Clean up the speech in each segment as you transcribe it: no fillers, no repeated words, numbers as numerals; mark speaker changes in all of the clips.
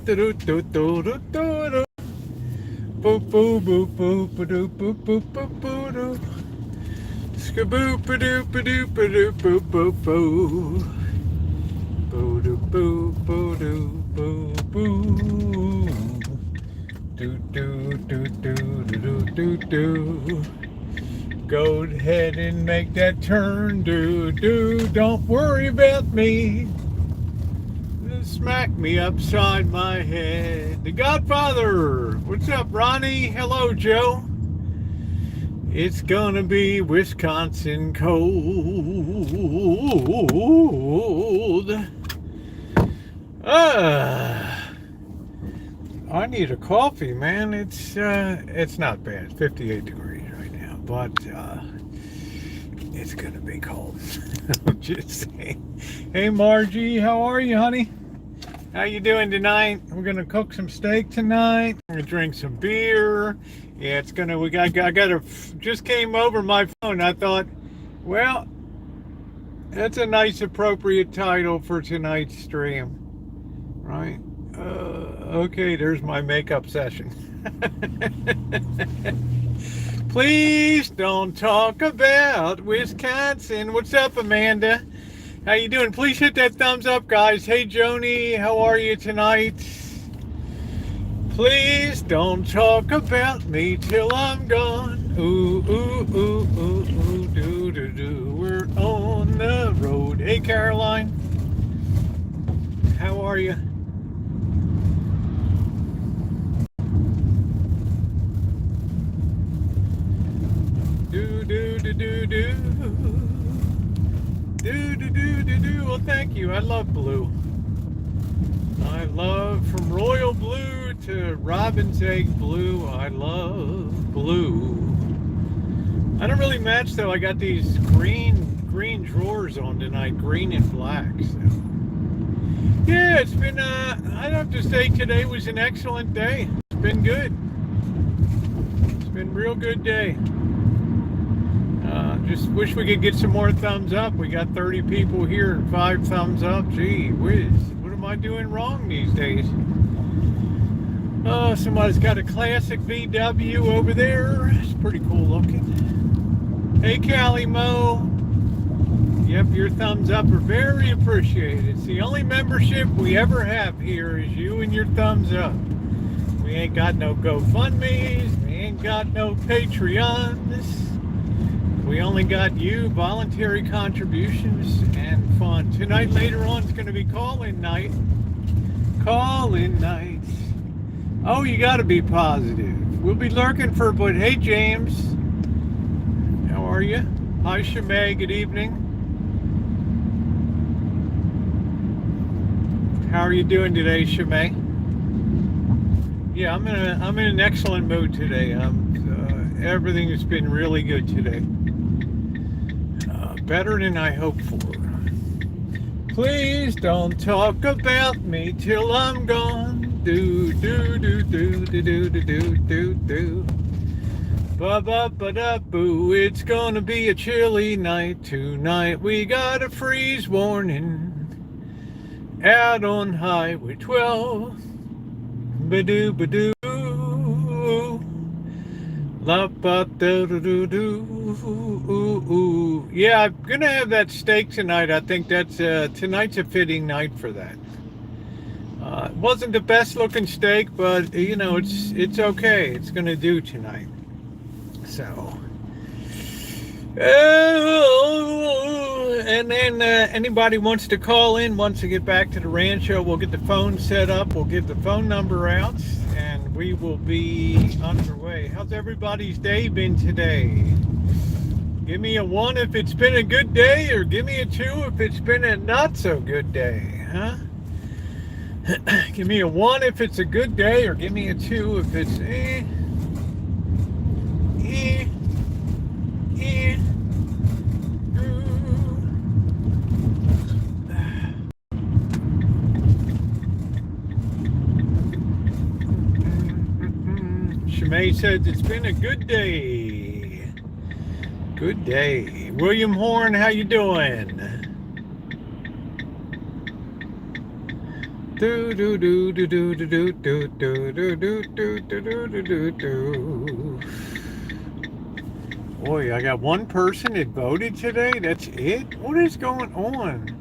Speaker 1: Boop boop boop boop boop boop boop boop boop. Skaboop doop doop doop boop boop boo. Boo doo boo boo doo boo boo. Do do do do do do do. Go ahead and make that turn. Do do. Don't worry about me. Smack me upside my head. The Godfather. What's up, Ronnie? Hello, Joe. It's gonna be Wisconsin cold. I need a coffee, man. It's not bad. It's 58 degrees right now, but it's gonna be cold. I'm just saying. Hey, Margie, how are you, honey? How you doing tonight? We're gonna cook some steak tonight. We're gonna drink some beer. Yeah, it's gonna. I got a. Just came over my phone. I thought, well, that's a nice, appropriate title for tonight's stream, right? Okay, there's my makeup session. Please don't talk about Wisconsin. What's up, Amanda? How you doing? Please hit that thumbs up, guys. Hey, Joni, how are you tonight? Please don't talk about me till I'm gone. Ooh, ooh, ooh, ooh, ooh, doo, doo, doo. We're on the road. Hey, Caroline. How are you? Do, do, do, do, do. Do, do, do, do, do. Well, thank you. I love blue. I love from royal blue to robin's egg blue. I love blue. I don't really match though. I got these green drawers on tonight, green and black. So. Yeah, it's been. I'd have to say today was an excellent day. It's been good. It's been a real good day. Just wish we could get some more thumbs up. We got 30 people here and 5 thumbs up. Gee whiz. What am I doing wrong these days? Oh, somebody's got a classic VW over there. It's pretty cool looking. Hey, Callie Mo. Yep, your thumbs up are very appreciated. It's the only membership we ever have here is you and your thumbs up. We ain't got no GoFundMes. We ain't got no Patreons. We only got you, voluntary contributions, and fun. Tonight, later on, it's going to be call-in night. Call-in night. Oh, you got to be positive. We'll be lurking for, but hey, James. How are you? Hi, Shemay. Good evening. How are you doing today, Shemay? Yeah, I'm in an excellent mood today. Everything has been really good today. Better than I hoped for. Please don't talk about me till I'm gone. Do do do do do do do do do do. Ba ba ba da boo. It's gonna be a chilly night tonight. We got a freeze warning out on Highway 12. Ba-doo ba-doo. La ba do do do do. Yeah, I'm gonna have that steak tonight. I think that's tonight's a fitting night for that. It wasn't the best looking steak, but you know it's okay. It's gonna do tonight. So, and then anybody wants to call in, wants to get back to the rancho, we'll get the phone set up. We'll give the phone number out. And we will be underway. How's everybody's day been today? Give me a 1 if it's been a good day, or give me a 2 if it's been a not so good day, huh? Give me a 1 if it's a good day, or give me a 2 if it's Shemay says it's been a good day. Good day. William Horn, how you doing? Do do do do do do do do do do do do do do do do. Boy, I got one person that voted today. That's it. What is going on?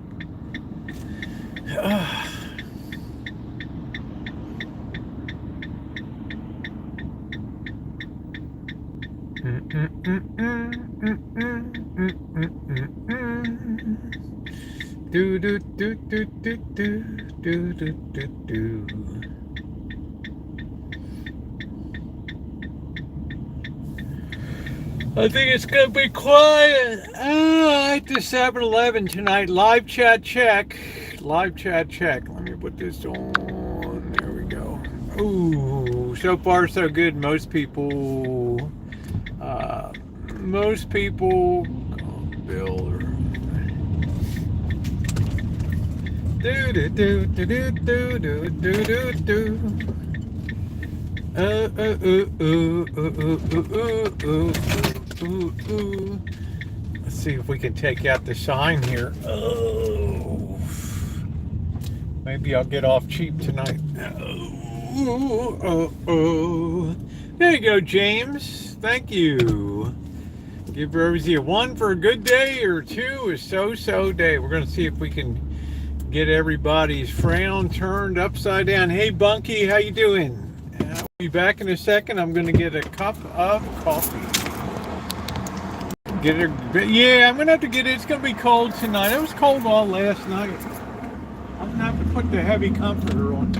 Speaker 1: Do do do do do do do do do do. I think it's gonna be quiet. At the 7-Eleven tonight. Live chat check. Live chat check. Let me put this on. There we go. Ooh, so far so good. Most people. Bill. Do do do do do do do do do do. Let's see if we can take out the sign here. Oh, maybe I'll get off cheap tonight. There you go, James. Thank you. Give Rosie a 1 for a good day, or 2 is so-so day. We're going to see if we can get everybody's frown turned upside down. Hey, Bunky, how you doing? I'll be back in a second. I'm going to get a cup of coffee. Yeah, I'm going to have to get it. It's going to be cold tonight. It was cold all last night. I'm going to have to put the heavy comforter on.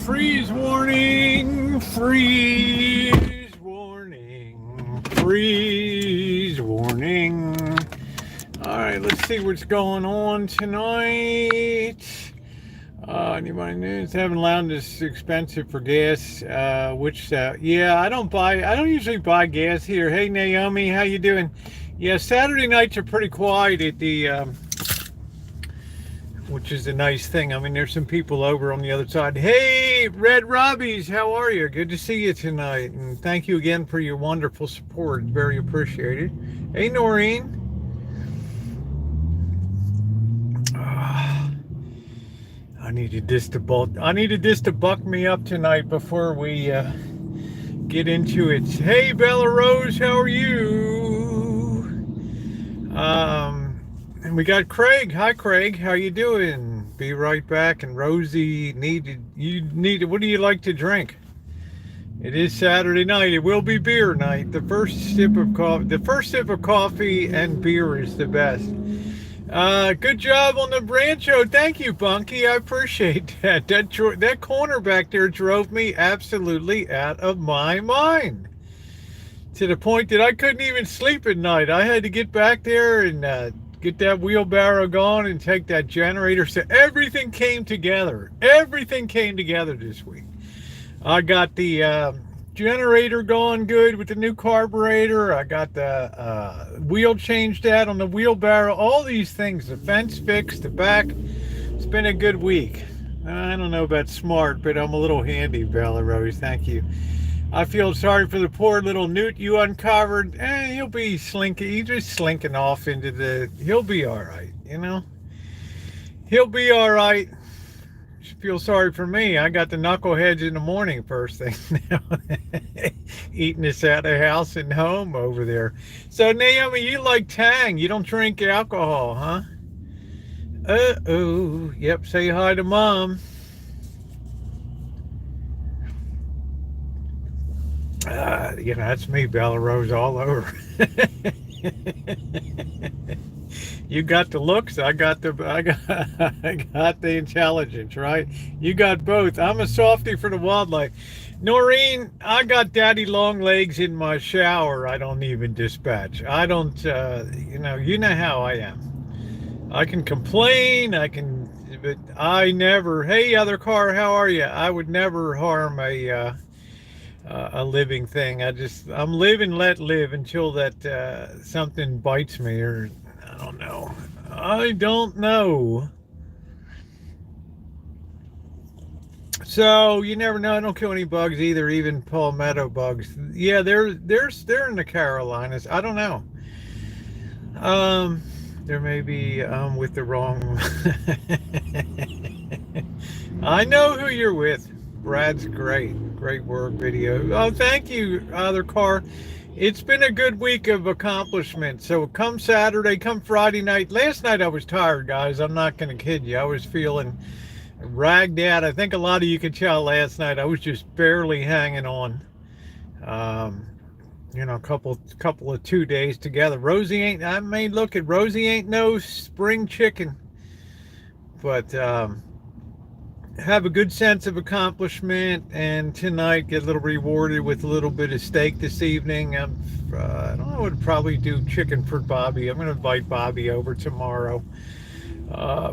Speaker 1: Freeze warning, freeze warning, freeze warning. All right, let's see what's going on tonight. Anybody news? Having Lounge is expensive for gas. Yeah, I don't usually buy gas here. Hey, Naomi, how you doing? Yeah, Saturday nights are pretty quiet at the, which is a nice thing. I mean, there's some people over on the other side. Hey, Red Robbies, how are you? Good to see you tonight. And thank you again for your wonderful support. It's very appreciated. Hey, Noreen. I needed this to buck me up tonight before we get into it. Hey, Bella Rose, how are you? And we got Craig. Hi, Craig. How you doing? Be right back. And Rosie needed. What do you like to drink? It is Saturday night. It will be beer night. The first sip of coffee and beer is the best. Good job on the Brancho. Thank you, Bunky. I appreciate that. That corner back there drove me absolutely out of my mind. To the point that I couldn't even sleep at night. I had to get back there and get that wheelbarrow going and take that generator. So everything came together. Everything came together this week. I got the generator going good with the new carburetor. I got the wheel changed out on the wheelbarrow. All these things. The fence fixed, the back. It's been a good week. I don't know about smart, but I'm a little handy, Bella Rose. Thank you. I feel sorry for the poor little newt you uncovered. He'll be slinking. He's just slinking off into the... He'll be all right, you know? He'll be all right. Feel sorry for me. I got the knuckleheads in the morning first thing now. Eating us out of house and home over there. So, Naomi, you like Tang. You don't drink alcohol, huh? Uh-oh. Yep, say hi to Mom. That's me, Bella Rose, all over. You got the looks, I got the intelligence, right? You got both. I'm a softie for the wildlife. Noreen, I got daddy long legs in my shower. I don't even dispatch. I don't, you know how I am. I can complain, but I never, hey, other car, how are you? I would never harm a living thing. I'm live and let live until that something bites me, or I don't know. So you never know. I don't kill any bugs either, even palmetto bugs. Yeah, they're in the Carolinas. I don't know. There may be with the wrong. I know who you're with. Brad's great work video. Oh, thank you, other car. It's been a good week of accomplishment. So come Saturday, come Friday night. Last night I was tired, guys. I'm not going to kid you. I was feeling ragged out. I think a lot of you could tell last night I was just barely hanging on. A couple of 2 days together. Rosie ain't no spring chicken. But have a good sense of accomplishment, and tonight get a little rewarded with a little bit of steak this evening. I don't know, I would probably do chicken for Bobby. I'm going to invite Bobby over tomorrow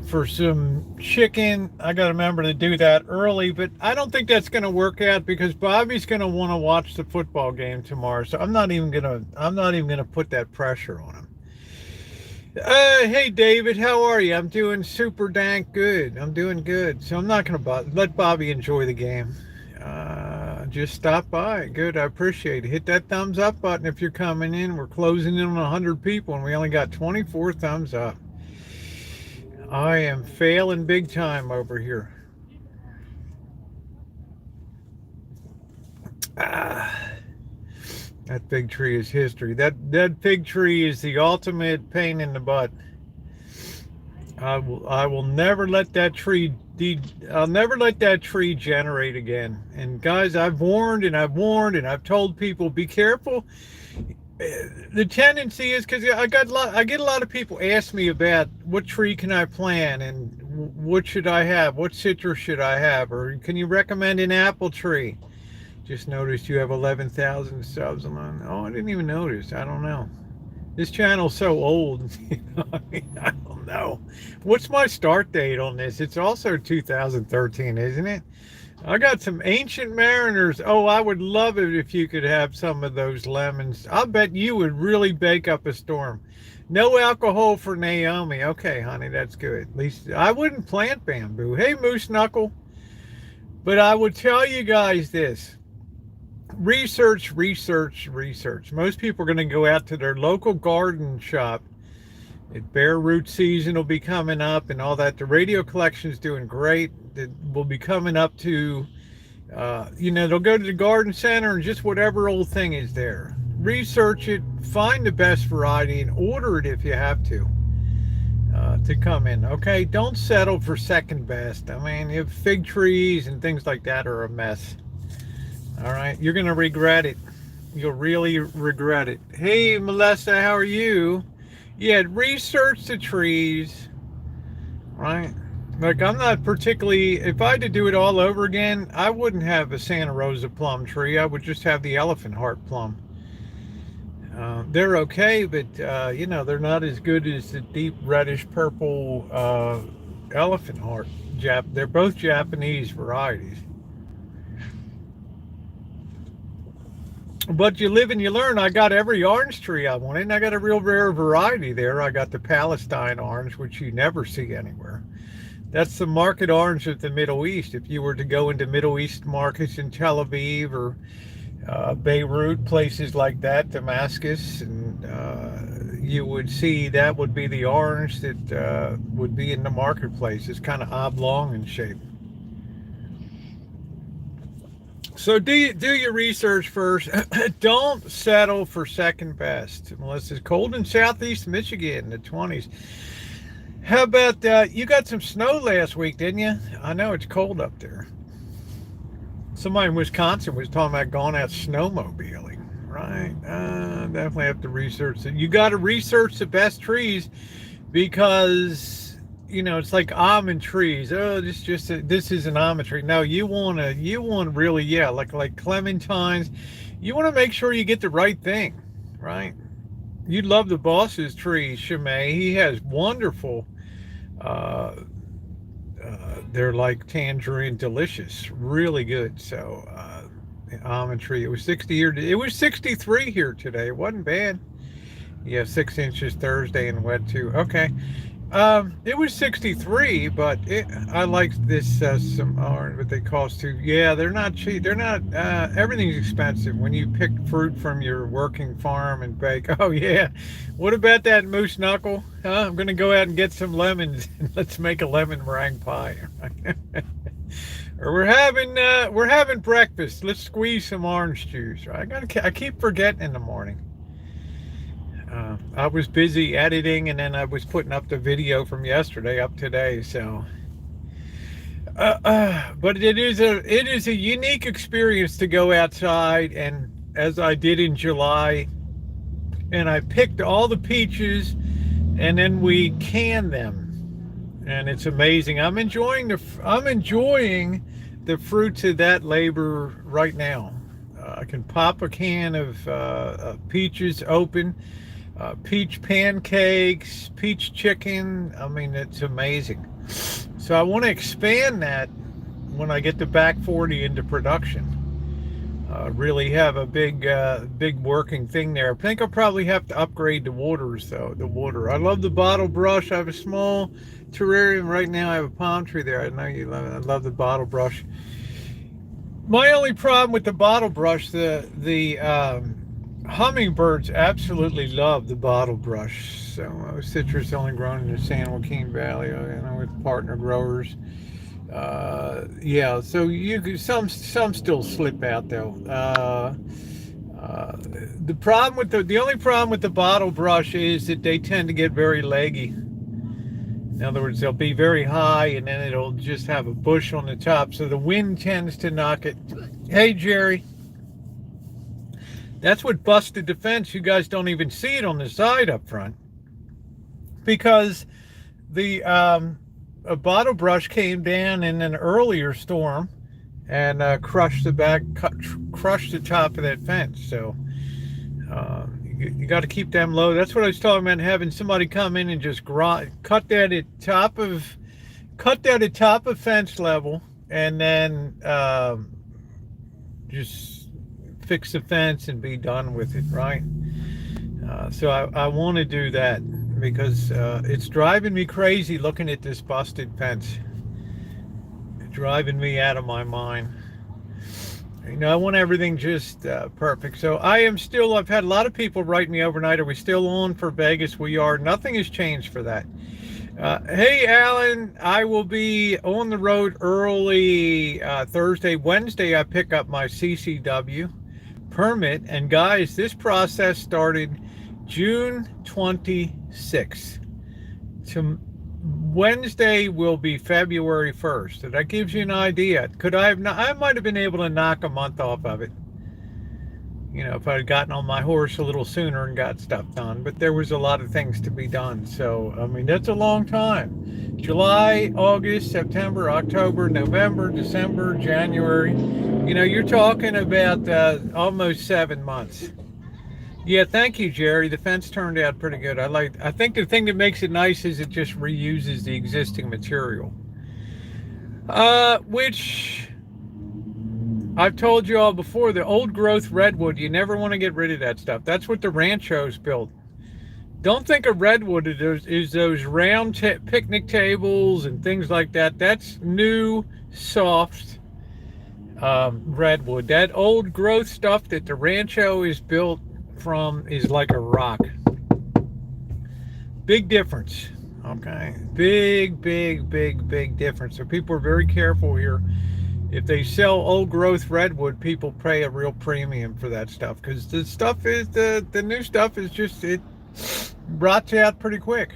Speaker 1: for some chicken. I got to remember to do that early, but I don't think that's going to work out because Bobby's going to want to watch the football game tomorrow. So I'm not even going to put that pressure on him. Hey David, how are you? I'm doing super dank good. I'm doing good. So I'm not going to let Bobby enjoy the game. Just stop by. Good, I appreciate it. Hit that thumbs up button if you're coming in. We're closing in on 100 people and we only got 24 thumbs up. I am failing big time over here. That fig tree is history. That fig tree is the ultimate pain in the butt. I will never let that tree. I'll never let that tree generate again. And guys, I've warned and I've told people, be careful. The tendency is because I get a lot of people ask me about what tree can I plant and what should I have, what citrus should I have, or can you recommend an apple tree? Just noticed you have 11,000 subs on. Oh, I didn't even notice. I don't know. This channel's so old. I don't know. What's my start date on this? It's also 2013, isn't it? I got some Ancient Mariners. Oh, I would love it if you could have some of those lemons. I'll bet you would really bake up a storm. No alcohol for Naomi. Okay, honey, that's good. At least I wouldn't plant bamboo. Hey, Moose Knuckle. But I would tell you guys this. Research, research, research. Most people are going to go out to their local garden shop. Bare root season will be coming up and all that. The radio collection is doing great. It will be coming up to, they'll go to the garden center and just whatever old thing is there. Research it, find the best variety, and order it if you have to come in. Okay, don't settle for second best. I mean, if fig trees and things like that are a mess, all right, you're gonna regret it. You'll really regret it. Hey, Melissa, how are you? Yeah, research the trees, right? Like, I'm not particularly, if I had to do it all over again, I wouldn't have a Santa Rosa plum tree. I would just have the elephant heart plum. They're okay, but, they're not as good as the deep reddish purple elephant heart. They're both Japanese varieties. But you live and you learn. I got every orange tree I wanted, and I got a real rare variety there. I got the Palestine orange, which you never see anywhere. That's the market orange of the Middle East. If you were to go into Middle East markets in Tel Aviv or Beirut, places like that, Damascus, and you would see that would be the orange that would be in the marketplace. It's kind of oblong in shape. So do your research first. Don't settle for second best. Unless it's cold in southeast Michigan in the 20s. How about, you got some snow last week, didn't you? I know it's cold up there. Somebody in Wisconsin was talking about going out snowmobiling, right? Definitely have to research it. You got to research the best trees because, it's like almond trees. Oh, this is an almond tree. No, you want really, yeah, like clementines. You want to make sure you get the right thing, right? You'd love the boss's tree, Chimay. He has wonderful, they're like tangerine delicious, really good. So, almond tree, it was 63 here today. It wasn't bad. Yeah, 6 inches Thursday and wet too. Okay. It was 63, but I like this, some orange, but they cost too. Yeah, they're not cheap. They're not, everything's expensive when you pick fruit from your working farm and bake. Oh yeah. What about that Moose Knuckle? I'm going to go out and get some lemons and let's make a lemon meringue pie. Or we're having breakfast. Let's squeeze some orange juice. I keep forgetting in the morning. I was busy editing, and then I was putting up the video from yesterday up today. So, but it is a unique experience to go outside, and as I did in July, and I picked all the peaches, and then we canned them, and it's amazing. I'm enjoying the fruits of that labor right now. I can pop a can of peaches open. Peach pancakes, peach chicken. I mean, it's amazing. So I want to expand that when I get the back 40 into production. Really have a big working thing there. I think I'll probably have to upgrade the waters though. The water. I love the bottle brush. I have a small terrarium right now. I have a palm tree there. I know you love it. I love the bottle brush. My only problem with the bottle brush, the hummingbirds absolutely love the bottle brush. So citrus only grown in the San Joaquin Valley, with partner growers. Yeah, so some still slip out though. The only problem with the bottle brush is that they tend to get very leggy. In other words, they'll be very high and then it'll just have a bush on the top. So the wind tends to knock it. Hey, Jerry. That's what busted the fence. You guys don't even see it on the side up front. Because the a bottle brush came down in an earlier storm and crushed the top of that fence. So you got to keep them low. That's what I was talking about, having somebody come in and just cut that at top of fence level and then just fix the fence and be done with it, right? So I want to do that because it's driving me crazy looking at this busted fence. It's driving me out of my mind. You know, I want everything just perfect. So I've had a lot of people write me overnight, are we still on for Vegas? We are. Nothing has changed for that. Hey, Alan, I will be on the road early Thursday. Wednesday, I pick up my CCW permit. And guys, this process started June 26th. Wednesday will be February 1st. So that gives you an idea. I might have been able to knock a month off of it. You know, if I'd gotten on my horse a little sooner and got stuff done. But there was a lot of things to be done. So, I mean, that's a long time. July, August, September, October, November, December, January. You know, you're talking about almost 7 months. Yeah, thank you, Jerry. The fence turned out pretty good. I think the thing that makes it nice is it just reuses the existing material. Which I've told you all before, the old growth redwood, you never want to get rid of that stuff. That's what the ranchos built. Don't think of redwood as those round picnic tables and things like that. That's new, soft redwood. That old growth stuff that the rancho is built from is like a rock. Big difference. Okay, big difference. So people are very careful here. If they sell old growth redwood, people pay a real premium for that stuff because the stuff is the new stuff is just, it rots out pretty quick.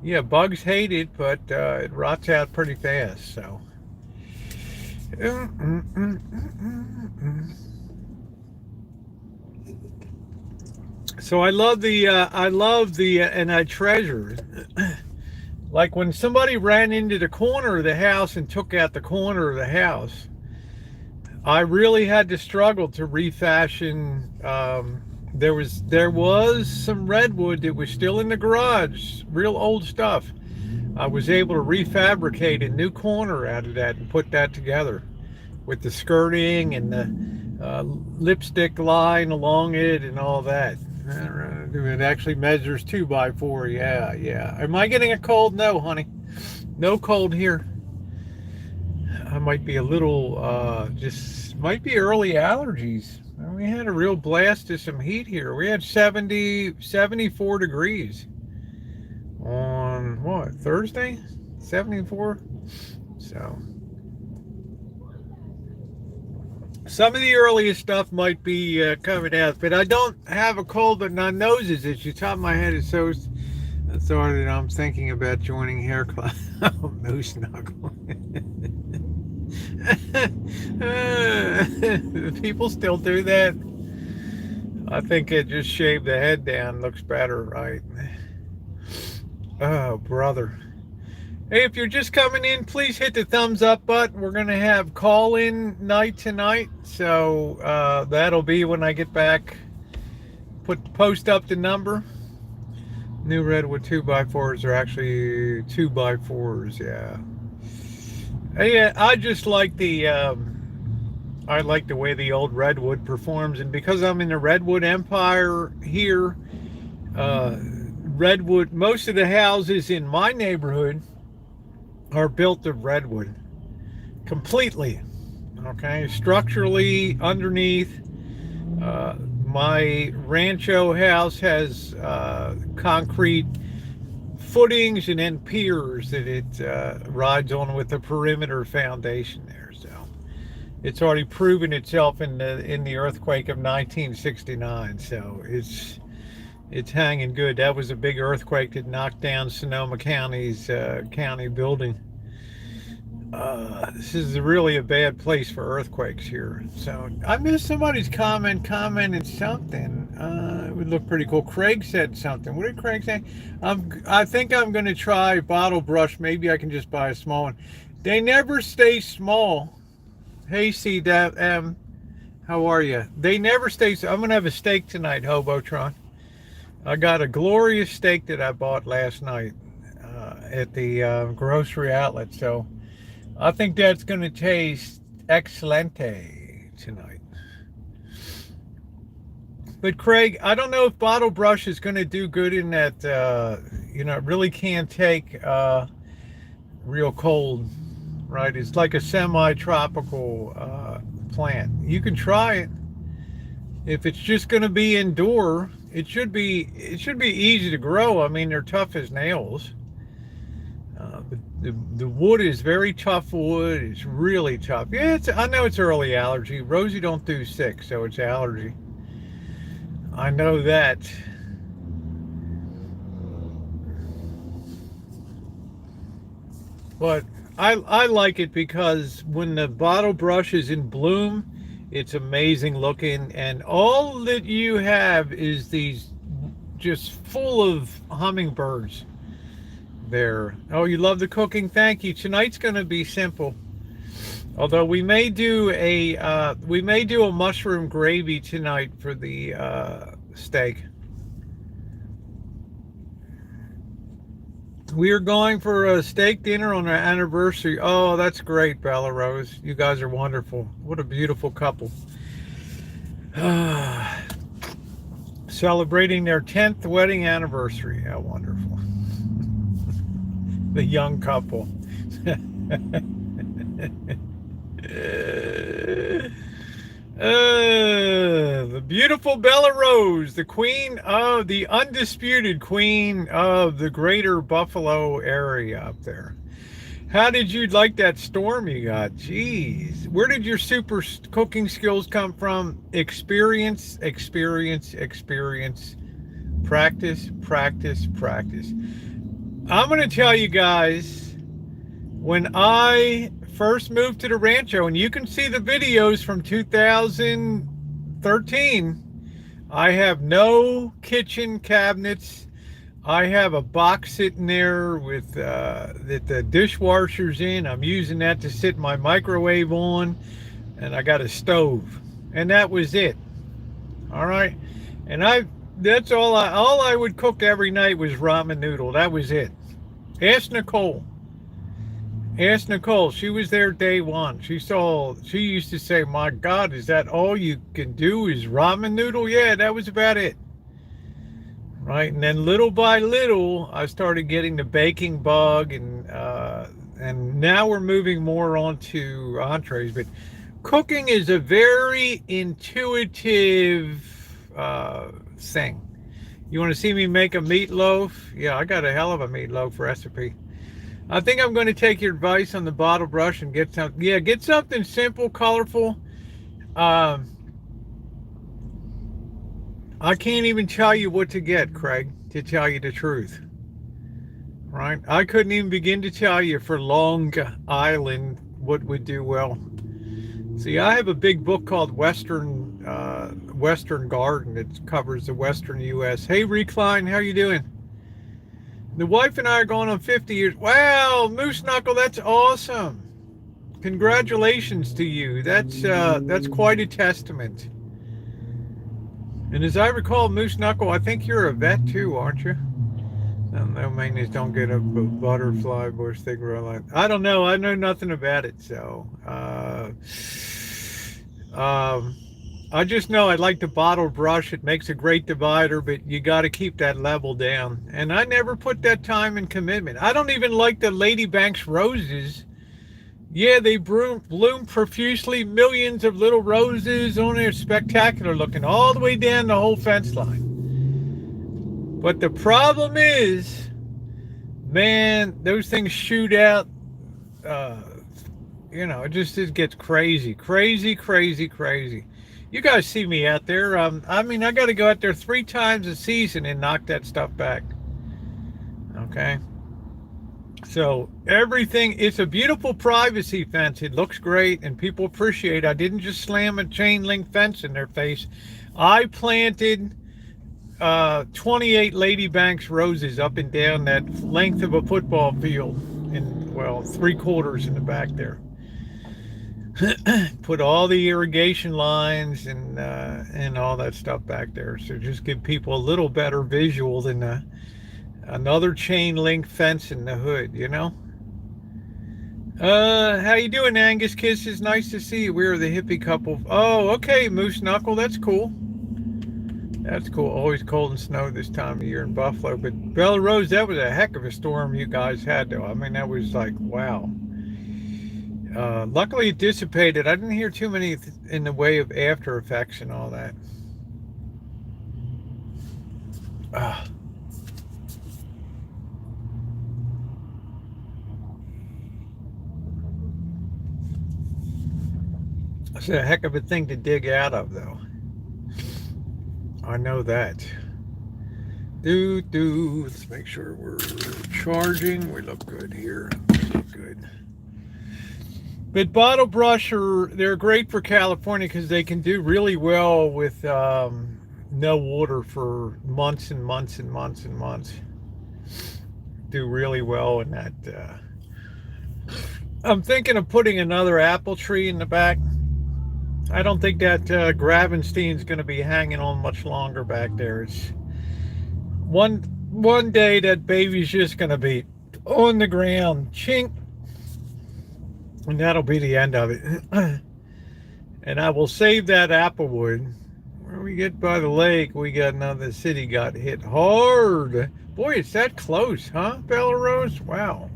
Speaker 1: Yeah, bugs hate it, but it rots out pretty fast. So so I love the and I treasure like when somebody ran into the corner of the house and took out the corner of the house, I really had to struggle to refashion. There was some redwood that was still in the garage, real old stuff. I was able to refabricate a new corner out of that and put that together with the skirting and the lipstick line along it and all that. It actually measures 2x4. Yeah. Am I getting a cold? No, honey. No cold here. I might be a little, just might be early allergies. We had a real blast of some heat here. We had 74 degrees on what, Thursday? 74. So some of the earliest stuff might be coming out, but I don't have a cold, but my nose is itchy. Top of my head is so sore that I'm thinking about joining hair club. No snuggle. People still do that. I think it just shave the head down looks better, right? Oh, brother. Hey, if you're just coming in, please hit the thumbs up button. We're going to have call-in night tonight. So that'll be when I get back. Post up the number. New redwood 2x4s are actually 2x4s, yeah. Yeah, I just like I like the way the old redwood performs. And because I'm in the redwood empire here, redwood, most of the houses in my neighborhood are built of redwood completely. Okay, structurally underneath. My rancho house has concrete footings and then piers that it rides on with the perimeter foundation there. So it's already proven itself in the earthquake of 1969. So it's hanging good. That was a big earthquake that knocked down Sonoma County's county building. This is really a bad place for earthquakes here. So I missed somebody's commented something. It would look pretty cool. Craig said something. What did Craig say? I think I'm going to try bottle brush. Maybe I can just buy a small one. They never stay small. Hey, C-Dab, how are you? They never stay. I'm going to have a steak tonight, Hobotron. I got a glorious steak that I bought last night at the grocery outlet. So I think that's going to taste excelente tonight. But Craig, I don't know if bottle brush is going to do good in that. It really can't take real cold, right? It's like a semi-tropical plant. You can try it. If it's just going to be indoor, it should be easy to grow. I mean, they're tough as nails. But the wood is very tough wood. It's really tough. Yeah, I know it's early allergy. Rosie don't do sick, so it's allergy. I know that. But I like it because when the bottle brush is in bloom, it's amazing looking, and all that you have is these just full of hummingbirds there. Oh, you love the cooking? Thank you. Tonight's going to be simple. Although we may do a mushroom gravy tonight for the steak. We are going for a steak dinner on our anniversary. Oh, that's great, Bella Rose. You guys are wonderful. What a beautiful couple. Celebrating their 10th wedding anniversary. How wonderful. The young couple. The beautiful Bella Rose, the undisputed queen of the greater Buffalo area up there. How did you like that storm you got? Jeez. Where did your super cooking skills come from? Experience, experience, experience. Practice, practice, practice. I'm going to tell you guys, when I first moved to the rancho, and you can see the videos from 2013, I have no kitchen cabinets. I have a box sitting there with that the dishwasher's in. I'm using that to sit my microwave on, and I got a stove, and that was it. All right, and that's all I would cook every night was ramen noodle. That was it. Ask Nicole. Ask Nicole. She was there day one. She used to say, "My God, is that all you can do is ramen noodle?" Yeah, that was about it. Right, and then little by little, I started getting the baking bug, and now we're moving more onto entrees. But cooking is a very intuitive thing. You want to see me make a meatloaf? Yeah, I got a hell of a meatloaf recipe. I think I'm going to take your advice on the bottle brush and get something simple, colorful. I can't even tell you what to get, Craig, to tell you the truth. Right? I couldn't even begin to tell you for Long Island what would do well. See, I have a big book called Western Garden that covers the Western U.S. Hey, Recline, how you doing? The wife and I are going on 50 years. Wow, Moose Knuckle, that's awesome. Congratulations to you. That's quite a testament. And as I recall, Moose Knuckle, I think you're a vet too, aren't you? No maintenance, don't get a butterfly bush thing. I don't know. I know nothing about it. So, I just know I like the bottle brush. It makes a great divider, but you got to keep that level down. And I never put that time and commitment. I don't even like the Lady Banks roses. Yeah, they bloom profusely, millions of little roses on there, spectacular looking, all the way down the whole fence line. But the problem is, man, those things shoot out, it gets crazy, crazy, crazy, crazy. You guys see me out there. I got to go out there 3 times a season and knock that stuff back. Okay. So everything, it's a beautiful privacy fence. It looks great and people appreciate it. I didn't just slam a chain link fence in their face. I planted 28 Lady Banks roses up and down that length of a football field, and 3/4 in the back there. Put all the irrigation lines and all that stuff back there. So just give people a little better visual than another chain link fence in the hood, How you doing, Angus Kisses? Nice to see you. We're the hippie couple. Oh, okay, Moose Knuckle. That's cool. That's cool. Always cold and snow this time of year in Buffalo. But Bella Rose, that was a heck of a storm you guys had, though. I mean, that was like, wow. Luckily, it dissipated. I didn't hear too many in the way of after effects and all that. Ah. It's a heck of a thing to dig out of, though. I know that. Let's make sure we're charging. We look good here. We look good. But bottle brush they're great for California because they can do really well with no water for months and months and months and months. Do really well in that. I'm thinking of putting another apple tree in the back. I don't think that Gravenstein's going to be hanging on much longer back there. It's one day that baby's just going to be on the ground, chink, and that'll be the end of it. And I will save that applewood. When we get by the lake, we got another city got hit hard. Boy, it's that close, huh, Bella Rose? Wow.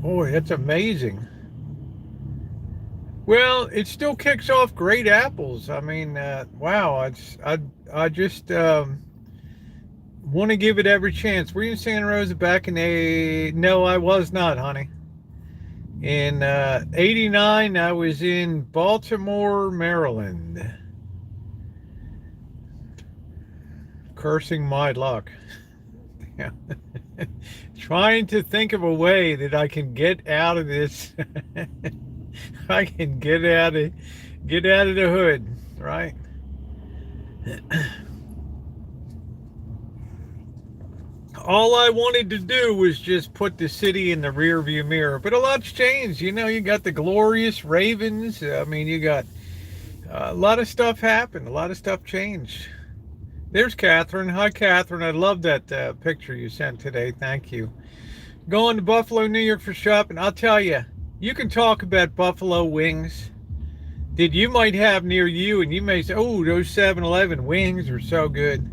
Speaker 1: Boy, that's amazing. Well, it still kicks off great apples. I mean, wow. I just want to give it every chance. Were you in Santa Rosa back in No, I was not, honey. In 89, I was in Baltimore, Maryland. Cursing my luck. Yeah. Trying to think of a way that I can get out of this. I can get out of the hood, right? All I wanted to do was just put the city in the rear view mirror, but a lot's changed. You know, you got the glorious Ravens. I mean, you got a lot of stuff happened. A lot of stuff changed. There's Catherine. Hi, Catherine. I love that picture you sent today. Thank you. Going to Buffalo, New York for shopping. I'll tell you, you can talk about buffalo wings that you might have near you, and you may say, oh, those 7-Eleven wings are so good.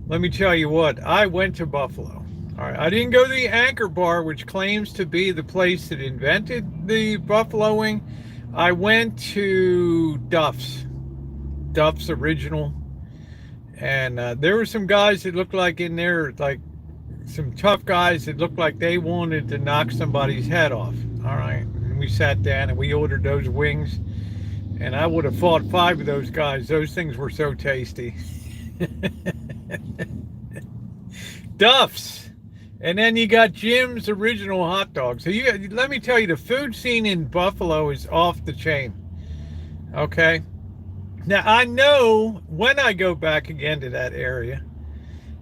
Speaker 1: Let me tell you what, I went to Buffalo. All right, I didn't go to the Anchor Bar, which claims to be the place that invented the buffalo wing. I went to Duff's Original. And there were some guys that looked like in there, like some tough guys that looked like they wanted to knock somebody's head off. All right. And we sat down and we ordered those wings. And I would have fought 5 of those guys. Those things were so tasty. Duff's. And then you got Jim's Original Hot Dogs. So let me tell you, the food scene in Buffalo is off the chain. Okay. Now, I know when I go back again to that area,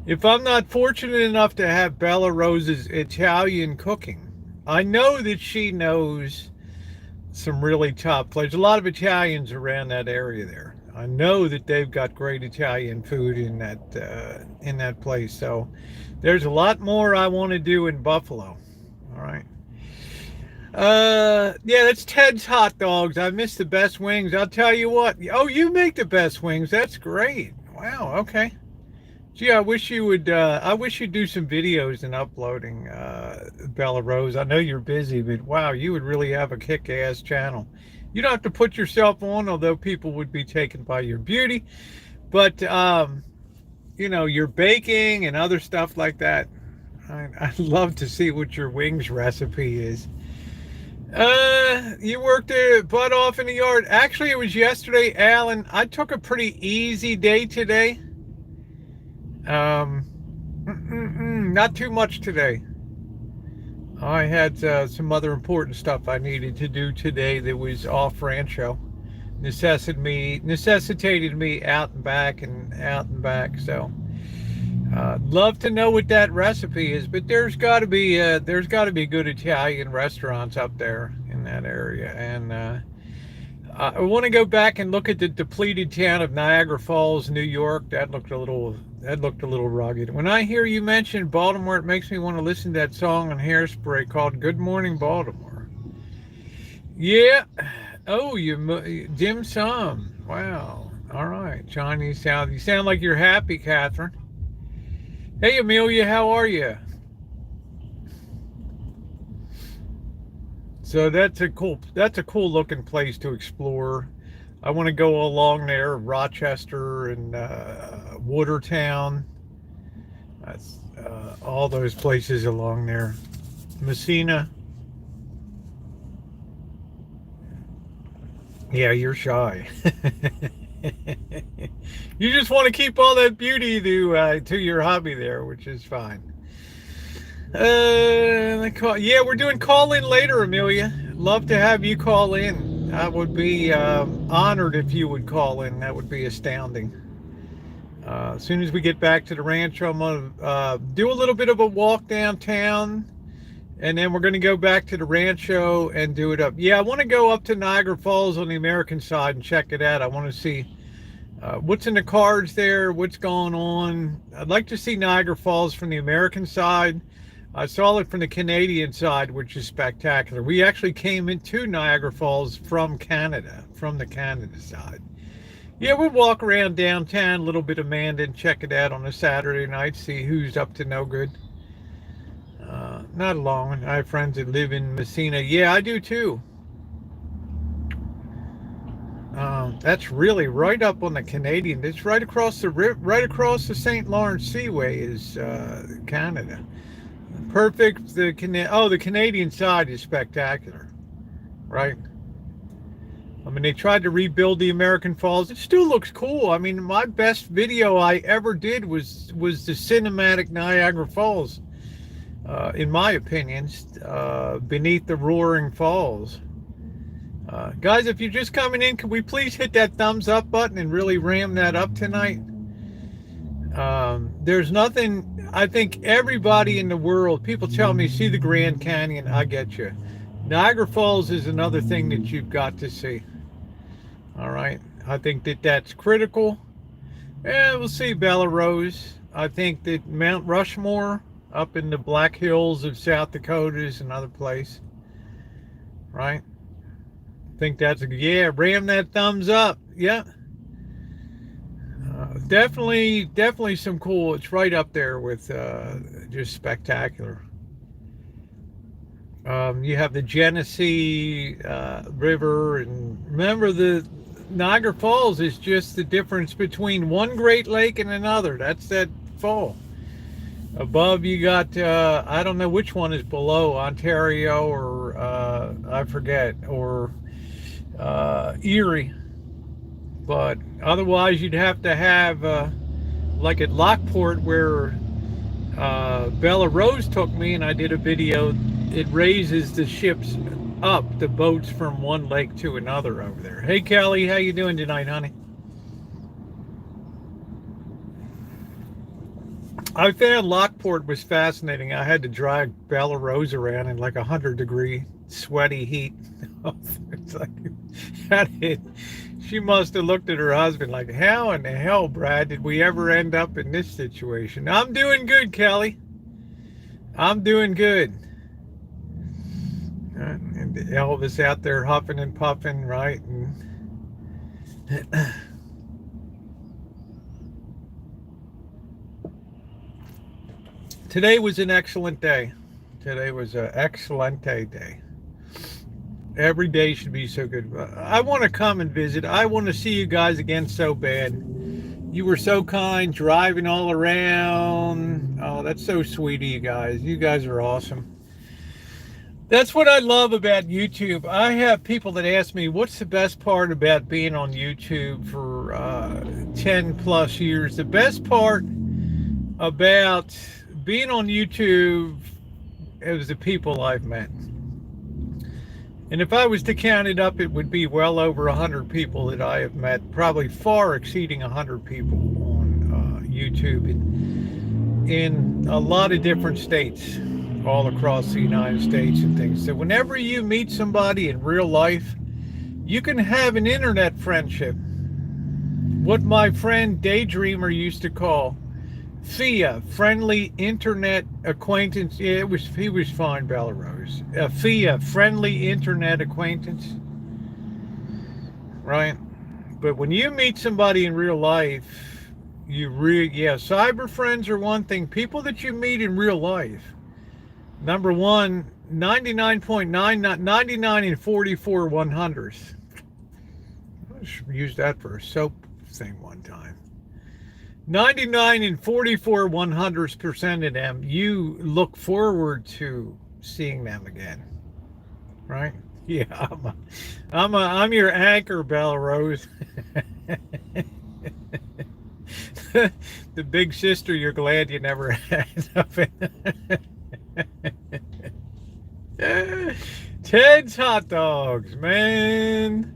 Speaker 1: if I'm not fortunate enough to have Bella Rose's Italian cooking, I know that she knows some really top places. There's a lot of Italians around that area there. I know that they've got great Italian food in that place. So there's a lot more I want to do in Buffalo. All right. Yeah, that's Ted's Hot Dogs. I miss the best wings. I'll tell you what. Oh, you make the best wings. That's great. Wow. Okay. Gee, I wish you'd do some videos and uploading, Bella Rose. I know you're busy, but wow, you would really have a kick-ass channel. You don't have to put yourself on, although people would be taken by your beauty. But, you know, your baking and other stuff like that. I'd love to see what your wings recipe is. You worked your butt off in the yard. Actually, it was yesterday, Alan. I took a pretty easy day today. Not too much today. I had some other important stuff I needed to do today that was off Rancho. Necessitated me out and back. So, love to know what that recipe is, but there's got to be good Italian restaurants up there in that area, and I want to go back and look at the depleted town of Niagara Falls, New York. That looked a little that looked a little rugged. When I hear you mention Baltimore, it makes me want to listen to that song on Hairspray called Good Morning Baltimore. Yeah. Oh, you dim sum. Wow. All right. Chinese South. You sound like you're happy, Catherine. Hey, Amelia, how are you? So that's a cool looking place to explore. I want to go along there, Rochester and Watertown. That's all those places along there. Messina. Yeah, you're shy. You just want to keep all that beauty to your hobby there, which is fine. Yeah, we're doing call in later, Amelia. Love to have you call in. I would be honored if you would call in. That would be astounding. As soon as we get back to the rancho, I'm gonna do a little bit of a walk downtown, and then we're going to go back to the rancho and do it up. Yeah, I want to go up to Niagara Falls on the American side and check it out. I want to see what's in the cards there, what's going on. I'd like to see Niagara Falls from the American side. I saw it from the Canadian side, which is spectacular. We actually came into Niagara Falls from Canada, from the Canada side. Yeah, we'll walk around downtown, a little bit of Mandan, check it out on a Saturday night, see who's up to no good. Not long. I have friends that live in Messina. Yeah, I do too. That's really right up on the Canadian. It's right across the St. Lawrence Seaway is Canada. Perfect. The Canadian side is spectacular, right? I mean, they tried to rebuild the American Falls. It still looks cool. I mean, my best video I ever did was the cinematic Niagara Falls. In my opinion, beneath the roaring falls. Guys, if you're just coming in, can we please hit that thumbs up button and really ram that up tonight? There's nothing, I think everybody in the world, people tell me, see the Grand Canyon, I get you. Niagara Falls is another thing that you've got to see. All right, I think that's critical. And we'll see Bella Rose. I think that Mount Rushmore, up in the Black Hills of South Dakota, is another place, right? I think that's ram that thumbs up. Yeah, definitely some cool. It's right up there with just spectacular. You have the Genesee River, and remember the Niagara Falls is just the difference between one Great Lake and another. That's that fall. Above you got, I don't know which one is below, Ontario or I forget, or Erie. But otherwise you'd have to have, like at Lockport where Bella Rose took me and I did a video, it raises the ships up, the boats from one lake to another over there. Hey Kelly, how you doing tonight, honey? I found Lockport was fascinating. I had to drive Bella Rose around in like 100-degree sweaty heat. It's like, she must have looked at her husband like, how in the hell, Brad, did we ever end up in this situation? I'm doing good, Kelly. I'm doing good. And Elvis out there huffing and puffing, right? And today was an excellent day. Today was an excellent day. Every day should be so good. I want to come and visit. I want to see you guys again so bad. You were so kind, driving all around. Oh, that's so sweet of you guys. You guys are awesome. That's what I love about YouTube. I have people that ask me, what's the best part about being on YouTube for 10 plus years? The best part about being on YouTube is the people I've met. And if I was to count it up, it would be well over 100 people that I have met, probably far exceeding 100 people on YouTube in a lot of different states, all across the United States and things. So whenever you meet somebody in real life, you can have an internet friendship. What my friend Daydreamer used to call Fia, friendly internet acquaintance. Yeah, he was fine, Bella Rose. Fia, friendly internet acquaintance. Right? But when you meet somebody in real life, cyber friends are one thing. People that you meet in real life, number one, 99.9, not 99 and 44 100ths. I should use that for a soap thing one time. 99 and 44 100% of them, you look forward to seeing them again. Right? Yeah, I'm your anchor, Bella Rose. The big sister you're glad you never had nothing. Ted's Hot Dogs, man.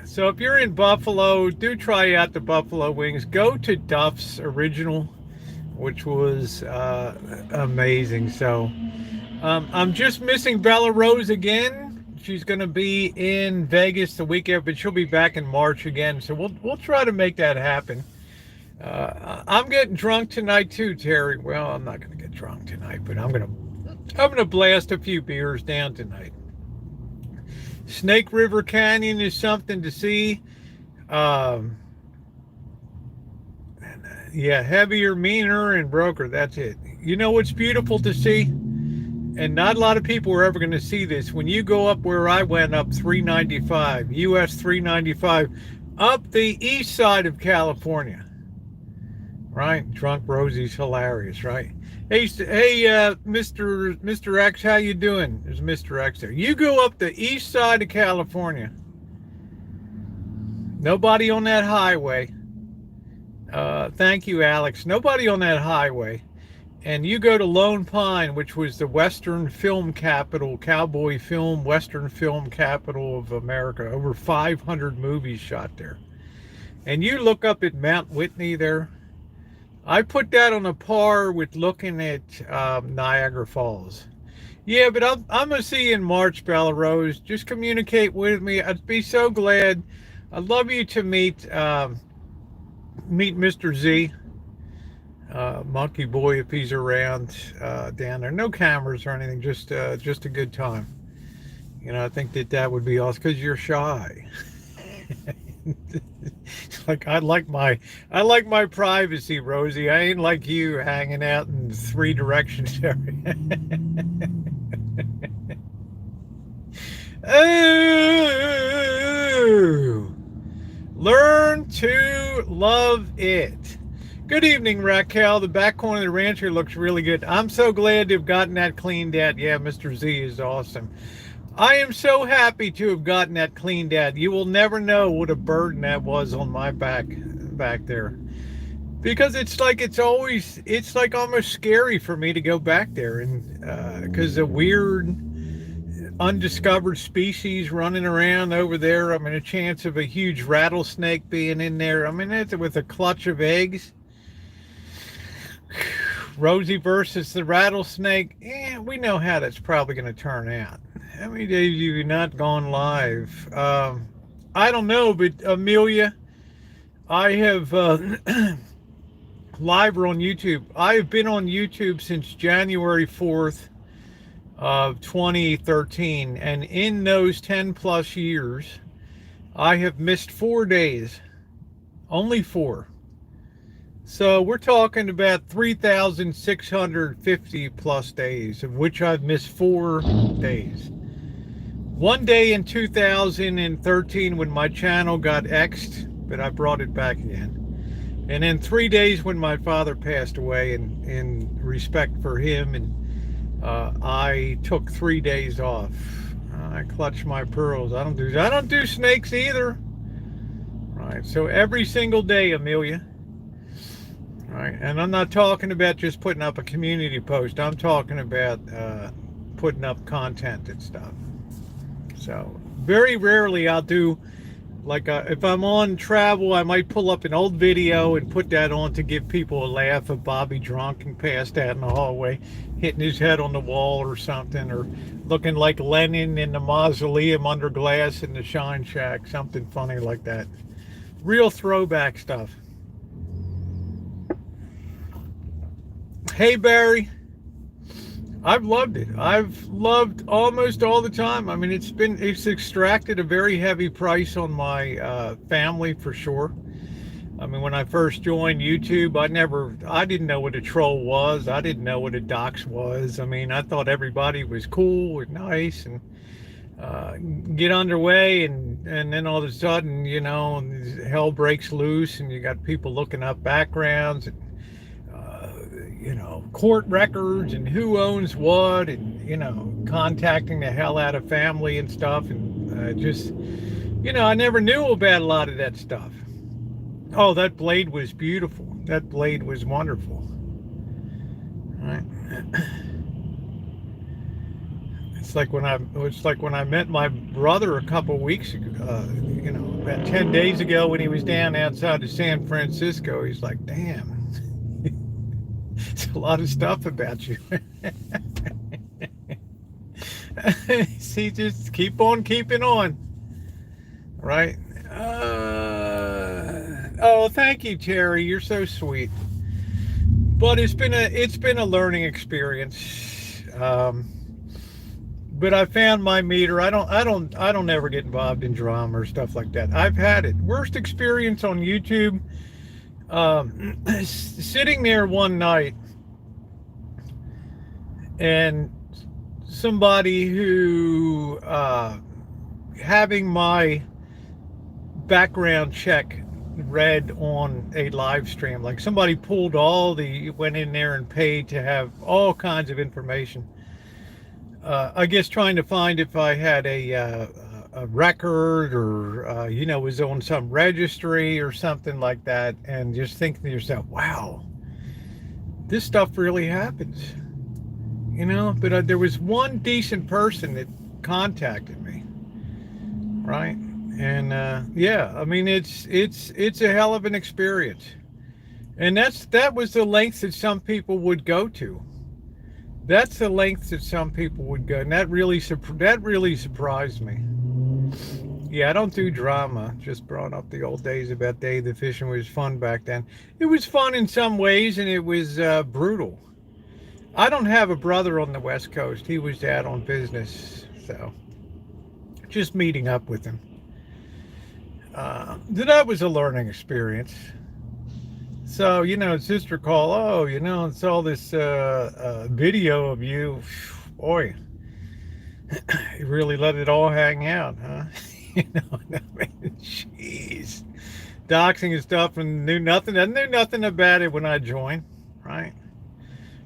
Speaker 1: So if you're in Buffalo, do try out the Buffalo wings. Go to Duff's Original, which was amazing. So I'm just missing Bella Rose again. She's going to be in Vegas the weekend, but she'll be back in March again. So we'll try to make that happen. I'm getting drunk tonight too, Terry. Well, I'm not going to get drunk tonight, but I'm gonna blast a few beers down tonight. Snake River Canyon is something to see. Heavier, meaner, and broker. That's it. You know what's beautiful to see? And not a lot of people are ever going to see this. When you go up where I went up 395, US 395, up the east side of California. Right? Drunk Rosie's hilarious, right? Hey, Mr. X, how you doing? There's Mr. X there. You go up the east side of California. Nobody on that highway. Thank you, Alex. Nobody on that highway. And you go to Lone Pine, which was the Western film capital, cowboy film, Western film capital of America. Over 500 movies shot there. And you look up at Mount Whitney there. I put that on a par with looking at Niagara Falls. Yeah, but I'm going to see you in March, Bella Rose. Just communicate with me. I'd be so glad. I'd love you to meet Mr. Z, Monkey Boy, if he's around down there. No cameras or anything, just a good time. You know, I think that would be awesome because you're shy. Like I like my privacy, Rosie. I ain't like you hanging out in three directions. Oh, learn to love it. Good evening, Raquel. The back corner of the ranch here looks really good. I'm so glad to have gotten that cleaned out. Yeah, Mr. Z is awesome. I am so happy to have gotten that cleaned out. You will never know what a burden that was on my back there. Because it's like almost scary for me to go back there, and because the weird undiscovered species running around over there. I mean, a chance of a huge rattlesnake being in there. I mean, that's with a clutch of eggs. Rosie versus the rattlesnake. Yeah, we know how that's probably going to turn out. How many days have you not gone live? I don't know, but Amelia, I have live or on YouTube. I have been on YouTube since January 4th of 2013, and in those 10 plus years, I have missed 4 days. Only 4. So we're talking about 3,650 plus days, of which I've missed 4 days. One day in 2013 when my channel got X'd, but I brought it back again. And then 3 days when my father passed away, in respect for him, and I took 3 days off. I clutched my pearls. I don't do snakes either. Right. So every single day, Amelia. Right. And I'm not talking about just putting up a community post. I'm talking about putting up content and stuff. So very rarely I'll do, like if I'm on travel, I might pull up an old video and put that on to give people a laugh of Bobby drunk and passed out in the hallway, hitting his head on the wall or something, or looking like Lenin in the mausoleum under glass in the Shine Shack, something funny like that. Real throwback stuff. Hey, Barry. I've loved it. I've loved almost all the time. I mean, it's extracted a very heavy price on my family for sure. I mean, when I first joined YouTube, I didn't know what a troll was. I didn't know what a dox was. I mean, I thought everybody was cool and nice and get underway, and then all of a sudden, hell breaks loose, and you got people looking up backgrounds and court records and who owns what, and contacting the hell out of family and stuff, and just I never knew about a lot of that stuff. Oh, that blade was beautiful. That blade was wonderful. Right. It's like when I met my brother a couple weeks ago, about 10 days ago, when he was down outside of San Francisco. He's like, damn, it's a lot of stuff about you. See, just keep on keeping on. Right. Oh, thank you, Terry. You're so sweet. But it's been a learning experience. But I found my meter. I don't ever get involved in drama or stuff like that. I've had it. Worst experience on YouTube. Sitting there one night, and somebody who having my background check read on a live stream, like somebody went in there and paid to have all kinds of information. I guess trying to find if I had a record or was on some registry or something like that, and just thinking to yourself, wow, this stuff really happens. But there was one decent person that contacted me, right? And I mean, it's a hell of an experience, and that was the lengths that some people would go to. That's the lengths that some people would go, and that really surprised me. Yeah, I don't do drama. Just brought up the old days about Dave the Fishing was fun back then. It was fun in some ways, and it was brutal. I don't have a brother on the West Coast. He was out on business, so just meeting up with him. That was a learning experience. So, sister call, it's all this video of you. Boy, you really let it all hang out, huh? Jeez. Doxing and stuff, and knew nothing. I knew nothing about it when I joined, right?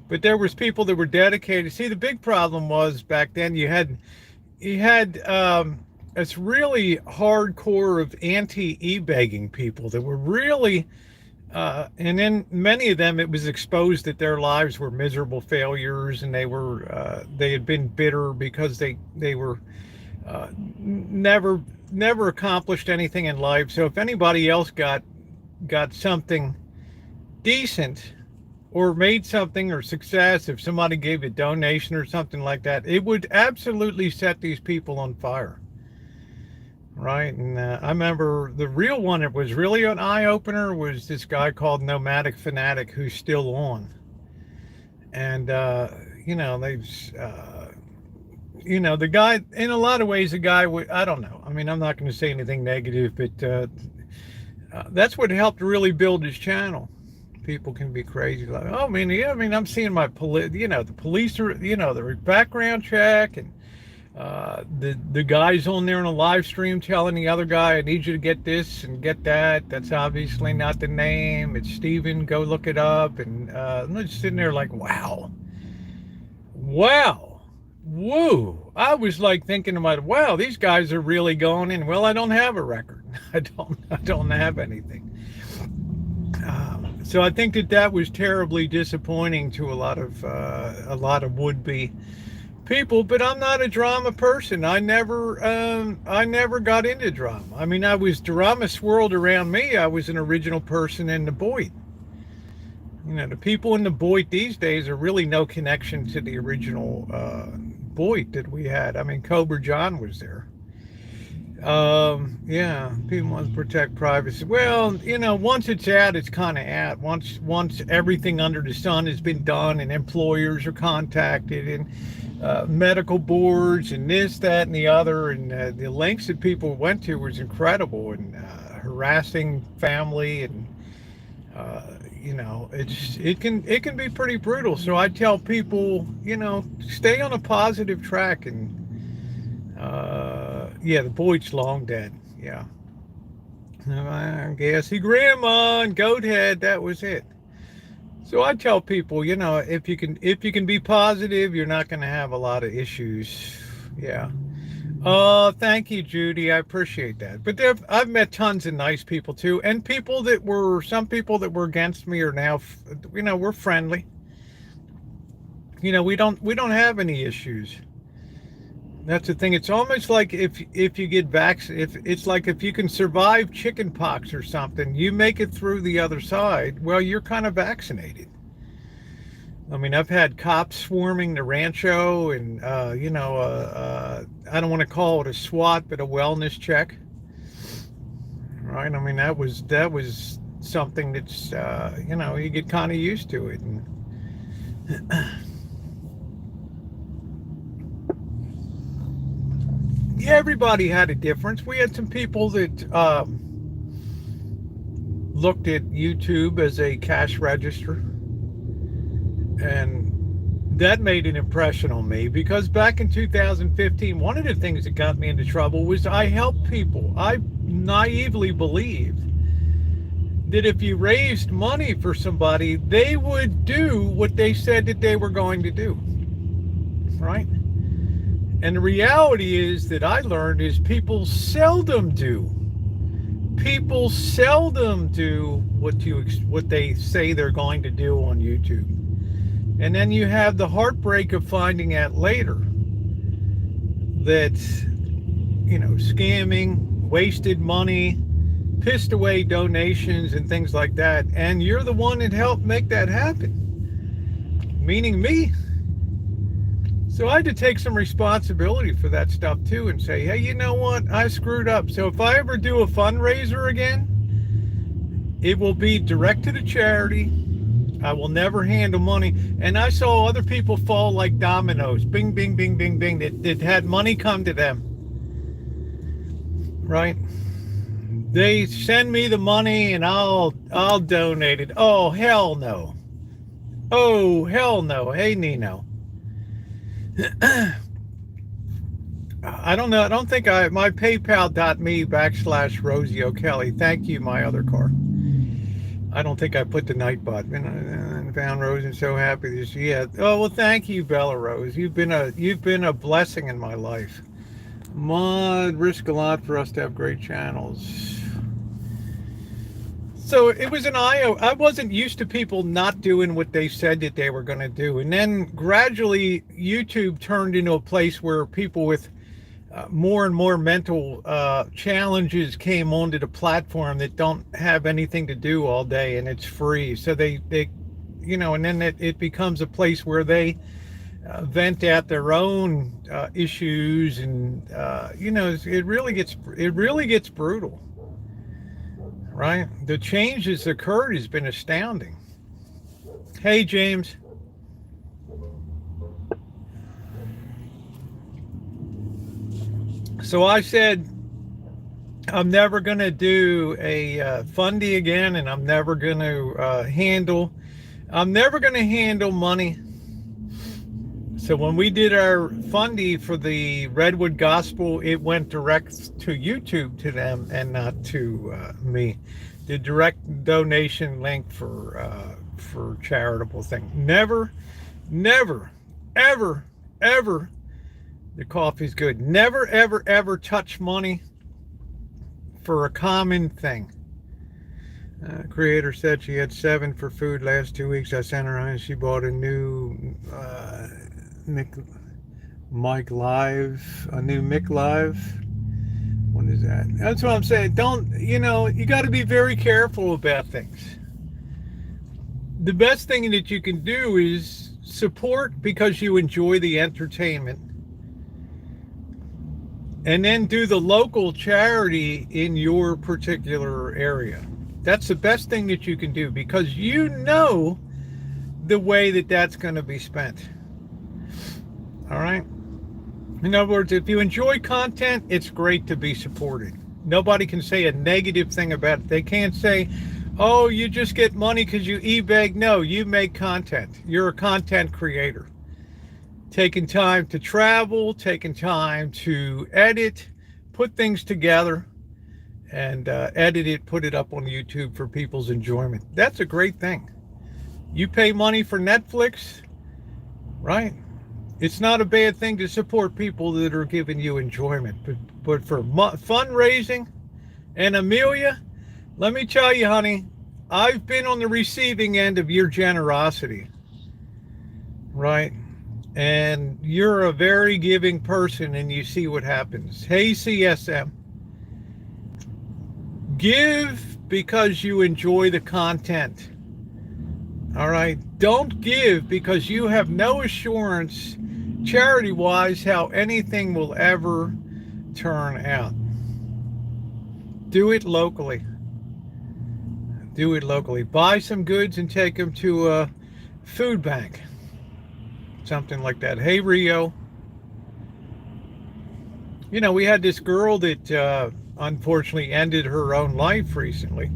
Speaker 1: But there was people that were dedicated. See, the big problem was back then you had it's really hardcore of anti-e-begging people that were really and then many of them, it was exposed that their lives were miserable failures, and they had been bitter because they were never accomplished anything in life. So if anybody else got something decent or made something or success, if somebody gave a donation or something like that, it would absolutely set these people on fire. Right. And I remember the real one that was really an eye-opener was this guy called Nomadic Fanatic, who's still on. And the guy, in a lot of ways, I don't know, I mean, I'm not going to say anything negative, but that's what helped really build his channel. People can be crazy, like, oh, I'm seeing the police are, the background check, and the guy's on there on a live stream telling the other guy, I need you to get this and get that. That's obviously not the name. It's Steven. Go look it up. And I'm just sitting there like, wow. Woo. I was like thinking to myself, wow, these guys are really going in. Well, I don't have a record. I don't have anything. So I think that was terribly disappointing to a lot of would-be people, but I'm not a drama person. I never got into drama. I mean, drama swirled around me. I was an original person in the Boyd. The people in the Boyd these days are really no connection to the original Boyd that we had. I mean, Cobra John was there. Yeah, people want to protect privacy. Well, once it's out, it's kind of out. Once everything under the sun has been done, and employers are contacted, and medical boards, and this, that, and the other, and the lengths that people went to was incredible, and harassing family, and uh, it can be pretty brutal. So I tell people, stay on a positive track, and yeah, the boy's long dead. Yeah. Gassy Grandma and Goathead, that was it. So I tell people, if you can be positive, you're not going to have a lot of issues. Yeah. Oh, thank you, Judy. I appreciate that. But I've met tons of nice people too, and some people that were against me are now, we're friendly. We don't have any issues. That's the thing. It's almost like if you get vaccinated, if it's like if you can survive chicken pox or something, you make it through the other side. Well, you're kind of vaccinated. I mean, I've had cops swarming the rancho, and I don't want to call it a SWAT, but a wellness check, right? I mean, that was something that's you get kind of used to it, and yeah, everybody had a difference. We had some people that looked at YouTube as a cash register, and that made an impression on me because back in 2015, one of the things that got me into trouble was I helped people. I naively believed that if you raised money for somebody, they would do what they said that they were going to do, right? And the reality is that I learned is people seldom do. People seldom do what they say they're going to do on YouTube. And then you have the heartbreak of finding out later that, scamming, wasted money, pissed away donations and things like that. And you're the one that helped make that happen, meaning me. So I had to take some responsibility for that stuff too and say, hey, you know what? I screwed up. So if I ever do a fundraiser again, it will be direct to the charity. I will never handle money. And I saw other people fall like dominoes. Bing, bing, bing, bing, bing. That had money come to them. Right? They send me the money and I'll donate it. Oh, hell no. Oh, hell no. Hey, Nino. I don't know. I don't think my PayPal.me/Rosie O'Kelly. Thank you, my other car. I don't think I put the night button and found Rose and so happy this year. Oh, well, thank you, Bella Rose. You've been a blessing in my life. Mud risk a lot for us to have great channels. So it was I wasn't used to people not doing what they said that they were going to do. And then gradually YouTube turned into a place where people with more and more mental challenges came onto the platform that don't have anything to do all day, and it's free. So they and then it becomes a place where they vent out their own issues, and it really gets brutal. Right? The change that's occurred has been astounding. Hey, James. So I said, I'm never going to do a fundy again, and I'm never going to handle money. So when we did our fundy for the Redwood Gospel, it went direct to YouTube to them and not to me. The direct donation link for charitable thing. Never, ever, the coffee's good. Never, ever touch money for a common thing. Creator said she had 7 for food last 2 weeks. I sent her and she bought a new Mic Live. What is that? That's what I'm saying. You got to be very careful about things. The best thing that you can do is support because you enjoy the entertainment. and then do the local charity in your particular area. That's the best thing that you can do, because you know the way that that's going to be spent. All right. In other words, if you enjoy content, it's great to be supported. Nobody can say a negative thing about it. They can't say, oh, you just get money because you eBay. No, you make content. You're a content creator. Taking time to travel, taking time to edit, put things together, and edit it, put it up on YouTube for people's enjoyment. That's a great thing. You pay money for Netflix, right? It's not a bad thing to support people that are giving you enjoyment. But for fundraising, and Amelia, let me tell you, honey, I've been on the receiving end of your generosity, right? And you're a very giving person, and you see what happens. Hey, CSM, give because you enjoy the content. All right? Don't give because you have no assurance, charity-wise, how anything will ever turn out. Do it locally. Do it locally. Buy some goods and take them to a food bank. Something like that. Hey, Rio. You know, we had this girl that unfortunately ended her own life recently.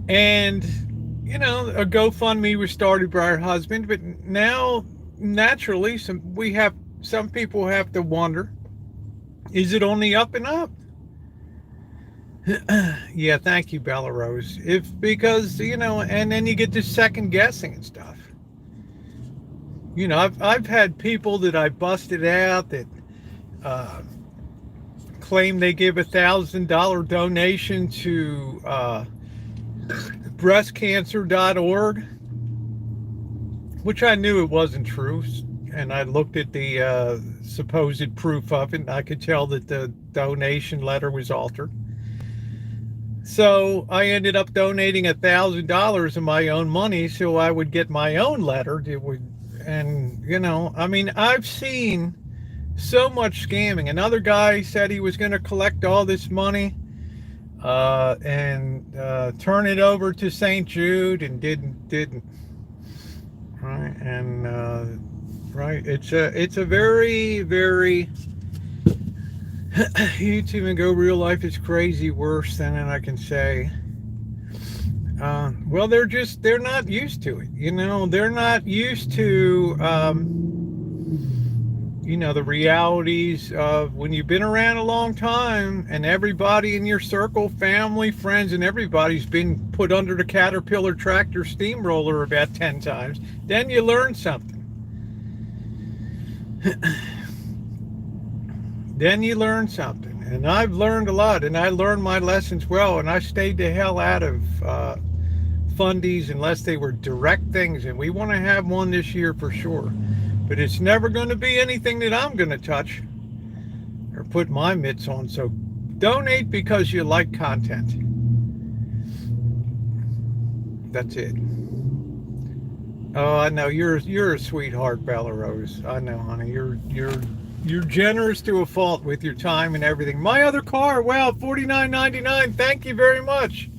Speaker 1: And, you know, a GoFundMe was started by her husband, but now, naturally, some people have to wonder, is it on the up and up? Yeah, thank you, Bella Rose. Because, you know, and then you get to second guessing and stuff. You know, I've had people that I busted out that claim they give $1,000 donation to breastcancer.org, which I knew it wasn't true. And I looked at the supposed proof of it, and I could tell that the donation letter was altered. So I ended up donating $1,000 of my own money so I would get my own letter. And, you know, I mean, I've seen so much scamming. Another guy said he was going to collect all this money and turn it over to St. Jude, and didn't. Right. And, right. It's a very, very, YouTube and Go Real Life is crazy worse than I can say. Well, they're not used to it. You know, they're not used to, you know, the realities of when you've been around a long time and everybody in your circle, family, friends, and everybody's been put under the Caterpillar tractor steamroller about 10 times. Then you learn something. Then you learn something. And I've learned a lot, and I learned my lessons well, and I stayed the hell out of fundies unless they were direct things, and we want to have one this year for sure. But it's never going to be anything that I'm going to touch or put my mitts on. So donate because you like content. That's it. Oh, I know you're a sweetheart, Bella Rose. I know, honey. You're generous to a fault with your time and everything. My other car, wow, $49.99. Thank you very much.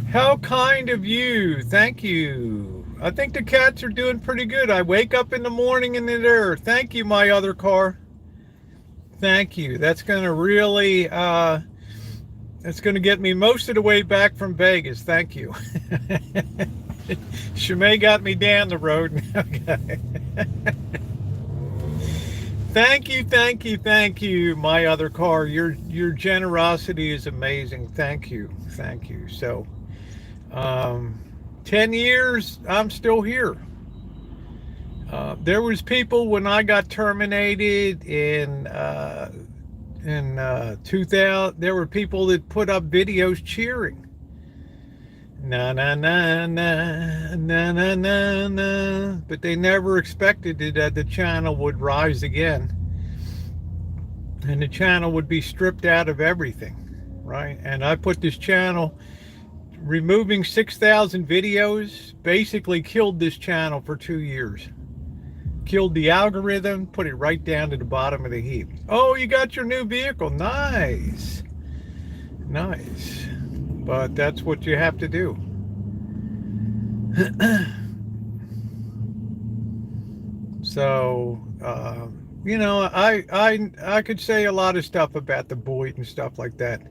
Speaker 1: How kind of you. Thank you. I think the cats are doing pretty good. I wake up in the morning and they're there. Thank you, my other car. Thank you. That's going to really, that's going to get me most of the way back from Vegas. Thank you. Shemay got me down the road. Okay. Thank you, my other car. Your generosity is amazing. Thank you. So, 10 years, I'm still here. There was people when I got terminated in 2000. There were people that put up videos cheering. Na na na na na na na na. But they never expected that the channel would rise again, and the channel would be stripped out of everything, right? And I put this channel, removing 6,000 videos, basically killed this channel for 2 years. killed the algorithm, put it right down to the bottom of the heap. Oh, you got your new vehicle. Nice. Nice. But that's what you have to do. So, I could say a lot of stuff about the Boyd and stuff like that.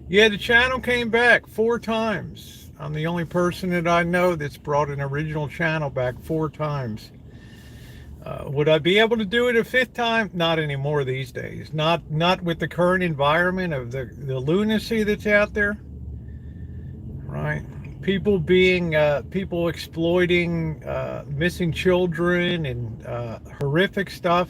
Speaker 1: Yeah, the channel came back 4 times. I'm the only person that I know that's brought an original channel back 4 times. Would I be able to do it a 5th time? Not anymore these days. Not with the current environment of the lunacy that's out there. Right? People exploiting missing children and horrific stuff.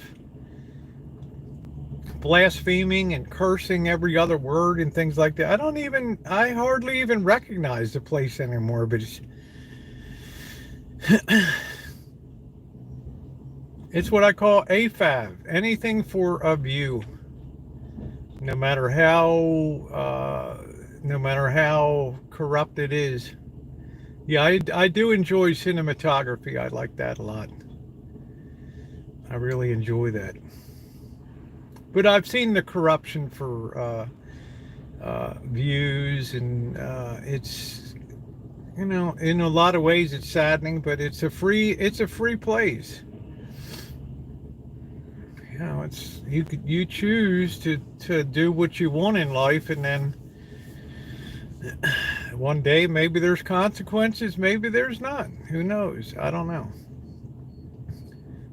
Speaker 1: Blaspheming and cursing every other word and things like that. I hardly even recognize the place anymore, but it's what I call AFAV, anything for a view. No matter how corrupt it is. Yeah, I do enjoy cinematography. I like that a lot. I really enjoy that. But I've seen the corruption for views, and it's, in a lot of ways it's saddening, but it's a free place. It's you choose to do what you want in life, and then one day maybe there's consequences, maybe there's not. Who knows? I don't know.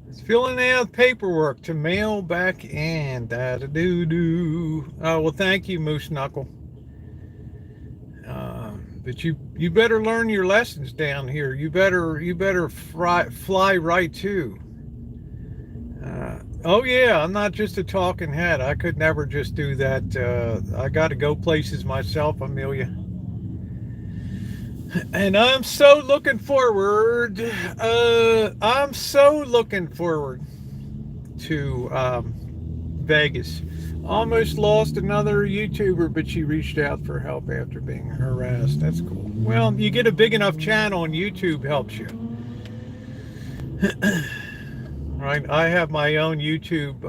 Speaker 1: It's filling out paperwork to mail back in. Da-da-doo-doo. Oh, well, thank you, Moose Knuckle. But you better learn your lessons down here. You better fly right too. Oh yeah, I'm not just a talking head. I could never just do that. I got to go places myself, Amelia. And I'm so looking forward. To Vegas. Almost lost another YouTuber, but she reached out for help after being harassed. That's cool. Well, you get a big enough channel and YouTube helps you. Right? I have my own YouTube,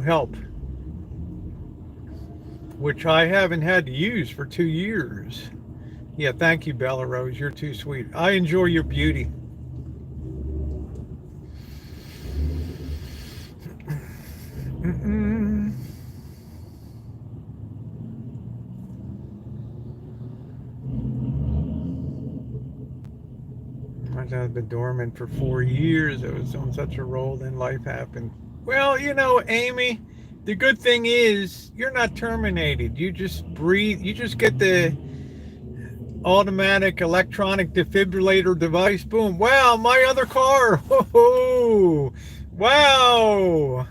Speaker 1: help, which I haven't had to use for 2 years. Yeah, thank you, Bella Rose. You're too sweet. I enjoy your beauty. I've been dormant for 4 years. I was on such a roll, then life happened. Well, Amy, the good thing is you're not terminated. You just breathe. You just get the automatic electronic defibrillator device. Boom. Wow, my other car. Whoa. Wow.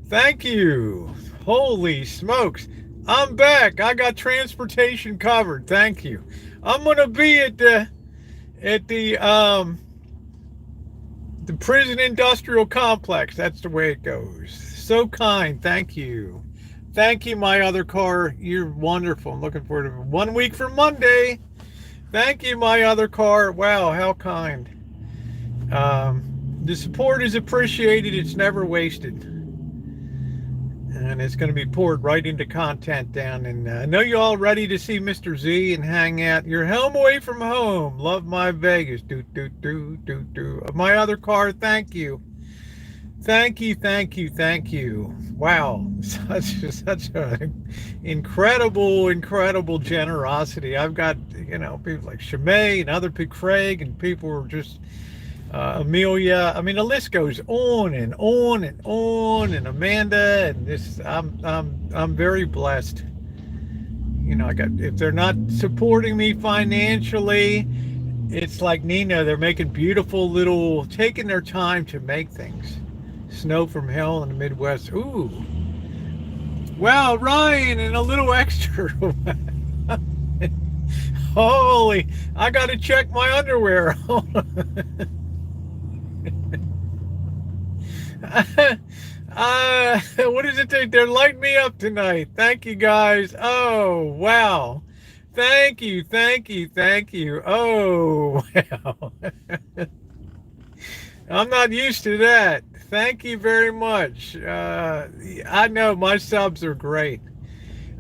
Speaker 1: Thank you. Holy smokes. I'm back. I got transportation covered. Thank you. I'm going to be at the prison industrial complex. That's the way it goes. So kind. Thank you. Thank you, my other car. You're wonderful. I'm looking forward to 1 week from Monday. Thank you, my other car. Wow, how kind. The support is appreciated. It's never wasted. And it's going to be poured right into content down. And I know you all ready to see Mr. Z and hang out. You're home away from home. Love my Vegas. Do. My other car, thank you. Thank you. Wow. Such a incredible generosity. I've got, people like Shimei and other people, Craig, and people were just Amelia. I mean, the list goes on and on and on, and Amanda, and this. I'm very blessed. If they're not supporting me financially, it's like Nina. They're making beautiful taking their time to make things. Snow from hell in the Midwest. Ooh. Wow, Ryan, and a little extra. Holy, I got to check my underwear. What does it take? They're lighting me up tonight. Thank you, guys. Oh, wow. Thank you. Oh, wow. I'm not used to that. Thank you very much. I know my subs are great.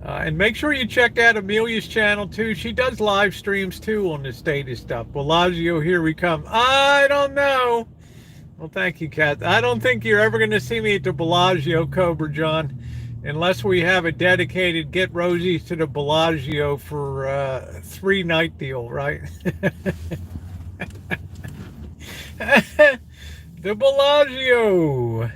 Speaker 1: And make sure you check out Amelia's channel too. She does live streams too on the status stuff. Bellagio, here we come. I don't know. Well, thank you, Kat. I don't think you're ever going to see me at the Bellagio, Cobra John, unless we have a dedicated Get Rosie to the Bellagio for 3-night deal, right? The Bellagio.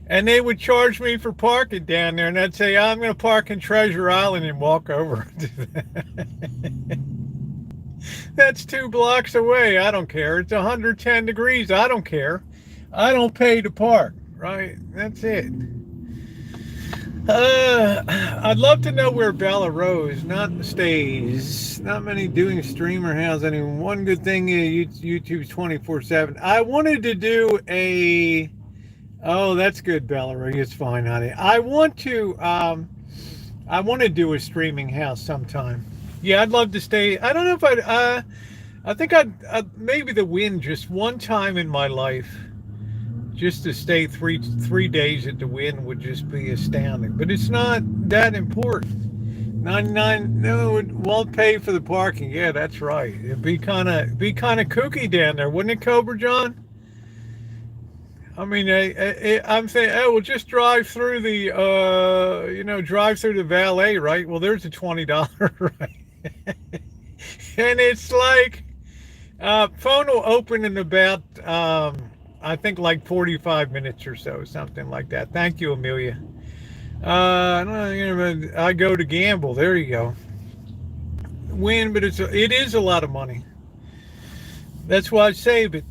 Speaker 1: And they would charge me for parking down there, and I'd say, I'm going to park in Treasure Island and walk over. That's 2 blocks away. I don't care. It's 110 degrees. I don't care. I don't pay to park, right? That's it. I'd love to know where Bella Rose not stays. Not many doing streamer house anymore. One good thing is YouTube's 24/7. I wanted to do a... Oh, that's good, Bella Rose. It's fine, honey. I want to do a streaming house sometime. Yeah, I'd love to stay. I don't know if I think I'd maybe the Wynn just one time in my life. Just to stay three days at the Wynn would just be astounding. But it's not that important. 99, no, it won't pay for the parking. Yeah, that's right. It'd be kind of kooky down there, wouldn't it, Cobra John? I mean, I'm saying, oh, well, just drive through the, drive through the valet, right? Well, there's a $20, right? And it's like, phone will open in about, I think like 45 minutes or so, something like that. Thank you, Amelia. I go to gamble. There you go. Win, but it is a lot of money. That's why I say, but,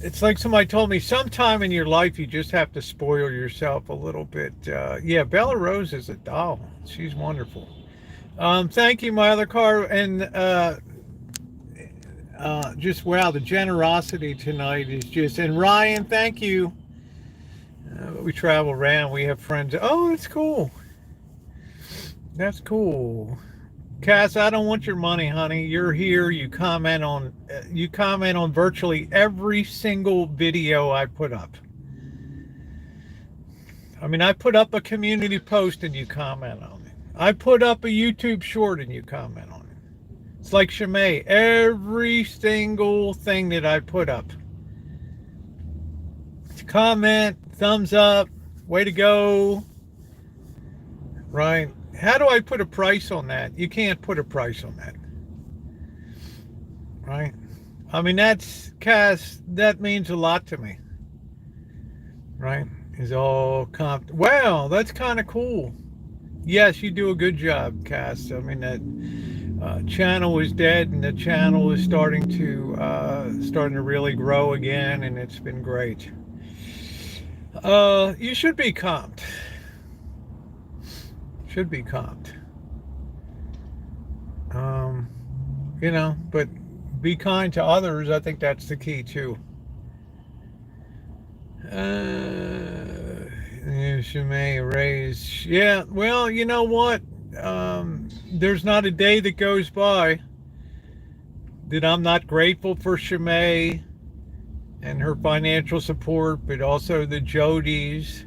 Speaker 1: it's like somebody told me, sometime in your life you just have to spoil yourself a little bit. Yeah, Bella Rose is a doll. She's wonderful. Thank you, my other car. And just, wow, the generosity tonight is just... And Ryan, thank you. We travel around. We have friends. Oh, that's cool. That's cool. Cass, I don't want your money, honey. You're here. You comment on virtually every single video I put up. I mean, I put up a community post and you comment on it. I put up a YouTube short and you comment on it. It's like Shimei. Every single thing that I put up. Comment, thumbs up, way to go. Right? How do I put a price on that? You can't put a price on that. Right? I mean, that's, Cass, that means a lot to me. Right? Is all wow, that's kind of cool. Yes, you do a good job, Cass. I mean, that channel is dead and the channel is starting to really grow again, and it's been great. You should be comped. Should be comped. But be kind to others. I think that's the key too. She may raise. Yeah, well, you know what? There's not a day that goes by that I'm not grateful for Shimei and her financial support, but also the Jodys,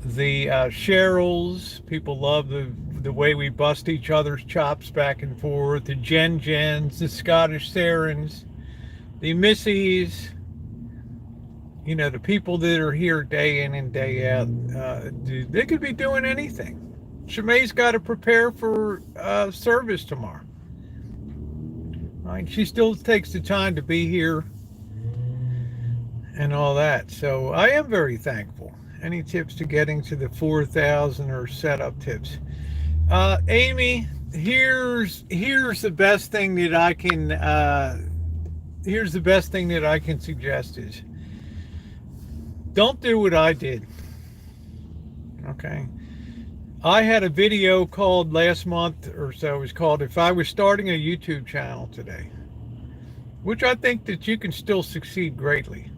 Speaker 1: the Cheryls. People love the way we bust each other's chops back and forth. The Jens, the Scottish Sarens, the Missies. You know, the people that are here day in and day out. They could be doing anything. Shimei's got to prepare for service tomorrow. Right? She still takes the time to be here and all that. So I am very thankful. Any tips to getting to the 4,000 or setup tips? Amy, here's the best thing that I can suggest is, don't do what I did. Okay. I had a video called last month or so. It was called If I Was Starting a YouTube Channel Today, which I think that you can still succeed greatly.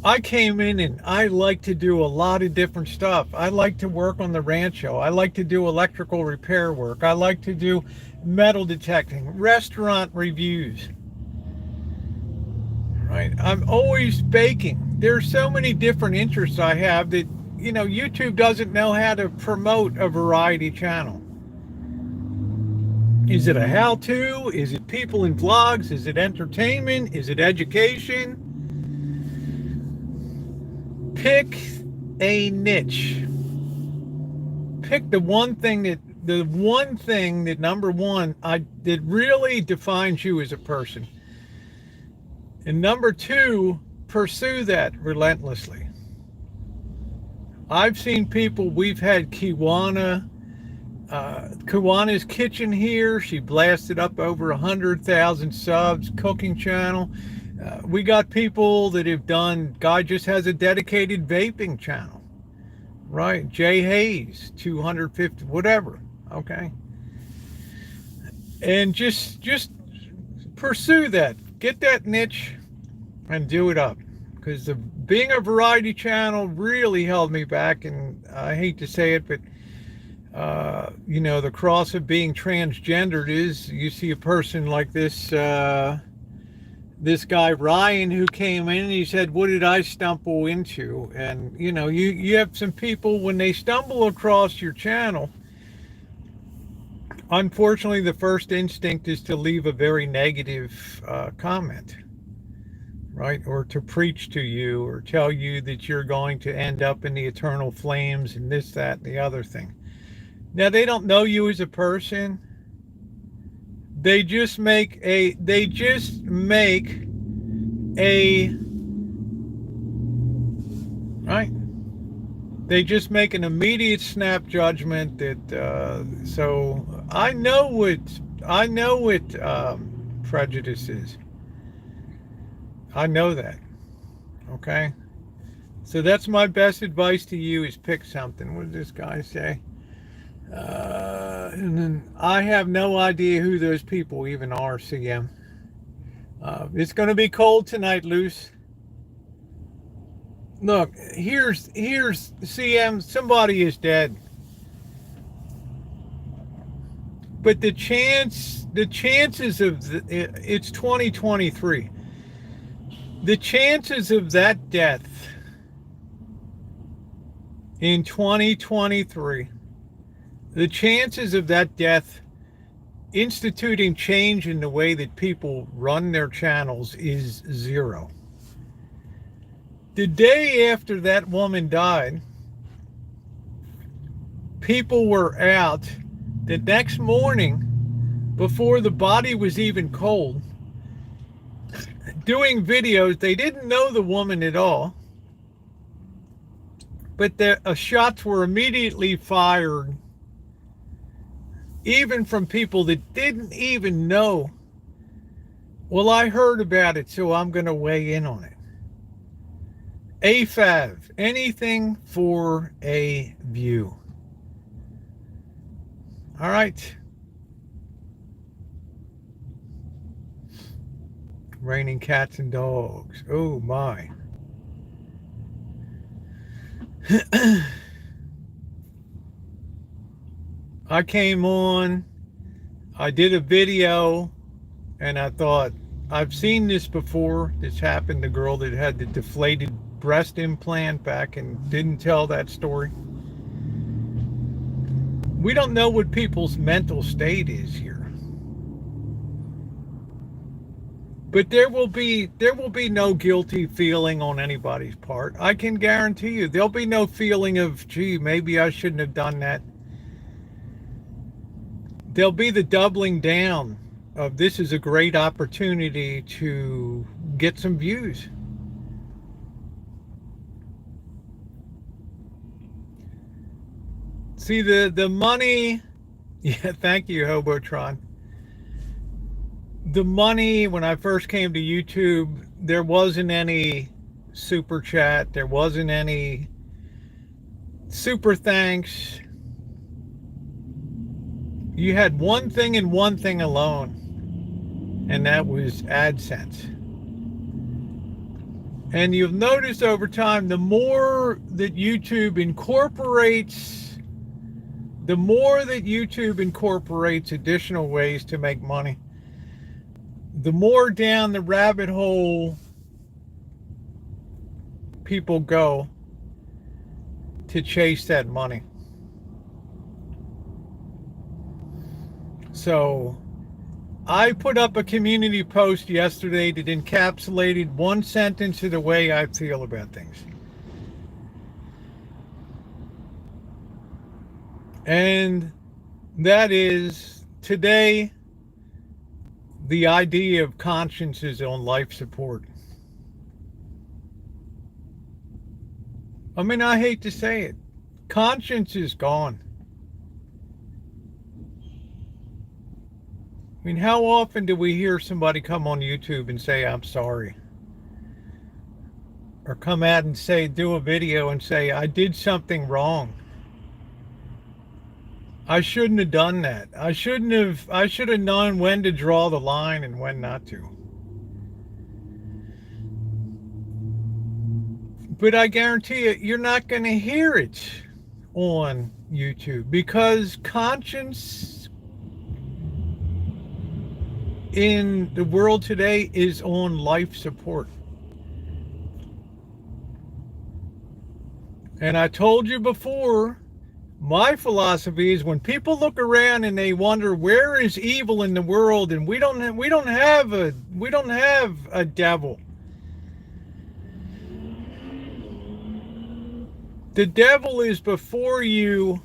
Speaker 1: I came in and I like to do a lot of different stuff. I like to work on the rancho. I like to do electrical repair work. I like to do metal detecting, restaurant reviews. right? I'm always baking. There's so many different interests I have that, YouTube doesn't know how to promote a variety channel. Is it a how-to? Is it people in vlogs? Is it entertainment? Is it education? Pick a niche. Pick the one thing that number one, that really defines you as a person. And number two, pursue that relentlessly. I've seen people, we've had Kiwana's Kitchen here. She blasted up over 100,000 subs, cooking channel. We got people that have done, guy just has a dedicated vaping channel, right? Jay Hayes, 250, whatever, okay? And just pursue that. Get that niche and do it up. Because being a variety channel really held me back, and I hate to say it, but the cross of being transgendered is you see a person like this guy Ryan, who came in and he said, what did I stumble into? And you have some people, when they stumble across your channel, unfortunately the first instinct is to leave a very negative comment, right? Or to preach to you or tell you that you're going to end up in the eternal flames and this, that, and the other thing. Now, they don't know you as a person. They just make right? They just make an immediate snap judgment that, so I know what prejudice is. I know that. Okay. So that's my best advice to you, is pick something. What did this guy say? And then I have no idea who those people even are, CM. It's going to be cold tonight, Luce. Look, here's CM, somebody is dead. But the chances of it's 2023. The chances of that death in 2023, the chances of that death instituting change in the way that people run their channels is zero. The day after that woman died, people were out the next morning, before the body was even cold, doing videos. They didn't know the woman at all, but the shots were immediately fired, even from people that didn't even know. Well, I heard about it, so I'm going to weigh in on it. AFAV, anything for a view. All right. Raining cats and dogs. Oh my. I came on, I did a video, and I thought, I've seen this before. This happened to the girl that had the deflated breast implant back and didn't tell that story. We don't know what people's mental state is here. But there will be no guilty feeling on anybody's part. I can guarantee you there'll be no feeling of, gee, maybe I shouldn't have done that. There'll be the doubling down of, this is a great opportunity to get some views. See, the money, yeah, thank you, Hobotron. The money, when I first came to YouTube, there wasn't any super chat. There wasn't any super thanks. You had one thing and one thing alone, and that was AdSense. And you'll notice over time, the more that YouTube incorporates additional ways to make money, the more down the rabbit hole people go to chase that money. So I put up a community post yesterday that encapsulated one sentence of the way I feel about things. And that is, today, the idea of conscience is on life support. I mean, I hate to say it. Conscience is gone. I mean, how often do we hear somebody come on YouTube and say, I'm sorry? Or come out and say, do a video and say, I did something wrong. I shouldn't have done that. I should have known when to draw the line and when not to. But I guarantee you, you're not going to hear it on YouTube, because conscience in the world today is on life support. And I told you before, my philosophy is, when people look around and they wonder where is evil in the world, and we don't have a devil. The devil is before you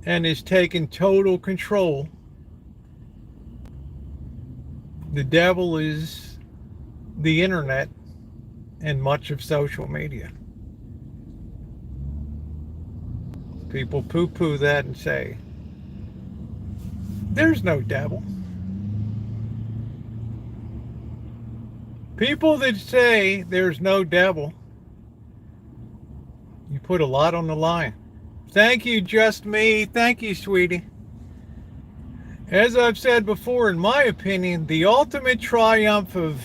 Speaker 1: and is taking total control. The devil is the internet and much of social media. People poo-poo that and say, there's no devil. People that say there's no devil, you put a lot on the line. Thank you, Just Me. Thank you, sweetie. As I've said before, in my opinion, the ultimate triumph of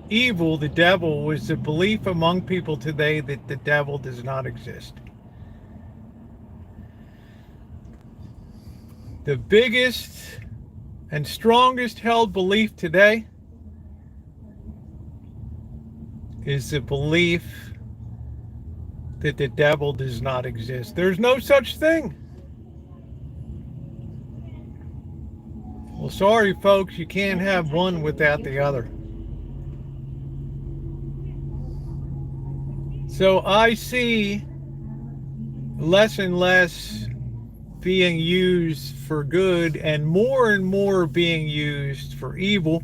Speaker 1: evil, the devil, was the belief among people today that the devil does not exist. The biggest and strongest held belief today is the belief that the devil does not exist. There's no such thing. Well, sorry, folks, you can't have one without the other. So I see less and less being used for good and more being used for evil,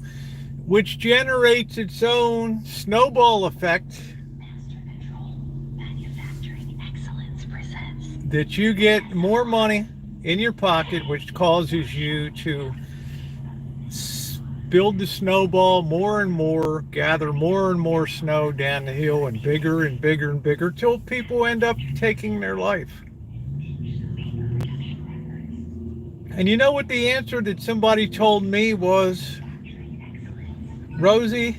Speaker 1: which generates its own snowball effect that you get more money in your pocket, which causes you to build the snowball more and more, gather more and more snow down the hill, and bigger and bigger till people end up taking their life. And you know what the answer that somebody told me was? Rosie,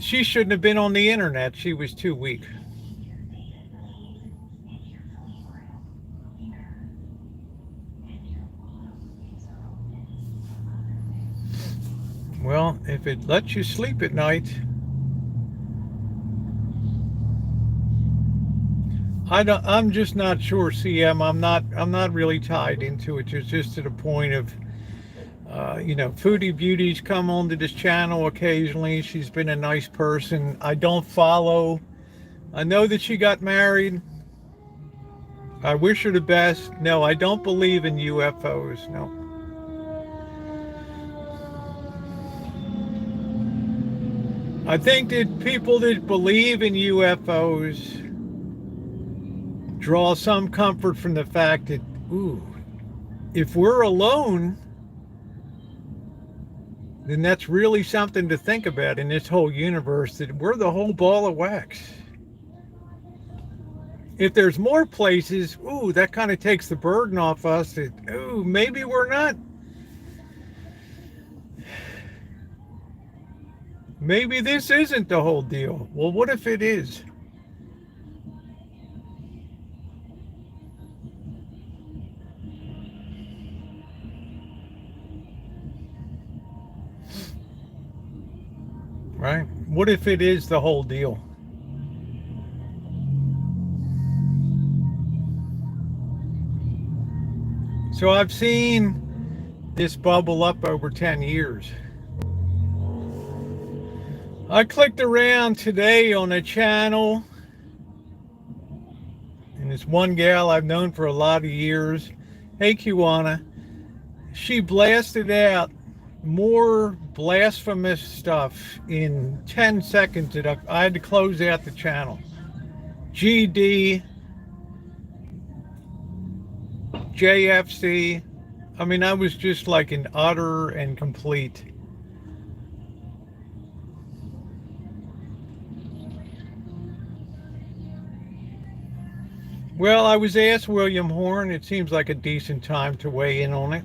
Speaker 1: she shouldn't have been on the internet. She was too weak. Well, if it lets you sleep at night, I'm just not sure, CM. I'm not really tied into it. It's just to the point of, Foodie Beauties come onto this channel occasionally. She's been a nice person. I don't follow. I know that she got married. I wish her the best. No, I don't believe in UFOs. No. I think that people that believe in UFOs draw some comfort from the fact that, if we're alone, then that's really something to think about in this whole universe, that we're the whole ball of wax. If there's more places, that kind of takes the burden off us that, maybe we're not. Maybe this isn't the whole deal. Well, what if it is? Right? What if it is the whole deal? So I've seen this bubble up over 10 years. I clicked around today on a channel, and this one gal I've known for a lot of years, hey Kiwana, she blasted out more blasphemous stuff in 10 seconds that I had to close out the channel. GD, JFC. I mean, I was just like an utter and complete. Well, I was asked William Horn. It seems like a decent time to weigh in on it.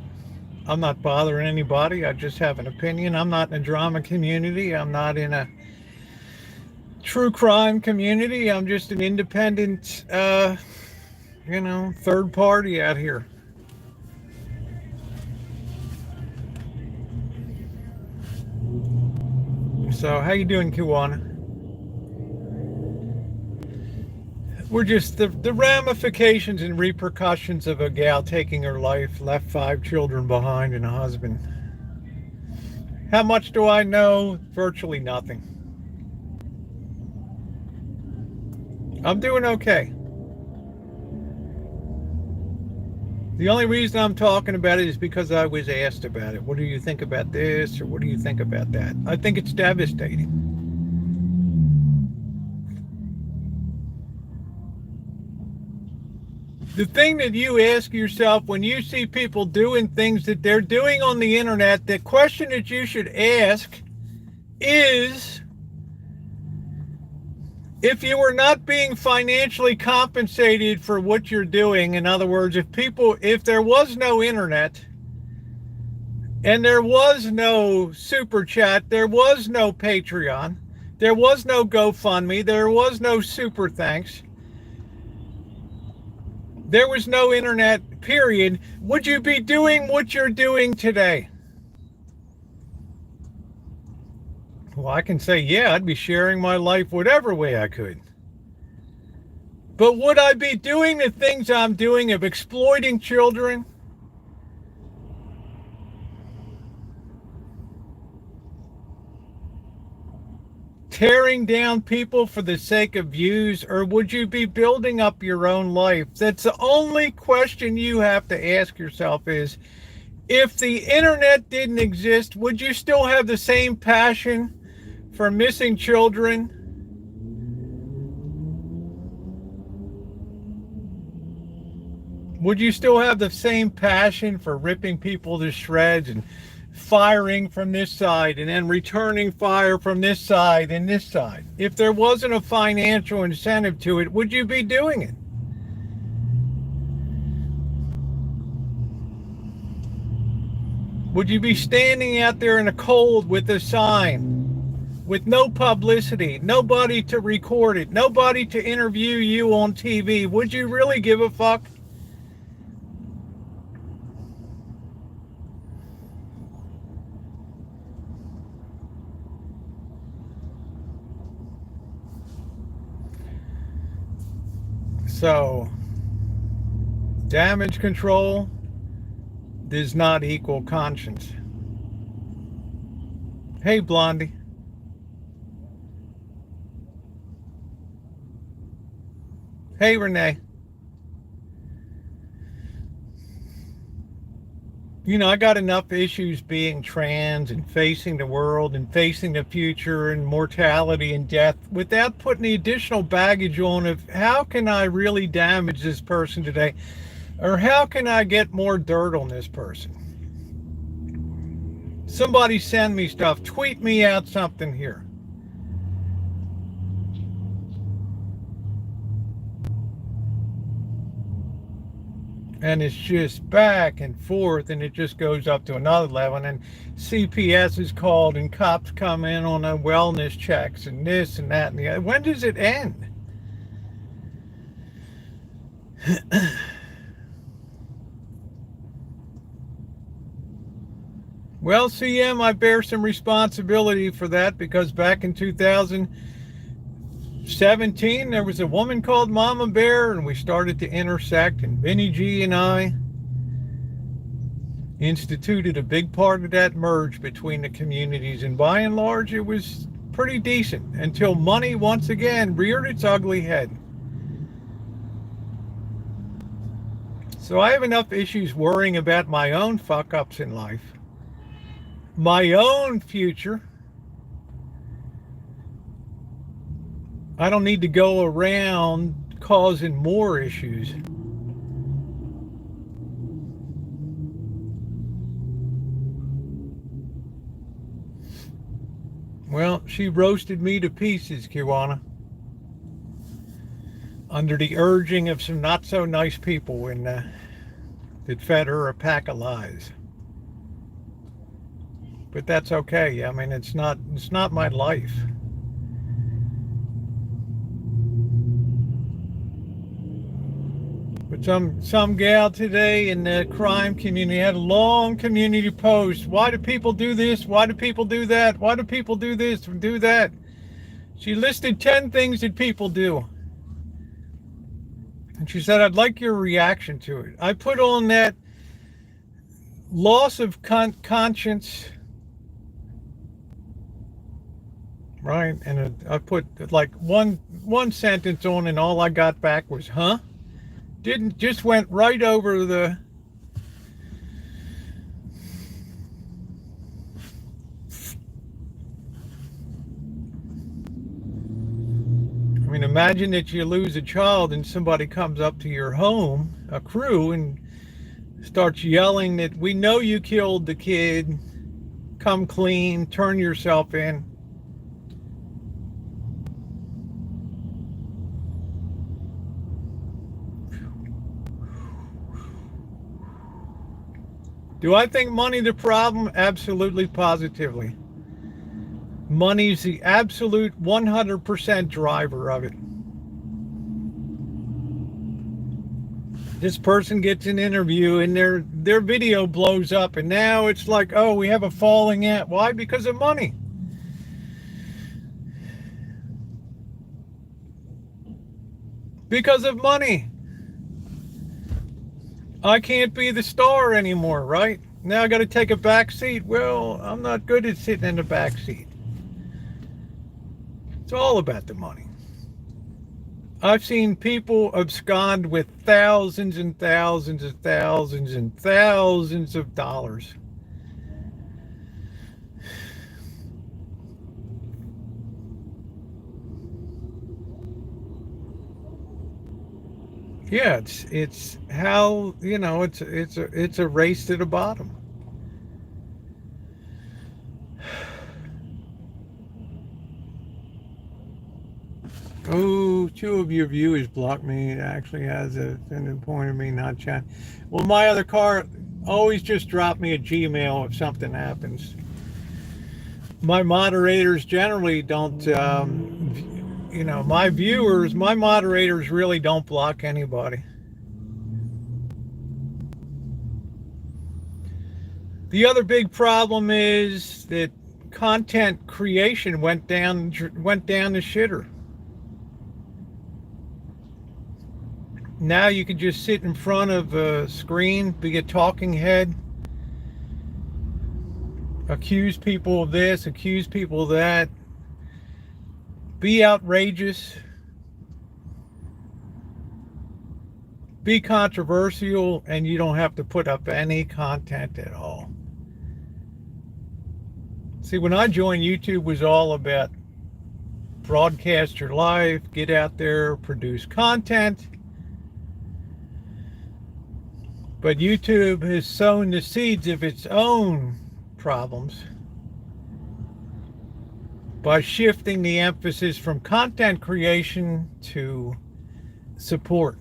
Speaker 1: I'm not bothering anybody. I just have an opinion. I'm not in a drama community. I'm not in a true crime community. I'm just an independent, third party out here. So, how you doing, Kiwana? We're just the ramifications and repercussions of a gal taking her life, left 5 children behind and a husband. How much do I know? Virtually nothing. I'm doing okay. The only reason I'm talking about it is because I was asked about it. What do you think about this, or what do you think about that? I think it's devastating. The thing that you ask yourself when you see people doing things that they're doing on the internet, the question that you should ask is, if you were not being financially compensated for what you're doing, in other words, if there was no internet and there was no super chat, there was no Patreon, there was no GoFundMe, there was no super thanks, there was no internet, period, would you be doing what you're doing today? Well, I can say, yeah, I'd be sharing my life whatever way I could. But would I be doing the things I'm doing of exploiting children? Tearing down people for the sake of views, or would you be building up your own life? That's the only question you have to ask yourself is, if the internet didn't exist, would you still have the same passion for missing children? Would you still have the same passion for ripping people to shreds and firing from this side and then returning fire from this side and this side? If there wasn't a financial incentive to it, would you be doing it? Would you be standing out there in the cold with a sign, with no publicity, nobody to record it, nobody to interview you on TV? Would you really give a fuck? So, damage control does not equal conscience. Hey, Blondie. Hey, Renee. You know, I got enough issues being trans and facing the world and facing the future and mortality and death without putting the additional baggage on of how can I really damage this person today, or how can I get more dirt on this person? Somebody send me stuff, tweet me out something here. And it's just back and forth, and it just goes up to another level. And then CPS is called, and cops come in on a wellness checks, and this and that and the other. When does it end? Well, CM, I bear some responsibility for that because back in 2017, there was a woman called Mama Bear, and we started to intersect, and Vinny G and I instituted a big part of that merge between the communities, and by and large, it was pretty decent until money once again reared its ugly head. So I have enough issues worrying about my own fuck-ups in life, my own future. I don't need to go around causing more issues. Well, she roasted me to pieces, Kiwana, under the urging of some not so nice people, and that fed her a pack of lies. But that's okay. I mean, it's not my life. But some gal today in the crime community had a long community post. Why do people do this? Why do people do that? Why do people do this and do that? She listed 10 things that people do. And she said, I'd like your reaction to it. I put on that loss of conscience, right? And I put like one sentence on, and all I got back was, huh? Just went right over the I mean, imagine that you lose a child and somebody comes up to your home, a crew, and starts yelling that we know you killed the kid, come clean, turn yourself in. Do I think money the problem? Absolutely, positively. Money's the absolute 100% driver of it. This person gets an interview and their video blows up, and now it's like, oh, we have a falling out. Why? Because of money. Because of money. I can't be the star anymore, right? Now I got to take a back seat. Well, I'm not good at sitting in the back seat. It's all about the money. I've seen people abscond with thousands and thousands and thousands and thousands of dollars. Yeah, it's how, you know, it's a race to the bottom. Oh, 2 of your viewers blocked me. It actually has a point of me not chatting. Well, my other car always just drop me a Gmail if something happens. My moderators generally don't, you know, my moderators really don't block anybody. The other big problem is that content creation went down the shitter. Now you can just sit in front of a screen, be a talking head, accuse people of this, accuse people of that, be outrageous, be controversial, and you don't have to put up any content at all. See, when I joined, YouTube was all about broadcast your life, get out there, produce content. But YouTube has sown the seeds of its own problems by shifting the emphasis from content creation to support.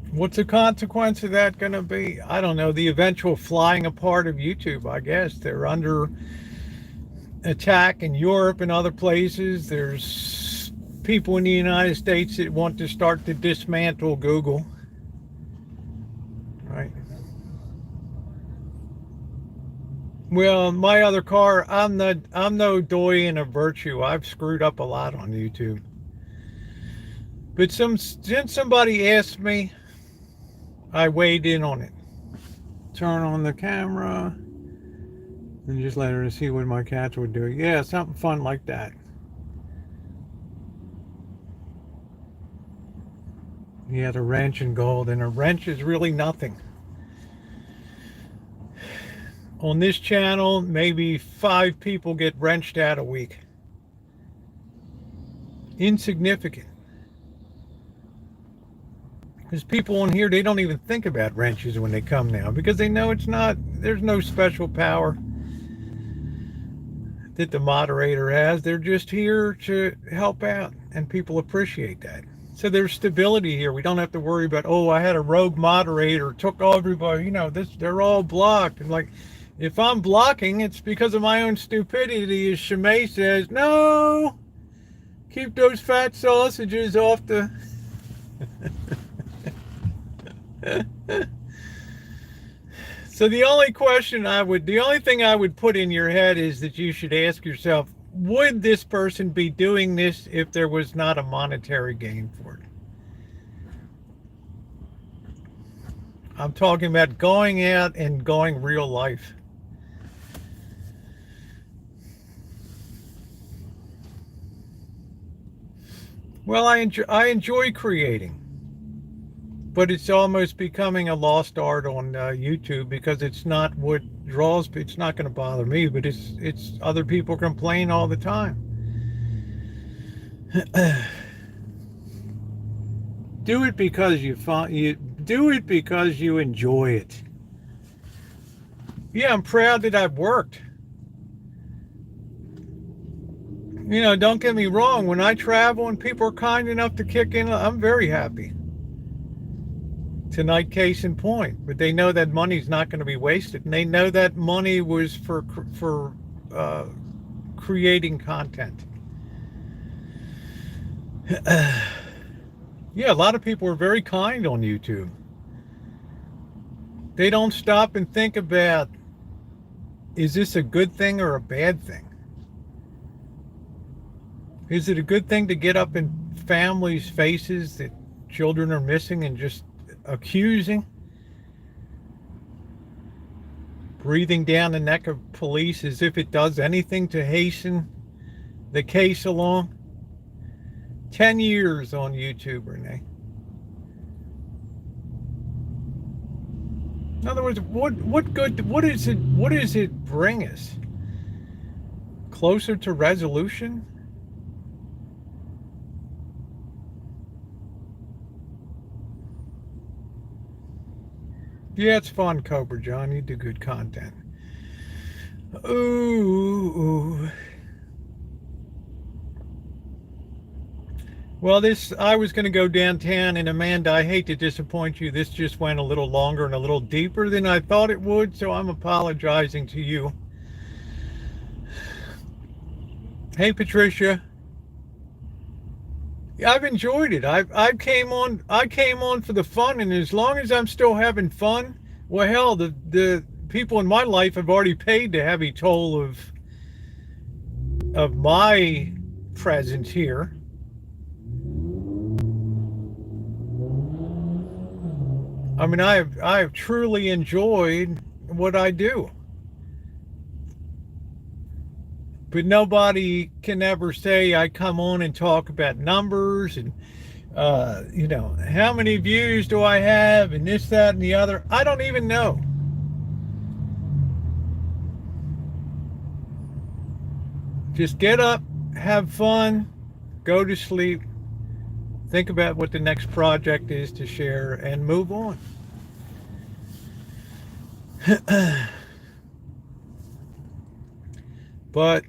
Speaker 1: What's the consequence of that going to be? I don't know. The eventual flying apart of YouTube, I guess. They're under attack in Europe and other places. There's people in the United States that want to start to dismantle Google. Right. Well, my other car, I'm no doyen of virtue. I've screwed up a lot on YouTube. But since somebody asked me, I weighed in on it. Turn on the camera and just let her see what my cats would do. Yeah, something fun like that. He had a wrench in gold, and a wrench is really nothing. On this channel, maybe 5 people get wrenched out a week. Insignificant. Because people on here, they don't even think about wrenches when they come now, because they know there's no special power that the moderator has. They're just here to help out, and people appreciate that. So there's stability here. We don't have to worry about, oh, I had a rogue moderator, took everybody, they're all blocked. And like, if I'm blocking, it's because of my own stupidity, as Shimei says. No, keep those fat sausages off the... So the only thing I would put in your head is that you should ask yourself, would this person be doing this if there was not a monetary gain for it? I'm talking about going out and going real life. Well, I enjoy creating. But it's almost becoming a lost art on YouTube, because it's not what draws. It's not going to bother me, but it's other people complain all the time. Do it because do it because you enjoy it. Yeah, I'm proud that I've worked. Don't get me wrong. When I travel and people are kind enough to kick in, I'm very happy. Tonight, case in point. But they know that money's not going to be wasted, and they know that money was for creating content. Yeah, a lot of people are very kind on YouTube. They don't stop and think about, is this a good thing or a bad thing? Is it a good thing to get up in families' faces that children are missing and just accusing, breathing down the neck of police as if it does anything to hasten the case along? 10 years on YouTube, Renee. In other words, what does it bring us? Closer to resolution? Yeah, it's fun, Cobra John. You do good content. Ooh. Well, I was going to go downtown, and Amanda, I hate to disappoint you. This just went a little longer and a little deeper than I thought it would, so I'm apologizing to you. Hey, Patricia. I've enjoyed it. I came on for the fun, and as long as I'm still having fun, well, hell, the people in my life have already paid the heavy toll of my presence here. I mean, I have truly enjoyed what I do. But nobody can ever say I come on and talk about numbers and, how many views do I have and this, that, and the other. I don't even know. Just get up, have fun, go to sleep, think about what the next project is to share, and move on. But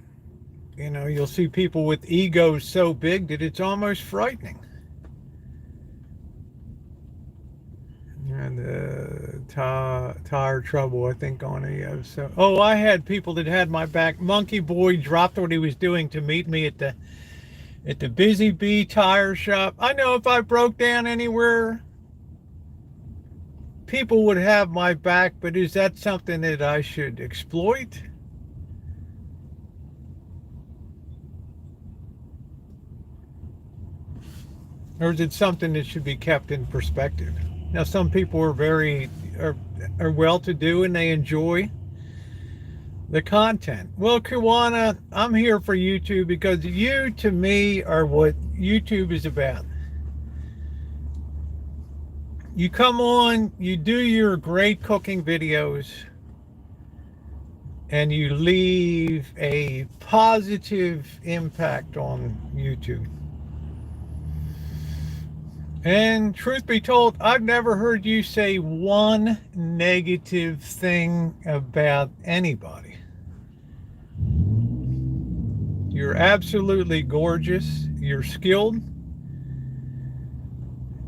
Speaker 1: you'll see people with egos so big that it's almost frightening. And tire trouble, I think, on a I had people that had my back. Monkey Boy dropped what he was doing to meet me at the at the Busy Bee Tire Shop. I know if I broke down anywhere, people would have my back, but is that something that I should exploit? Or is it something that should be kept in perspective? Now, some people are well-to-do and they enjoy the content. Well, Kiwana, I'm here for YouTube because you, to me, are what YouTube is about. You come on, you do your great cooking videos, and you leave a positive impact on YouTube. And truth be told, I've never heard you say one negative thing about anybody. You're absolutely gorgeous, you're skilled,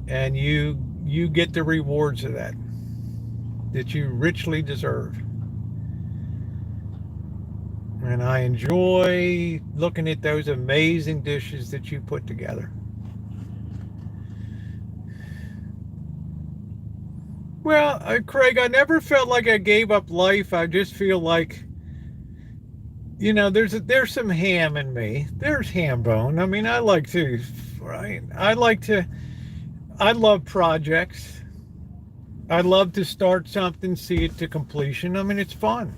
Speaker 1: and you get the rewards of that you richly deserve. And I enjoy looking at those amazing dishes that you put together. Well, Craig, I never felt like I gave up life. I just feel like, there's some ham in me. There's ham bone. I mean, I love projects. I love to start something, see it to completion. I mean, it's fun.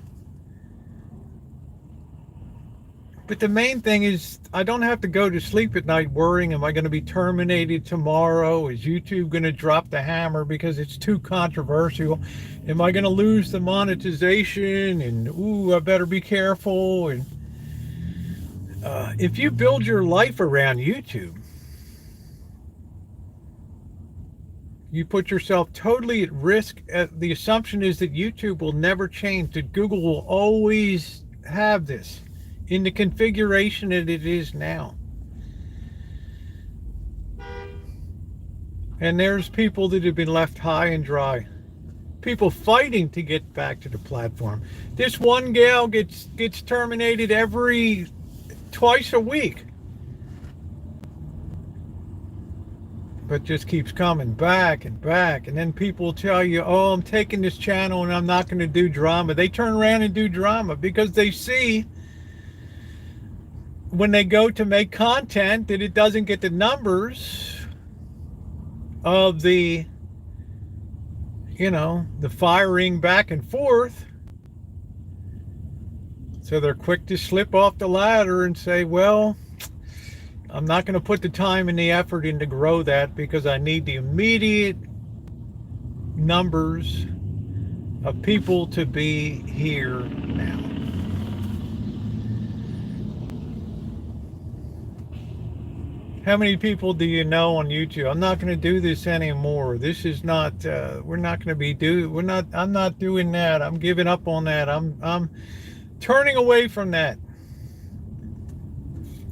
Speaker 1: But the main thing is I don't have to go to sleep at night worrying, am I going to be terminated tomorrow? Is YouTube going to drop the hammer because it's too controversial? Am I going to lose the monetization? And, I better be careful. And if you build your life around YouTube, you put yourself totally at risk. The assumption is that YouTube will never change, that Google will always have this in the configuration that it is now. And there's people that have been left high and dry. People fighting to get back to the platform. This one gal gets terminated twice a week. But just keeps coming back and back. And then people tell you, I'm taking this channel and I'm not going to do drama. They turn around and do drama because they see when they go to make content that it doesn't get the numbers of the firing back and forth. So they're quick to slip off the ladder and say, well, I'm not going to put the time and the effort in to grow that because I need the immediate numbers of people to be here now. How many people do you know on YouTube? I'm not going to do this anymore. This is not, I'm not doing that. I'm giving up on that. I'm turning away from that.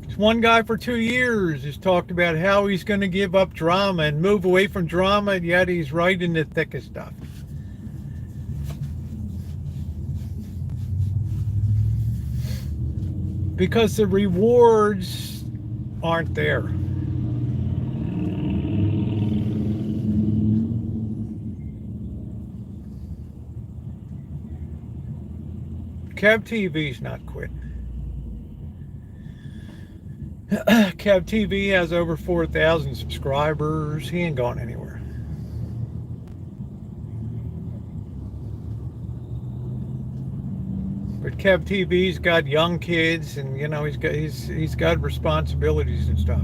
Speaker 1: This one guy for 2 years has talked about how he's going to give up drama and move away from drama, and yet he's right in the thick of stuff. Because the rewards aren't there. Kev TV's not quitting. Kev TV has over 4,000 subscribers. He ain't going anywhere. But Kev TV's got young kids, and he's got responsibilities and stuff.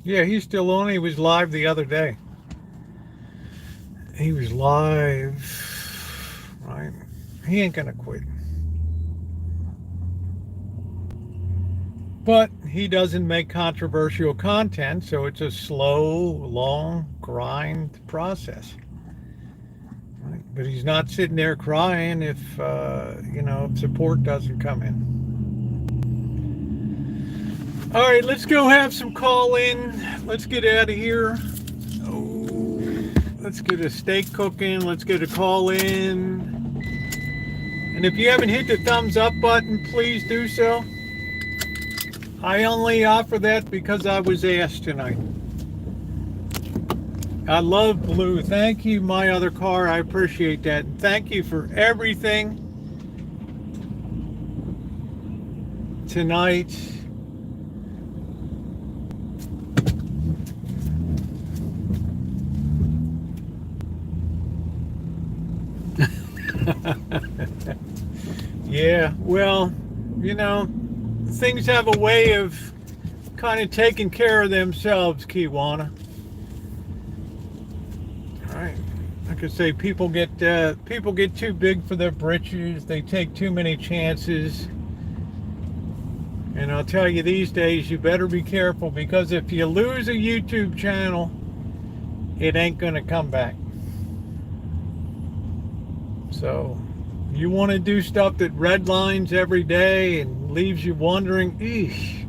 Speaker 1: Yeah, he's still on. He was live the other day. He was live, right? He ain't gonna quit. But he doesn't make controversial content, so it's a slow, long grind process. Right? But he's not sitting there crying if, if support doesn't come in. All right, let's go have some call in. Let's get out of here. Oh, let's get a steak cooking. Let's get a call in. And if you haven't hit the thumbs up button, please do so. I only offer that because I was asked tonight. I love blue. Thank you, my other car. I appreciate that. And thank you for everything tonight. Yeah, well, things have a way of kind of taking care of themselves, Kiwana. All right. Like I say, people get too big for their britches. They take too many chances. And I'll tell you, these days, you better be careful, because if you lose a YouTube channel, it ain't gonna come back. So you want to do stuff that redlines every day and leaves you wondering, eesh,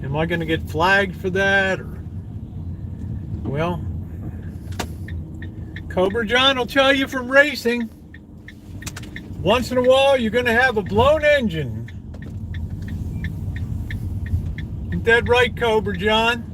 Speaker 1: am I going to get flagged for that? Or, well, Cobra John will tell you from racing, once in a while you're going to have a blown engine. Isn't that right, Cobra John?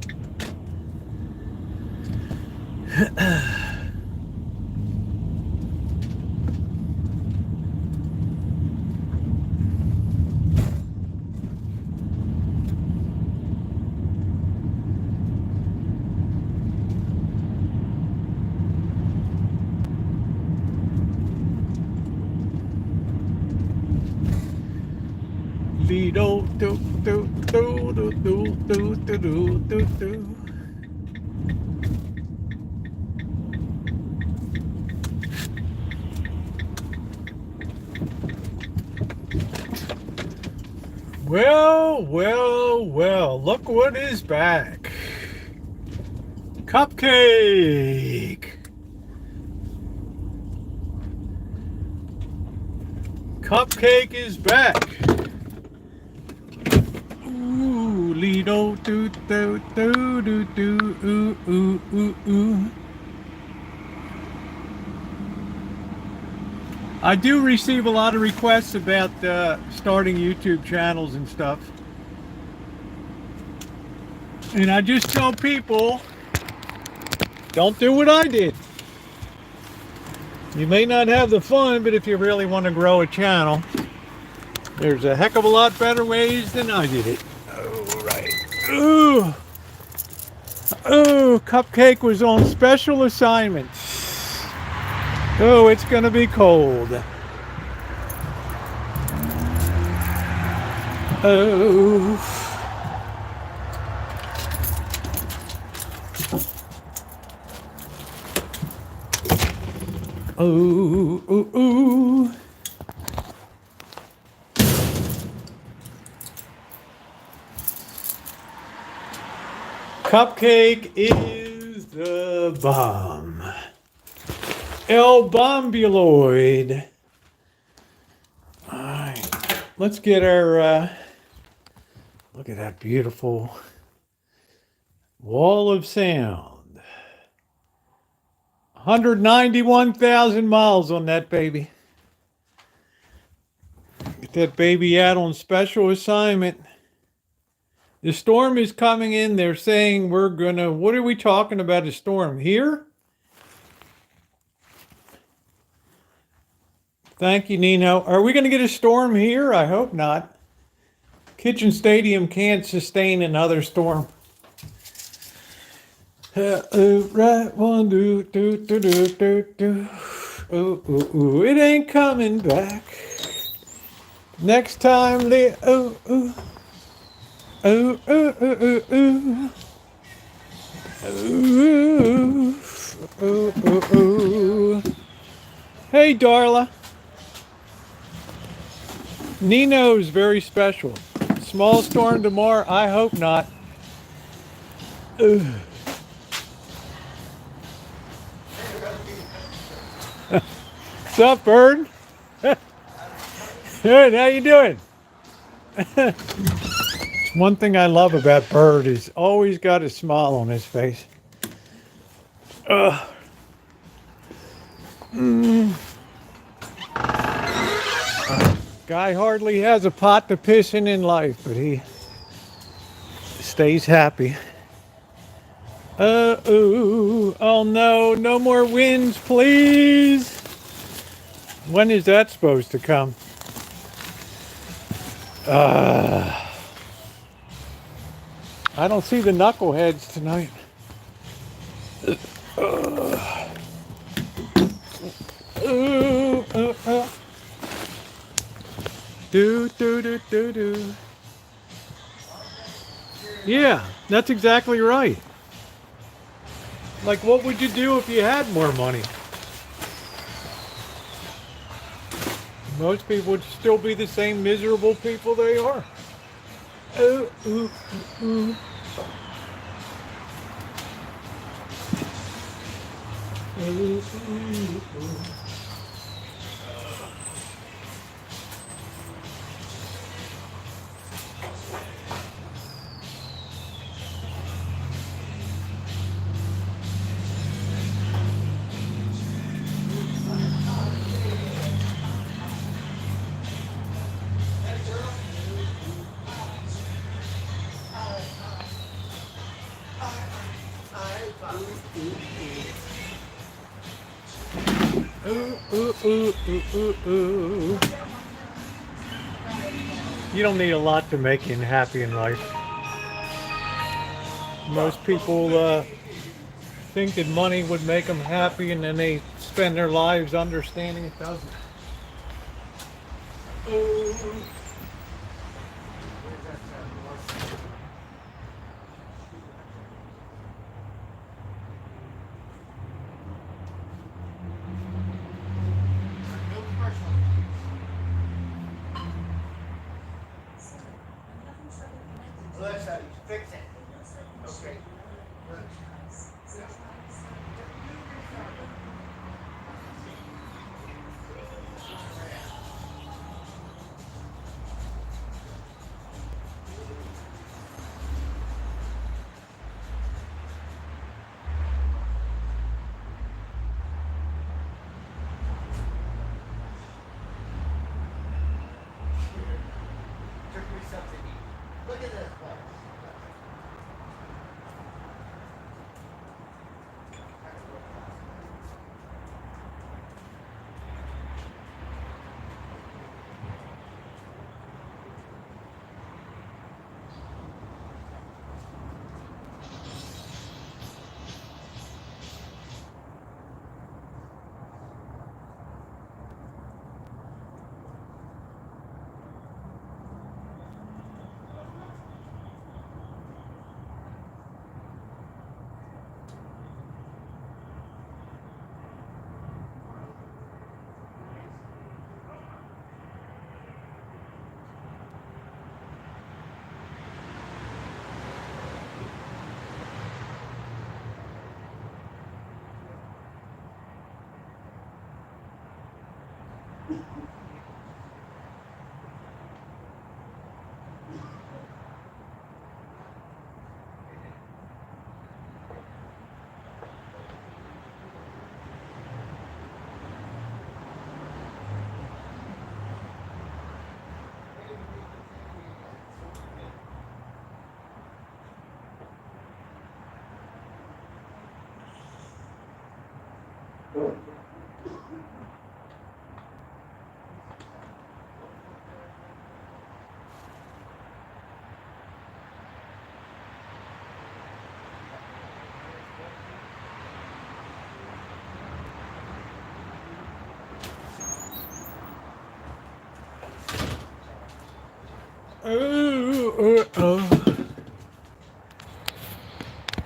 Speaker 1: Do do do do do do do do do do. Well, look what is back. Cupcake. Cupcake is back. Ooh, Lido, do, do, do, do, do, ooh, ooh, ooh, ooh. I do receive a lot of requests about starting YouTube channels and stuff. And I just tell people, don't do what I did. You may not have the fun, but if you really want to grow a channel, there's a heck of a lot better ways than I did it. Oh, right. Ooh. Oh, Cupcake was on special assignments. Oh, it's going to be cold. Oh. Oh, ooh, ooh. Cupcake is the bomb. El Bombuloid. All right, let's get our, look at that beautiful wall of sound. 191,000 miles on that baby. Get that baby out on special assignment. The storm is coming in. They're saying we're gonna, what are we talking about, a storm here? Thank you, Nino. Are we gonna get a storm here? I hope not. Kitchen Stadium can't sustain another storm. Right one, do, do, do, do, do, do. Ooh, ooh, ooh, it ain't coming back. Next time, ooh, ooh. Ooh, ooh, ooh, ooh, ooh. Ooh, ooh, ooh, ooh. Hey, Darla. Nino's very special. Small storm tomorrow? I hope not. What's up, Bird? Good, how you doing? One thing I love about Bird is always got a smile on his face. Guy hardly has a pot to piss in life, but he stays happy. Oh no, no more winds, please. When is that supposed to come? I don't see the knuckleheads tonight. Do. Yeah, that's exactly right. Like, what would you do if you had more money? Most people would still be the same miserable people they are. Ooh, ooh, ooh. Ooh, ooh, ooh. Ooh, ooh, ooh, ooh, ooh, ooh. You don't need a lot to make you happy in life. Most people think that money would make them happy, and then they spend their lives understanding it doesn't. Ooh.
Speaker 2: Fix it. Okay. Took me something to eat. Look at this place.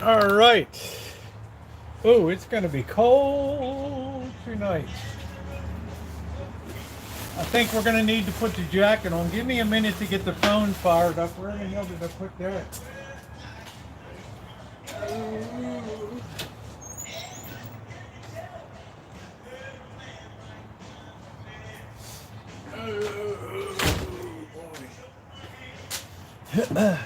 Speaker 1: All right. Oh, it's going to be cold tonight. I think we're going to need to put the jacket on. Give me a minute to get the phone fired up. Where the hell did I put that? Hey,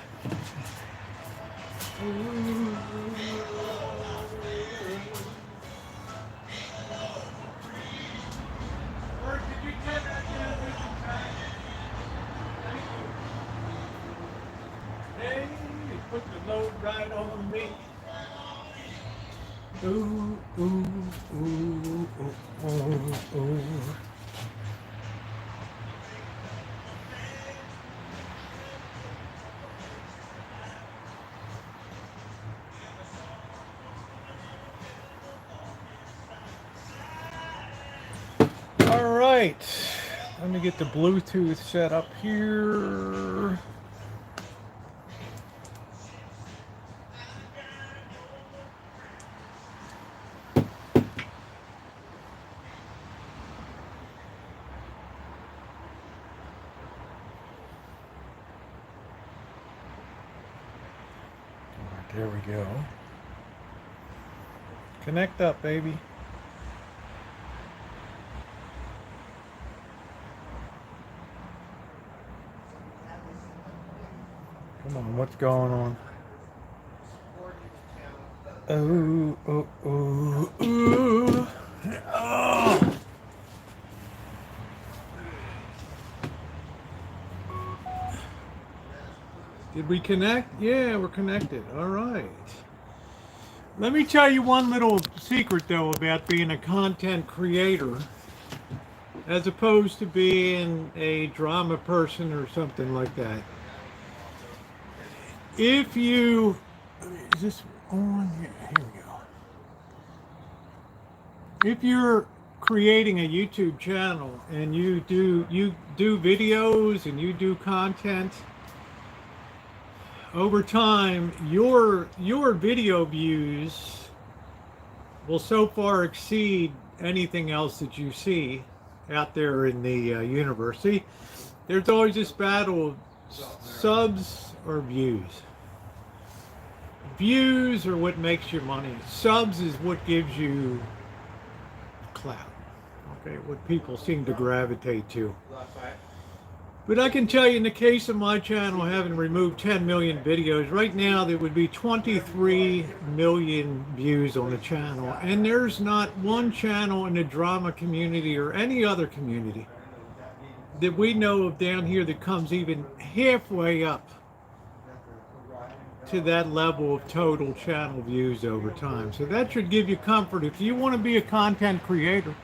Speaker 1: you put the load right on me. Ooh, ooh, ooh, ooh, ooh, ooh. All right, let me get the Bluetooth set up here. There we go. Connect up, baby. Come on, what's going on? Oh, oh, oh, oh. Oh. Did we connect? Yeah, we're connected. All right. Let me tell you one little secret, though, about being a content creator as opposed to being a drama person or something like that. If you... Is this on? Yeah, here we go. If you're creating a YouTube channel and you do videos and you do content, over time, your video views will so far exceed anything else that you see out there in the universe. See, there's always this battle of subs or views. Views are what makes your money. Subs is what gives you clout. Okay, what people seem to gravitate to. But I can tell you, in the case of my channel having removed 10 million videos, right now there would be 23 million views on the channel. And there's not one channel in the drama community or any other community that we know of down here that comes even halfway up to that level of total channel views over time. So that should give you comfort. If you want to be a content creator,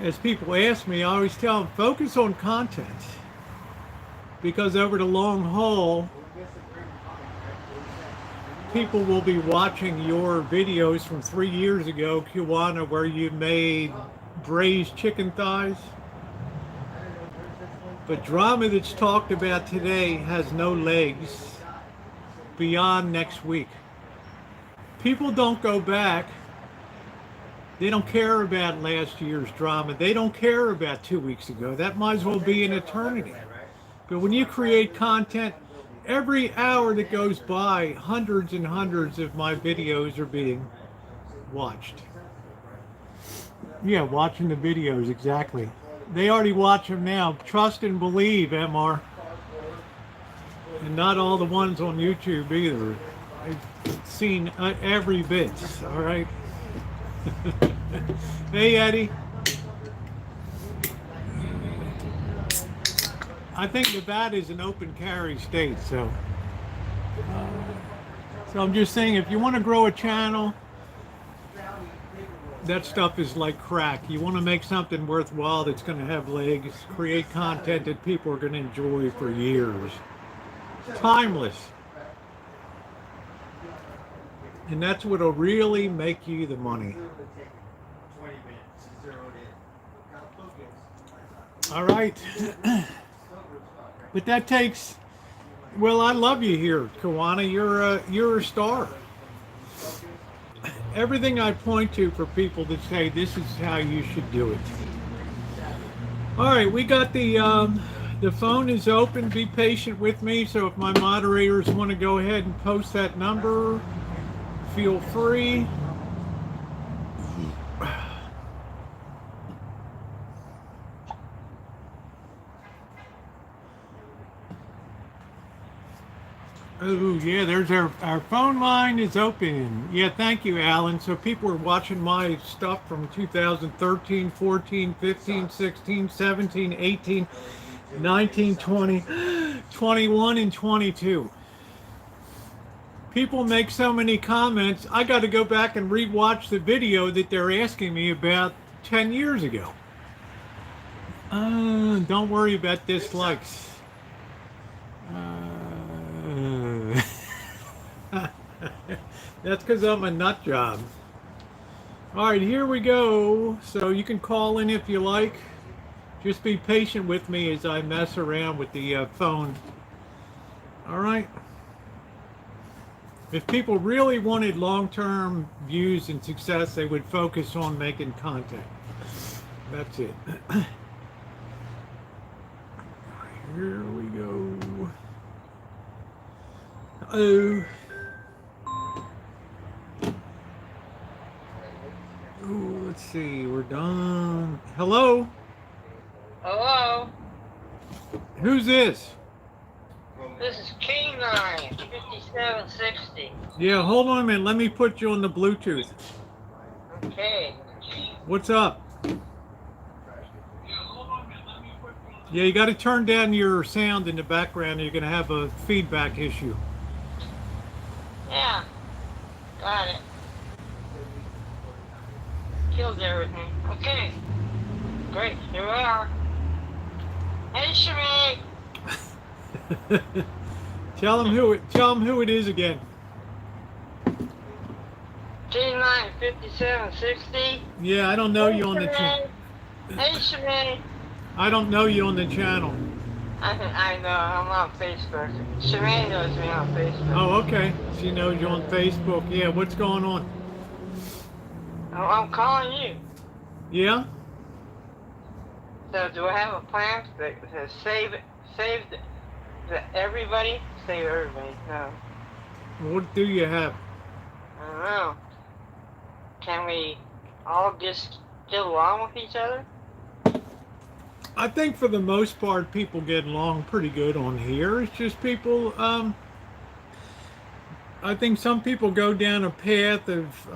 Speaker 1: as people ask me, I always tell them, focus on content. Because over the long haul, people will be watching your videos from 3 years ago, Kiwana, where you made braised chicken thighs. But drama that's talked about today has no legs beyond next week. People don't go back. They don't care about last year's drama. They don't care about 2 weeks ago. That might as well be an eternity. But when you create content, every hour that goes by, hundreds and hundreds of my videos are being watched. Yeah, watching the videos, exactly. They already watch them now. Trust and believe, MR. And not all the ones on YouTube either. I've seen every bit, all right? Hey, Eddie. I think Nevada is an open carry state, so I'm just saying, if you want to grow a channel, that stuff is like crack. You want to make something worthwhile that's going to have legs, create content that people are going to enjoy for years. Timeless. And that's what'll really make you the money. All right. But that takes, well, I love you here, Kiwana. You're a star. Everything I point to for people that say this is how you should do it. All right, we got the phone is open. Be patient with me. So if my moderators want to go ahead and post that number, feel free. Oh, yeah, there's our phone line is open. Yeah, thank you, Alan. So people are watching my stuff from 2013, 14, 15, 16, 17, 18, 19, 20, 21, and 22. People make so many comments, I got to go back and rewatch the video that they're asking me about 10 years ago. Don't worry about dislikes. That's because I'm a nut job. All right, here we go. So you can call in if you like. Just be patient with me as I mess around with the phone. All right. If people really wanted long-term views and success, they would focus on making content. That's it. Here we go. Oh. Oh, let's see. We're done. Hello?
Speaker 3: Hello,
Speaker 1: Who's this?
Speaker 3: this is K9 5760.
Speaker 1: Yeah, hold on a minute. Let me put you on the Bluetooth.
Speaker 3: Okay.
Speaker 1: What's up? Yeah, you got to turn down your sound in the background. Or you're going to have a feedback issue.
Speaker 3: Yeah. Got it. Killed everything. Okay. Great. Here we are. Hey, Sheree.
Speaker 1: Tell them who it is again.
Speaker 3: K9 5760.
Speaker 1: Yeah, I don't know you on the channel.
Speaker 3: Hey, Sheree.
Speaker 1: I don't know you on the channel.
Speaker 3: I know. I'm on Facebook. Sheree knows me on Facebook.
Speaker 1: Oh, okay. She knows you on Facebook. Yeah, what's going on?
Speaker 3: Oh, I'm calling you.
Speaker 1: Yeah?
Speaker 3: So, do I have a plan to save everybody? Save everybody. No.
Speaker 1: What do you have?
Speaker 3: I don't know. Can we all just get along with each other?
Speaker 1: I think for the most part, people get along pretty good on here. It's just people, I think some people go down a path of,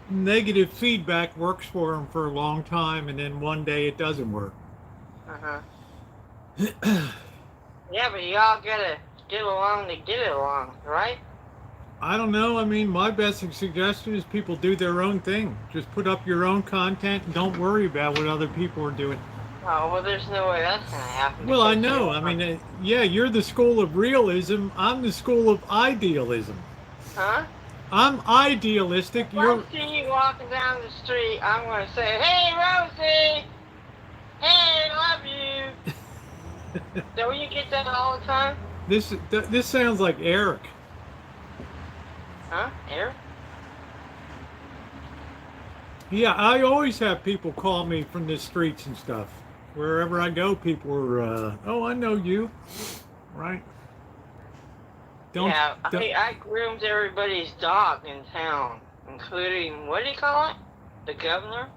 Speaker 1: negative feedback works for them for a long time, and then one day it doesn't work.
Speaker 3: Uh-huh. Yeah, but you all gotta get along to get along, right?
Speaker 1: I don't know. I mean, my best suggestion is people do their own thing. Just put up your own content and don't worry about what other people are doing.
Speaker 3: Oh, well, there's no way that's gonna happen.
Speaker 1: Well, I know. I mean, yeah, you're the school of realism. I'm the school of idealism.
Speaker 3: Huh?
Speaker 1: I'm idealistic.
Speaker 3: If I see you walking down the street, I'm gonna say, "Hey, Rosie! Hey, love you!" Don't you get that all the time?
Speaker 1: This sounds like Eric.
Speaker 3: Huh? Eric?
Speaker 1: Yeah, I always have people call me from the streets and stuff. Wherever I go, people are, oh, I know you, right?
Speaker 3: Yeah, I groomed everybody's dog in town, including, what do you call it? The governor?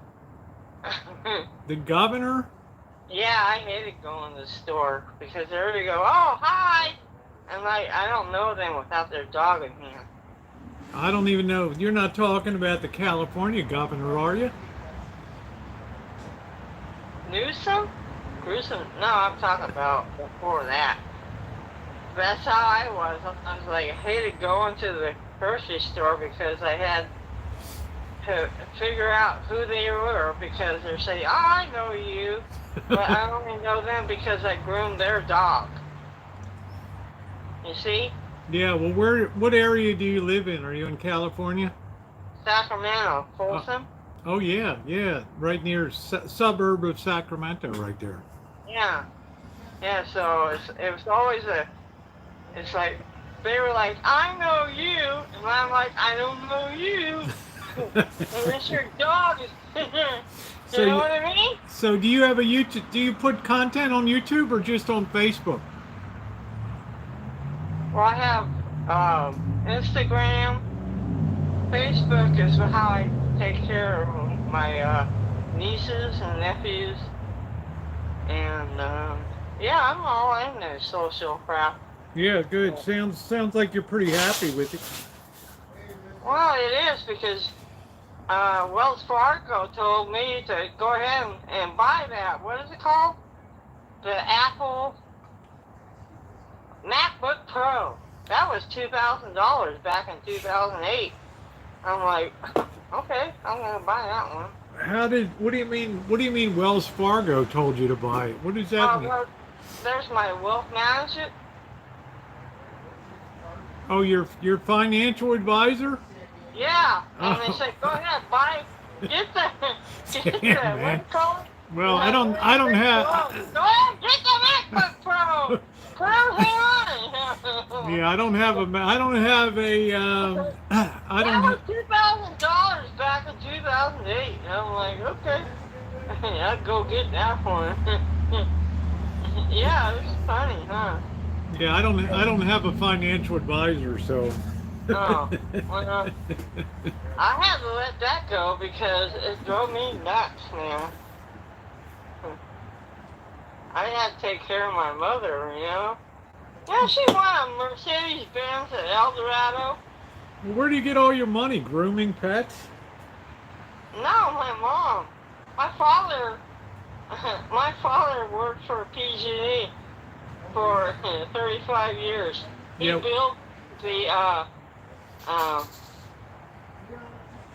Speaker 1: The governor?
Speaker 3: Yeah, I hated going to the store because everybody go, "Oh, hi!" And I don't know them without their dog in hand.
Speaker 1: I don't even know. You're not talking about the California governor, are you?
Speaker 3: Newsom? Gruesome? No, I'm talking about before that. That's how I was. I was like, I hated going to the grocery store because I had to figure out who they were because they're saying, "Oh, I know you," but I only know them because I groomed their dog. You see?
Speaker 1: Yeah, well, what area do you live in? Are you in California?
Speaker 3: Sacramento, Folsom.
Speaker 1: Oh, yeah, right near suburb of Sacramento right there.
Speaker 3: Yeah. Yeah, so it was always it's like, they were like, "I know you," and I'm like, "I don't know you." Unless your dog is, you know what I mean?
Speaker 1: So do you have a YouTube, do you put content on YouTube or just on Facebook?
Speaker 3: Well, I have Instagram. Facebook is how I take care of my nieces and nephews. And Yeah, I'm all in this social crap.
Speaker 1: Yeah, good. Sounds like you're pretty happy with it.
Speaker 3: Well, it is because Wells Fargo told me to go ahead and buy that. What is it called? The Apple MacBook Pro. That was $2,000 back in 2008. I'm like, okay, I'm gonna buy that one.
Speaker 1: What do you mean Wells Fargo told you to buy it? What does that mean?
Speaker 3: Well, there's my wealth management.
Speaker 1: Oh, your financial advisor?
Speaker 3: Yeah, and
Speaker 1: Oh.
Speaker 3: they said, go ahead, buy, get the,
Speaker 1: Damn,
Speaker 3: what do you
Speaker 1: man.
Speaker 3: call it?
Speaker 1: Well, I don't have.
Speaker 3: Go ahead, get the MacBook Pro. Pro, hang on.
Speaker 1: Yeah, I don't have a. I don't have a. I
Speaker 3: That
Speaker 1: don't.
Speaker 3: was $2,000 back in 2008. And I'm like, okay, I'd go get that one. Yeah, it was funny, huh?
Speaker 1: Yeah, I don't have a financial advisor, so.
Speaker 3: Oh, well, I had to let that go because it drove me nuts, man. I had to take care of my mother, you know? Yeah, she won a Mercedes-Benz at Eldorado.
Speaker 1: Where do you get all your money? Grooming pets?
Speaker 3: No, my mom. My father worked for PG&E for 35 years. He
Speaker 1: Yep.
Speaker 3: built the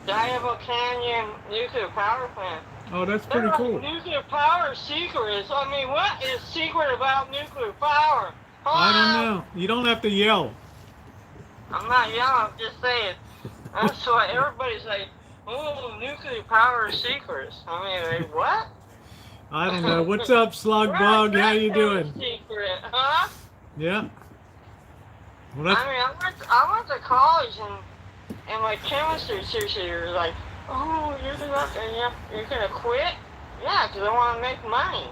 Speaker 3: Diablo Canyon nuclear power plant.
Speaker 1: Oh, that's
Speaker 3: They're
Speaker 1: pretty
Speaker 3: like
Speaker 1: cool.
Speaker 3: nuclear power secrets. I mean, what is secret about nuclear power?
Speaker 1: I don't know. You don't have to yell.
Speaker 3: I'm not yelling, I'm just saying. That's why everybody's like, oh, nuclear power secrets. I mean, like, what?
Speaker 1: I don't know. What's up, Slug
Speaker 3: Right,
Speaker 1: Bug? How you
Speaker 3: that's
Speaker 1: doing?
Speaker 3: a secret, huh?
Speaker 1: Yeah. Well, that's,
Speaker 3: I mean, I went to college and my chemistry teacher was like, oh, you're gonna quit? Yeah, because I want to make money.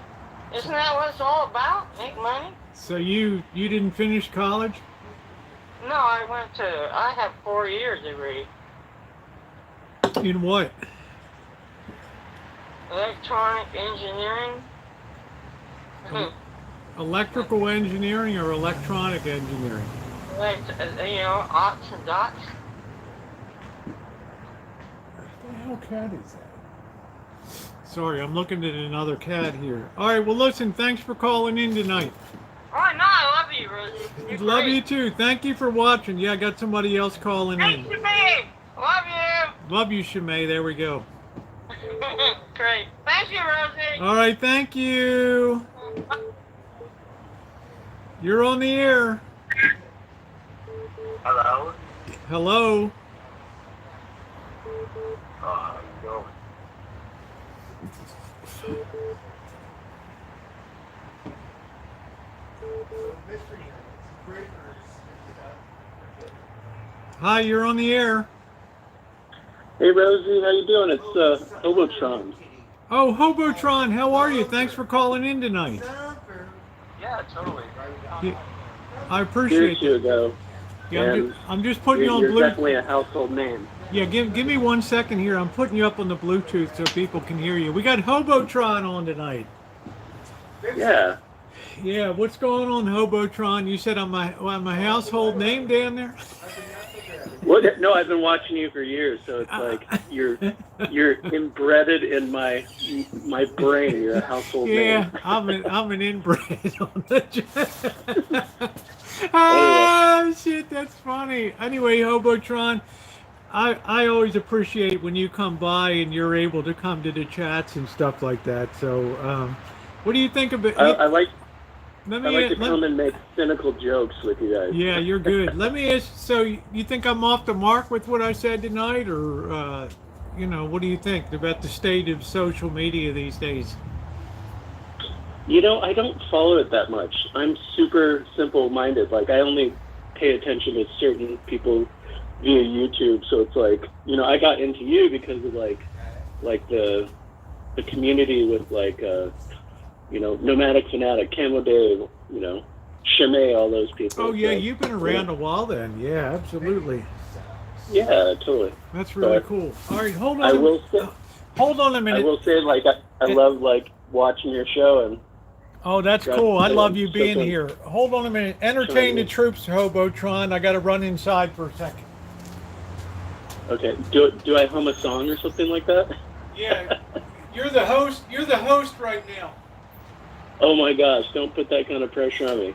Speaker 3: Isn't that what it's all about? Make money?
Speaker 1: so you didn't finish college?
Speaker 3: No, I have 4 years degree.
Speaker 1: In what?
Speaker 3: Electronic engineering.
Speaker 1: Electrical engineering or electronic engineering?
Speaker 3: Like, aughts and dots.
Speaker 1: What the hell cat is that? Sorry, I'm looking at another cat here. All right, well, listen, thanks for calling in tonight.
Speaker 3: Oh, no, I love you, Rosie. You're
Speaker 1: Love
Speaker 3: great.
Speaker 1: you too. Thank you for watching. Yeah, I got somebody else calling
Speaker 3: Thanks
Speaker 1: in.
Speaker 3: to me. Love you.
Speaker 1: Love you, Shimei. There we go.
Speaker 3: Great. Thank you, Rosie.
Speaker 1: All right, thank you. You're on the air.
Speaker 2: Hello?
Speaker 1: Hello.
Speaker 2: No.
Speaker 1: Hi, you're on the air.
Speaker 4: Hey Rosie, how you doing? It's Hobotron.
Speaker 1: Oh, Hobotron, how are you? Thanks for calling in tonight.
Speaker 2: Yeah, totally.
Speaker 1: I appreciate
Speaker 4: Years you
Speaker 1: it.
Speaker 4: ago.
Speaker 1: Yeah,
Speaker 4: And
Speaker 1: I'm just putting you on
Speaker 4: you're
Speaker 1: Bluetooth.
Speaker 4: definitely a household name.
Speaker 1: Yeah, give me 1 second here. I'm putting you up on the Bluetooth so people can hear you. We got Hobotron on tonight.
Speaker 4: Yeah.
Speaker 1: Yeah, what's going on, Hobotron? You said I'm a household name down there?
Speaker 4: What? No, I've been watching you for years, so it's like you're embedded in my brain. You're a household
Speaker 1: Yeah,
Speaker 4: name.
Speaker 1: I'm an inbred on the Oh shit, that's funny. Anyway, Hobotron, I always appreciate when you come by and you're able to come to the chats and stuff like that. So, what do you think of it?
Speaker 4: I like
Speaker 1: Let
Speaker 4: I
Speaker 1: me
Speaker 4: like to come and make cynical jokes with you guys.
Speaker 1: Yeah, you're good. Let me ask. So, you think I'm off the mark with what I said tonight, or what do you think about the state of social media these days?
Speaker 4: I don't follow it that much. I'm super simple-minded. Like, I only pay attention to certain people via YouTube. So it's like, I got into you because of like the community with like, Nomadic Fanatic, Camo Dave, Shimei, all those people.
Speaker 1: Oh yeah,
Speaker 4: So,
Speaker 1: you've been around a while then. Yeah, absolutely.
Speaker 4: Yeah, totally.
Speaker 1: That's really
Speaker 4: But
Speaker 1: cool. All right, hold on.
Speaker 4: I will say,
Speaker 1: Hold on a
Speaker 4: I
Speaker 1: minute.
Speaker 4: will say, like, I love like watching your show, and
Speaker 1: Oh, that's
Speaker 4: Got
Speaker 1: cool. I
Speaker 4: some
Speaker 1: love you
Speaker 4: stuff
Speaker 1: being
Speaker 4: on-
Speaker 1: here. Hold on a minute. Entertain the troops, Hobotron. I got to run inside for a second.
Speaker 4: Okay. Do I hum a song or something like that?
Speaker 1: Yeah, you're the host. You're the host right now.
Speaker 4: Oh my gosh! Don't put that kind of pressure on me.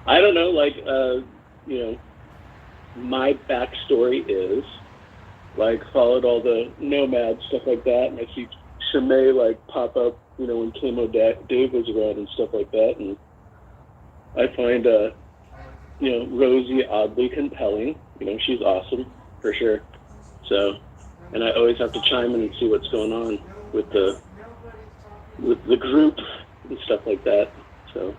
Speaker 4: I don't know. Like, you know, my backstory is like followed all the Nomad stuff like that, and I see Shimei like pop up, you know, when Camo Dave was around and stuff like that, and I find you know, Rosie oddly compelling. You know, she's awesome for sure. So, and I always have to chime in and see what's going on with the group and stuff like that. So,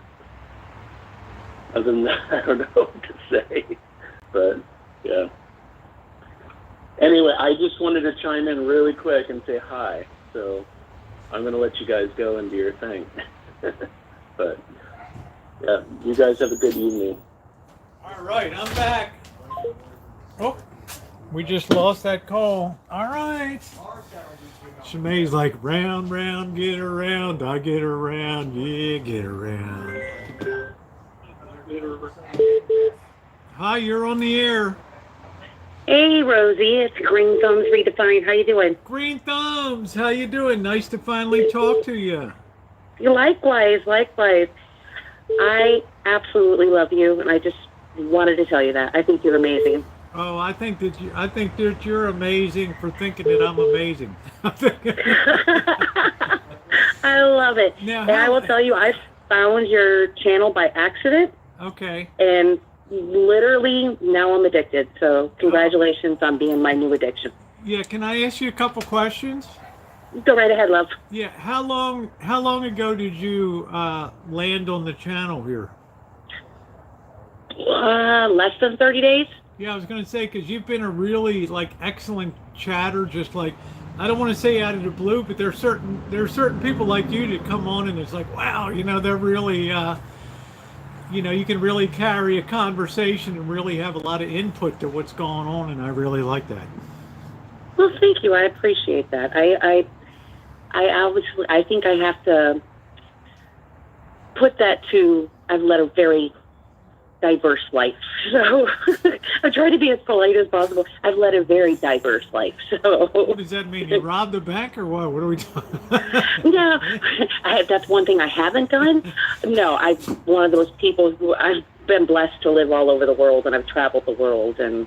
Speaker 4: other than that, I don't know what to say. But yeah. Anyway, I just wanted to chime in really quick and say hi. So I'm gonna let you guys go and do your thing. But yeah, you guys have a good evening.
Speaker 1: All right, I'm back. Oh, we just lost that call. All right. Shimei's like, round, round, get around. I get around, yeah, get around. Hi, you're on the air.
Speaker 5: Hey, Rosie, it's Green Thumbs Redefined. How you doing?
Speaker 1: Green Thumbs, how you doing? Nice to finally talk to you.
Speaker 5: Likewise, likewise. I absolutely love you, and I just wanted to tell you that. I think you're amazing.
Speaker 1: Oh, I think that you're amazing for thinking that I'm amazing.
Speaker 5: I love it.
Speaker 1: Now,
Speaker 5: and I will tell you, I found your channel by accident,
Speaker 1: Okay.
Speaker 5: and literally now I'm addicted. So congratulations on being my new addiction.
Speaker 1: Yeah, can I ask you a couple questions?
Speaker 5: Go right ahead, love.
Speaker 1: Yeah, how long ago did you land on the channel here?
Speaker 5: Less than 30 days.
Speaker 1: Yeah, I was going to say, because you've been a really like excellent chatter, just like, I don't want to say out of the blue, but there are certain people like you that come on and it's like, wow, you know, they're really, you know, you can really carry a conversation and really have a lot of input to what's going on, and I really like that.
Speaker 5: Well, thank you. I appreciate that. I obviously, I think I have to put that to, I've led a very diverse life. So I try to be as polite as possible. I've led a very diverse life. So
Speaker 1: What does that mean? You robbed a bank or what? What are we doing?
Speaker 5: no, that's one thing I haven't done. No, I'm one of those people who I've been blessed to live all over the world, and I've traveled the world and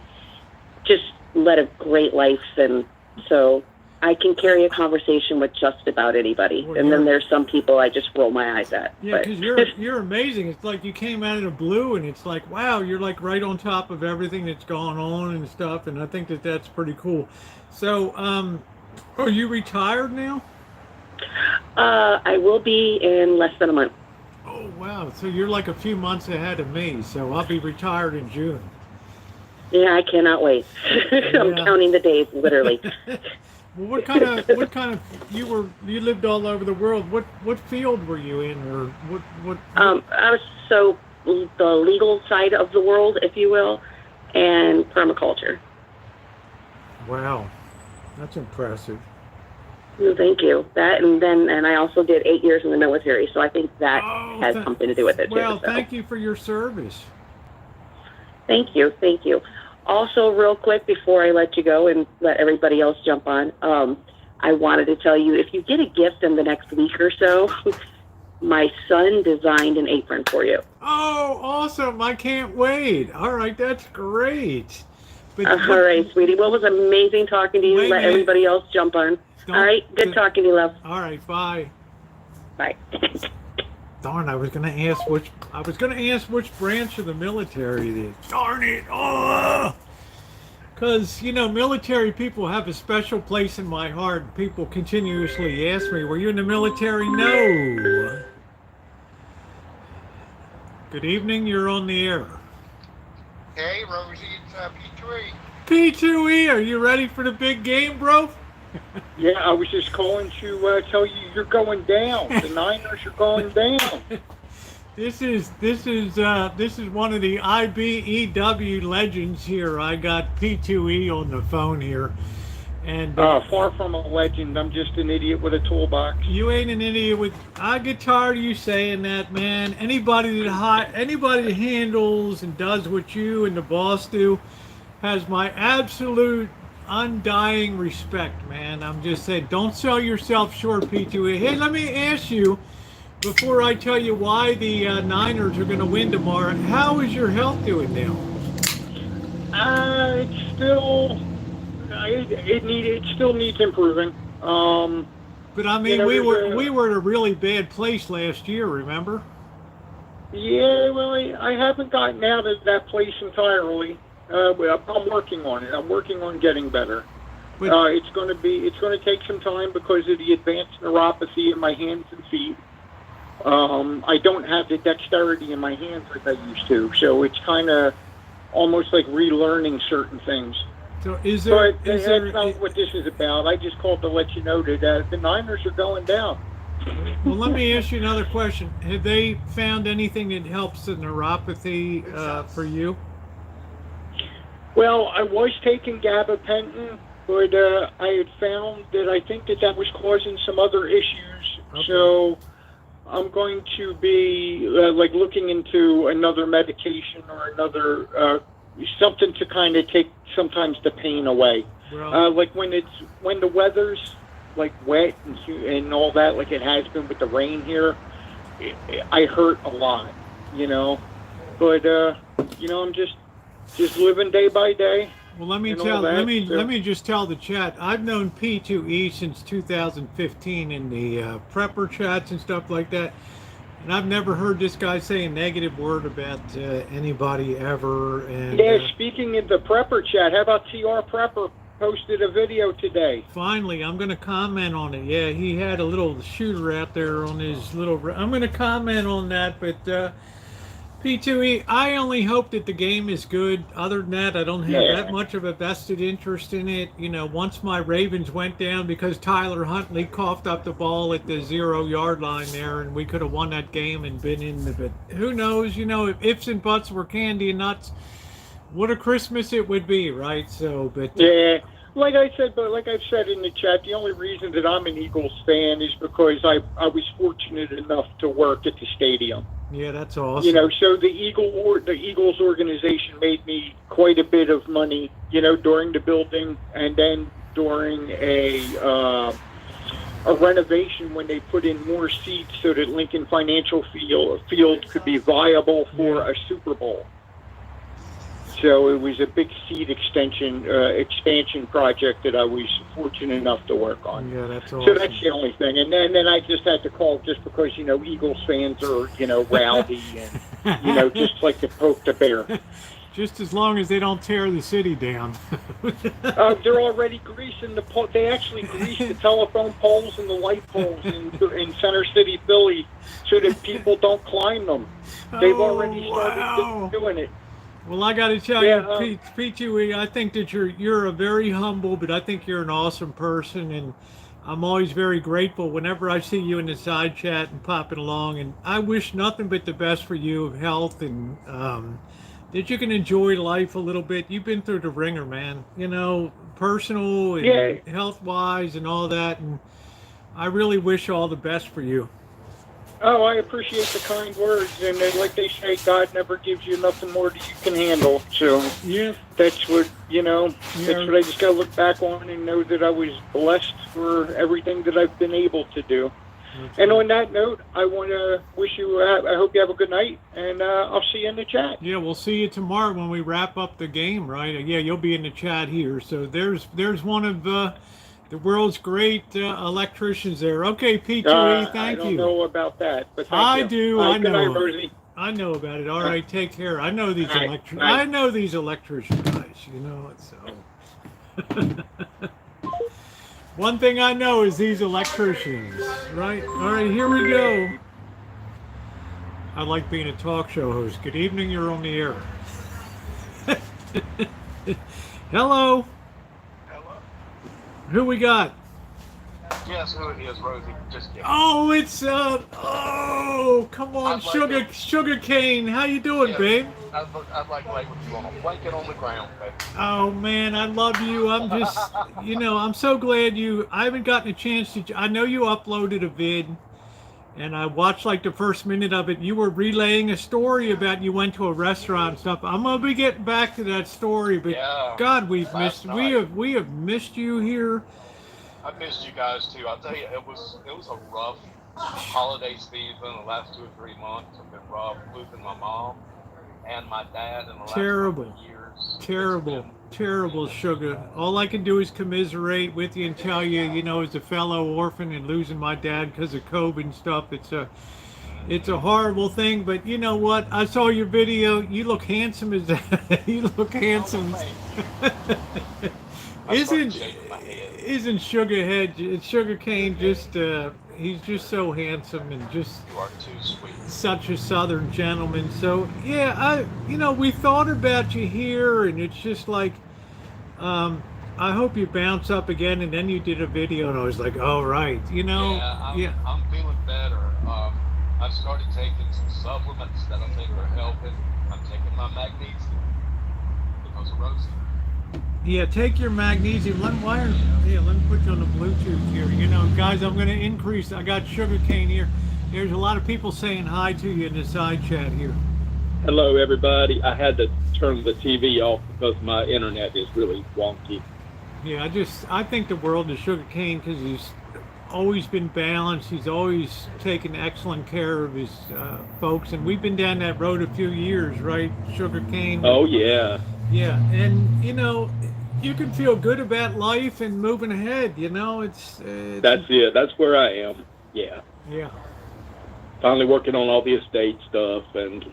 Speaker 5: just led a great life. And so I can carry a conversation with just about anybody.
Speaker 1: Well,
Speaker 5: and then there's some people I just roll my eyes at.
Speaker 1: Yeah,
Speaker 5: But-
Speaker 1: because you're amazing. It's like you came out of the blue, and it's like, wow, you're like right on top of everything that's going on and stuff. And I think that that's pretty cool. So, are you retired now?
Speaker 5: I will be in less than a month.
Speaker 1: Oh wow! So you're like a few months ahead of me. So I'll be retired in June.
Speaker 5: Yeah, I cannot wait. I'm
Speaker 1: Yeah.
Speaker 5: counting the days, literally.
Speaker 1: Well, what kind of you lived all over the world? What field were you in, or what?
Speaker 5: I was the legal side of the world, if you will, and permaculture.
Speaker 1: Wow, that's impressive.
Speaker 5: Well, thank you. That and I also did 8 years in the military, so I think that has
Speaker 1: th-
Speaker 5: something to do with it
Speaker 1: Well,
Speaker 5: too. So.
Speaker 1: thank you for your service.
Speaker 5: Thank you. Also, real quick before I let you go and let everybody else jump on, I wanted to tell you, if you get a gift in the next week or so, my son designed an apron for you.
Speaker 1: Oh, awesome! I can't wait. All right, that's great. But
Speaker 5: All right, sweetie. Well, it was amazing talking to you.
Speaker 1: Wait a
Speaker 5: Let
Speaker 1: minute.
Speaker 5: everybody else jump on.
Speaker 1: Don't-
Speaker 5: All right, good talking to you, love.
Speaker 1: All right, bye.
Speaker 5: Bye.
Speaker 1: Darn, I was gonna ask which branch of the military it is. Darn it! Oh, because you know, military people have a special place in my heart. People continuously ask me, "Were you in the military?" No. Good evening. You're on the air.
Speaker 2: Hey, Rosie, it's P3.
Speaker 1: P2E, are you ready for the big game, bro?
Speaker 6: Yeah, I was just calling to tell you you're going down. The Niners are going down.
Speaker 1: This is one of the IBEW legends here. I got P2E on the phone here, And
Speaker 6: Far from a legend. I'm just an idiot with a toolbox.
Speaker 1: you ain't an idiot. I get tired of you saying that, man. Anybody that handles and does what you and the boss do has my absolute undying respect, man. I'm just saying, don't sell yourself short, P2E. Hey, let me ask you, before I tell you why the Niners are going to win tomorrow, how is your health doing now?
Speaker 6: It's still, it still needs improving.
Speaker 1: But I mean, we were in a really bad place last year, remember?
Speaker 6: Yeah, well, I haven't gotten out of that place entirely. I'm working on it. I'm working on getting better.
Speaker 1: But,
Speaker 6: it's going to take some time because of the advanced neuropathy in my hands and feet. I don't have the dexterity in my hands like I used to, so it's kind of almost like relearning certain things.
Speaker 1: so is there?
Speaker 6: But that's not what this is about. I just called to let you know that the Niners are going down.
Speaker 1: Well, let me ask you another question. Have they found anything that helps the neuropathy for you?
Speaker 6: Well, I was taking gabapentin, but I had found that I think that was causing some other issues.
Speaker 1: Okay.
Speaker 6: So I'm going to be like looking into another medication or another something to kind of take sometimes the pain away.
Speaker 1: Well,
Speaker 6: Like when the weather's like wet and all that, like it has been with the rain here, I hurt a lot, you know. But you know, I'm just living day by day.
Speaker 1: well, let me just tell the chat. I've known P2E since 2015 in the prepper chats and stuff like that, and I've never heard this guy say a negative word about anybody ever. And
Speaker 6: Yeah, speaking of the prepper chat, how about TR Prepper posted a video today?
Speaker 1: finally, I'm going to comment on it. Yeah, he had a little shooter out there on his little. I'm going to comment on that, but. P2E, I only hope that the game is good. Other than that, I don't have that much of a vested interest in it. You know, once my Ravens went down because Tyler Huntley coughed up the ball at the 0-yard line there, and we could have won that game and been in the. But who knows? You know, if ifs and buts were candy and nuts, what a Christmas it would be, right? So, but
Speaker 6: Yeah, like I've said in the chat, the only reason that I'm an Eagles fan is because I was fortunate enough to work at the stadium.
Speaker 1: yeah, that's awesome.
Speaker 6: You know, so the Eagles organization made me quite a bit of money, you know, during the building and then during a renovation when they put in more seats so that Lincoln Financial Field could be viable for a Super Bowl. So it was a big seat expansion project that I was fortunate enough to work on.
Speaker 1: Yeah, that's awesome.
Speaker 6: So that's the only thing. And then I just had to call just because, you know, Eagles fans are, you know, rowdy and, you know, just like to poke the bear.
Speaker 1: Just as long as they don't tear the city down.
Speaker 6: They're already greasing the pole. They actually greased the telephone poles and the light poles in Center City, Philly, so that people don't climb them. They've already started doing it.
Speaker 1: Well, I got to tell you, P2E, I think that you're a very humble, but I think you're an awesome person, and I'm always very grateful whenever I see you in the side chat and popping along. And I wish nothing but the best for you of health and that you can enjoy life a little bit. You've been through the ringer, man. You know, personal and health-wise and all that, and I really wish all the best for you.
Speaker 6: Oh, I appreciate the kind words, and like they say, God never gives you nothing more than you can handle. So
Speaker 1: yeah,
Speaker 6: that's what, you know, that's what I just got to look back on and know that I was blessed for everything that I've been able to do. And on that note, I want to wish you, I hope you have a good night, and I'll see you in the chat.
Speaker 1: Yeah, we'll see you tomorrow when we wrap up the game, right? Yeah, you'll be in the chat here. So there's one of the world's great electricians there. Okay, P2E, thank you.
Speaker 6: I don't know about that, but
Speaker 1: I do. I know.
Speaker 6: Good night, Rosie.
Speaker 1: I know about it. All right, take care. I know these I know these electrician guys. You know it. So one thing I know is these electricians, right? All right, here we go. I like being a talk show host. Good evening. You're on the air. Hello. Who we got?
Speaker 7: guess who it is, Rosie? Just kidding.
Speaker 1: Oh, it's oh, come on,
Speaker 7: I'd like
Speaker 1: sugar cane. How you doing,
Speaker 7: Yeah.
Speaker 1: babe?
Speaker 7: I'd like to lay with you on a blanket on the ground, baby.
Speaker 1: Oh man, I love you. I'm just, I'm so glad I haven't gotten a chance to. I know you uploaded a vid, and I watched like the first minute of it. You were relaying a story about you went to a restaurant and stuff. I'm gonna be getting back to that story, but
Speaker 7: Yeah.
Speaker 1: God, we've
Speaker 7: Last
Speaker 1: missed.
Speaker 7: night.
Speaker 1: We have missed you here.
Speaker 7: I missed you guys too. I'll tell you, it was a rough holiday season. The last 2 or 3 months have been rough. Losing my mom and my dad in the last
Speaker 1: Terrible.
Speaker 7: couple of years.
Speaker 1: Terrible, terrible, Sugar. All I can do is commiserate with you and tell you, as a fellow orphan and losing my dad because of COVID and stuff, it's a horrible thing. But you know what? I saw your video. You look handsome as you look handsome. Isn't Sugar Cane just? He's just so handsome and just
Speaker 7: You are too sweet.
Speaker 1: such a Southern gentleman. So yeah, we thought about you here, and it's just like, I hope you bounce up again. And then you did a video, and I was like, all right,
Speaker 7: Yeah, I'm feeling better. I've started taking some supplements that I think are helping. I'm taking my magnesium because of Rosie.
Speaker 1: Yeah, take your magnesium. Let me put you on the Bluetooth here. Guys, I'm going to increase. I got Sugar Cane here. There's a lot of people saying hi to you in the side chat here.
Speaker 4: Hello, everybody. I had to turn the TV off because my internet is really wonky.
Speaker 1: Yeah, I think the world of Sugar Cane because he's always been balanced. He's always taken excellent care of his folks, and we've been down that road a few years, right, Sugar Cane?
Speaker 4: Oh, yeah.
Speaker 1: Yeah, and you can feel good about life and moving ahead. It's
Speaker 4: That's it. That's where I am. Yeah.
Speaker 1: yeah.
Speaker 4: Finally working on all the estate stuff, and,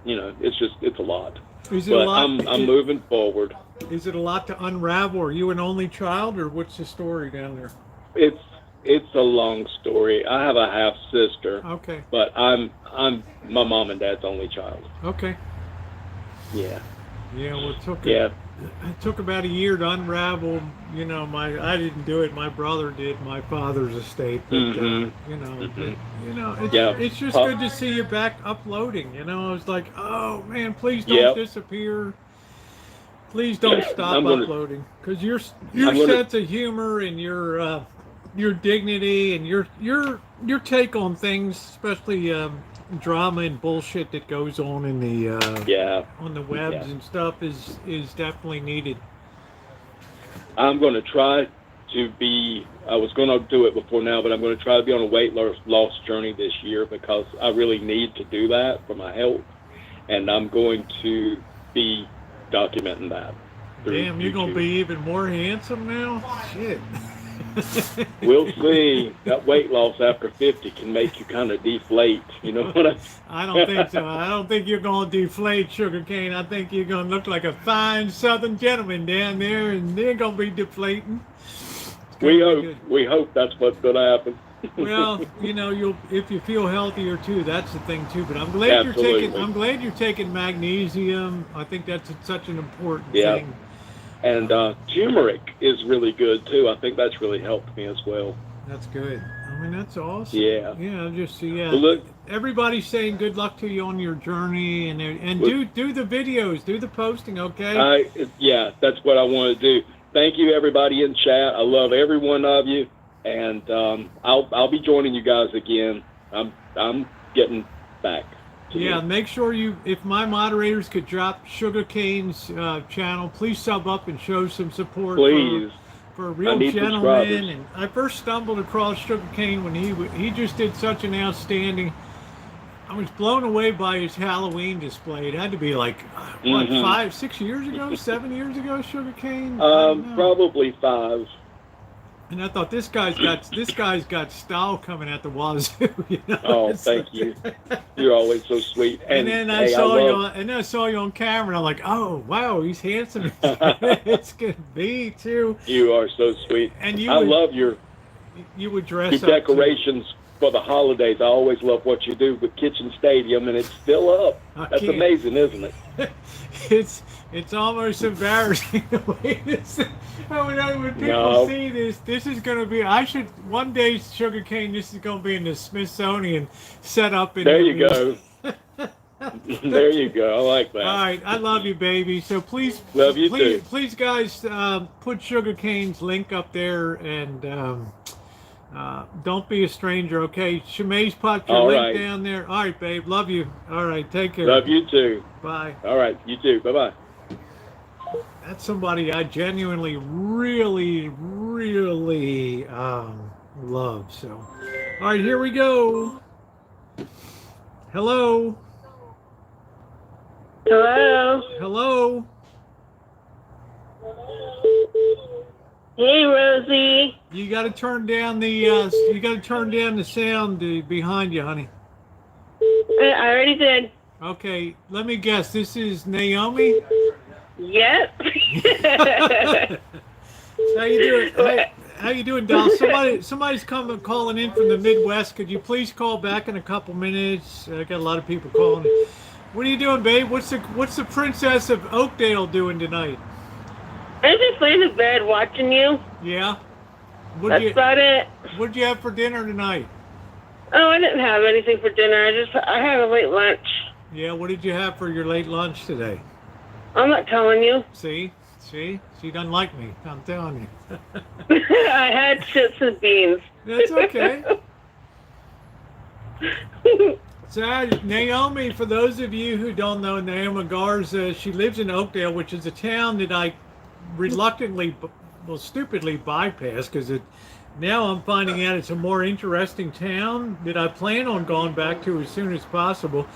Speaker 4: it's a lot.
Speaker 1: Is it a
Speaker 4: But
Speaker 1: lot?
Speaker 4: I'm moving forward.
Speaker 1: Is it a lot to unravel? Are you an only child, or what's the story down there?
Speaker 4: It's a long story. I have a half sister,
Speaker 1: Okay.
Speaker 4: but I'm my mom and dad's only child.
Speaker 1: Okay.
Speaker 4: Yeah.
Speaker 1: Yeah. Well,
Speaker 4: Yeah.
Speaker 1: it took about a year to unravel. I didn't do it. My brother did. My father's estate. But
Speaker 4: Mhm. Yeah.
Speaker 1: it's just
Speaker 4: Huh.
Speaker 1: good to see you back uploading. I was like, oh man, please don't
Speaker 4: Yep.
Speaker 1: disappear. Please don't stop
Speaker 4: I'm gonna-
Speaker 1: uploading, because your
Speaker 4: I'm gonna-
Speaker 1: sense of humor and your dignity and your take on things, especially drama and bullshit that goes on in the
Speaker 4: Yeah.
Speaker 1: on the webs
Speaker 4: Yeah.
Speaker 1: and stuff is definitely needed.
Speaker 4: I'm going to try to be, I was going to do it before now, but I'm going to try to be on a weight loss journey this year because I really need to do that for my health. And I'm going to be documenting that. through
Speaker 1: Damn, you're gonna
Speaker 4: YouTube.
Speaker 1: be even more handsome now. Shit.
Speaker 4: We'll see. That weight loss after 50 can make you kind of deflate. You know what
Speaker 1: I don't think so. I don't think you're gonna deflate, Sugar Cane. I think you're gonna look like a fine Southern gentleman down there, and they're gonna be deflating. It's gonna be good.
Speaker 4: We hope that's what's going to happen.
Speaker 1: Well, you'll if you feel healthier too. That's the thing too. But I'm glad
Speaker 4: Absolutely.
Speaker 1: I'm glad you're taking magnesium. I think that's such an important
Speaker 4: Yeah.
Speaker 1: thing.
Speaker 4: And turmeric is really good too. I think that's really helped me as well.
Speaker 1: That's good. I mean, that's awesome.
Speaker 4: Yeah.
Speaker 1: Yeah.
Speaker 4: Well, look,
Speaker 1: Everybody's saying good luck to you on your journey, and
Speaker 4: Well-
Speaker 1: do the videos, do the posting, okay?
Speaker 4: yeah, that's what I want to do. Thank you, everybody in chat. I love every one of you, and I'll be joining you guys again. I'm getting back. to you.
Speaker 1: Yeah, make sure if my moderators could drop Sugar Cane's channel, please sub up and show some support.
Speaker 4: Please.
Speaker 1: For a real
Speaker 4: need
Speaker 1: gentleman.
Speaker 4: subscribers.
Speaker 1: And I first stumbled across Sugar Cane when he just did such an outstanding. I was blown away by his Halloween display. It had to be like what,
Speaker 4: Mhm.
Speaker 1: 5, 6 years ago, 7 years ago, Sugar Cane. I don't know.
Speaker 4: Probably 5.
Speaker 1: And I thought this guy's got style coming at the wazoo.
Speaker 4: Oh,
Speaker 1: It's
Speaker 4: thank
Speaker 1: like-
Speaker 4: you. You're always so sweet.
Speaker 1: And then I
Speaker 4: hey,
Speaker 1: saw
Speaker 4: love-
Speaker 1: I saw you on camera, and I'm like, oh wow, he's handsome. It's gonna be too.
Speaker 4: You are so sweet.
Speaker 1: And
Speaker 4: I love your
Speaker 1: you would dress up.
Speaker 4: decorations. for the holidays. I always love what you do with Kitchen Stadium, and it's still up. That's
Speaker 1: can't-
Speaker 4: amazing, isn't it?
Speaker 1: It's almost embarrassing the way this. When people
Speaker 4: No.
Speaker 1: see this is going to be. I should one day, sugarcane. This is going to be in the Smithsonian set up. In
Speaker 4: There
Speaker 1: the-
Speaker 4: you go. There you go. I like that.
Speaker 1: All right, I love you, baby. So please,
Speaker 4: Love you
Speaker 1: please,
Speaker 4: too.
Speaker 1: please, guys, put Sugarcane's link up there, and don't be a stranger, okay? Shemai's popped your
Speaker 4: All
Speaker 1: link
Speaker 4: right.
Speaker 1: down there. All right, babe, love you. All right, take care.
Speaker 4: Love you too.
Speaker 1: Bye.
Speaker 4: All right, you too. Bye-bye.
Speaker 1: That's somebody I genuinely, really, really love. So, all right, here we go. Hello.
Speaker 5: Hello.
Speaker 1: Hello.
Speaker 5: Hey, Rosie.
Speaker 1: You got to turn down the sound behind you, honey.
Speaker 5: I already did.
Speaker 1: Okay, let me guess. This is Naomi.
Speaker 5: Yep.
Speaker 1: How you doing? How you doing, doll? Somebody's calling in from the Midwest. Could you please call back in a couple minutes? I got a lot of people calling. What are you doing, babe? What's the Princess of Oakdale doing tonight?
Speaker 5: I'm just laying in bed watching you.
Speaker 1: Yeah.
Speaker 5: That's about it.
Speaker 1: What'd you have for dinner tonight?
Speaker 5: Oh, I didn't have anything for dinner. I had a late lunch.
Speaker 1: Yeah. What did you have for your late lunch today?
Speaker 5: I'm not telling you.
Speaker 1: See, she doesn't like me. I'm telling you.
Speaker 5: I had chips and beans.
Speaker 1: That's okay. So, Naomi, for those of you who don't know Naomi Garza, she lives in Oakdale, which is a town that I reluctantly, stupidly bypassed because now I'm finding out it's a more interesting town that I plan on going back to as soon as possible.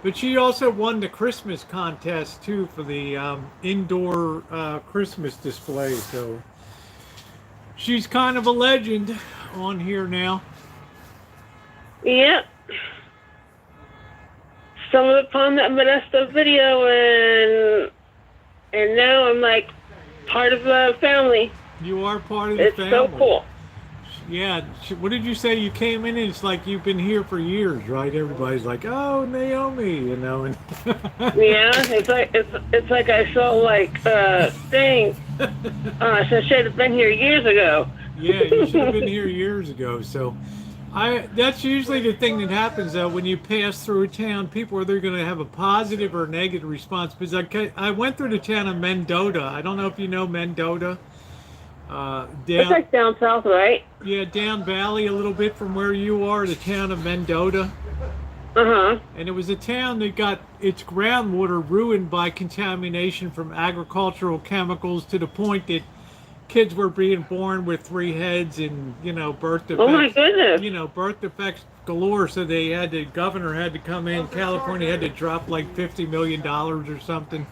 Speaker 1: But she also won the Christmas contest, too, for the indoor Christmas display. So she's kind of a legend on here now.
Speaker 5: Yep. Stumbled upon that Modesto video, and now I'm like part of the family.
Speaker 1: You are part of the
Speaker 5: It's
Speaker 1: family.
Speaker 5: so cool.
Speaker 1: Yeah. What did you say? You came in and it's like you've been here for years, right? Everybody's like, "Oh, Naomi," you know. And
Speaker 5: Yeah, it's like I felt like dang, I should have been here years ago.
Speaker 1: Yeah, you should have been here years ago. So, that's usually the thing that happens though when you pass through a town. People are either going to have a positive or a negative response. Because I went through the town of Mendota. I don't know if you know Mendota.
Speaker 5: It's like down south, right?
Speaker 1: Yeah, down valley a little bit from where you are, the town of Mendota.
Speaker 5: Uh-huh.
Speaker 1: And it was a town that got its groundwater ruined by contamination from agricultural chemicals to the point that kids were being born with 3 heads and, birth defects.
Speaker 5: Oh my goodness.
Speaker 1: Birth defects galore. So the governor had to come in, California had to drop like $50 million or something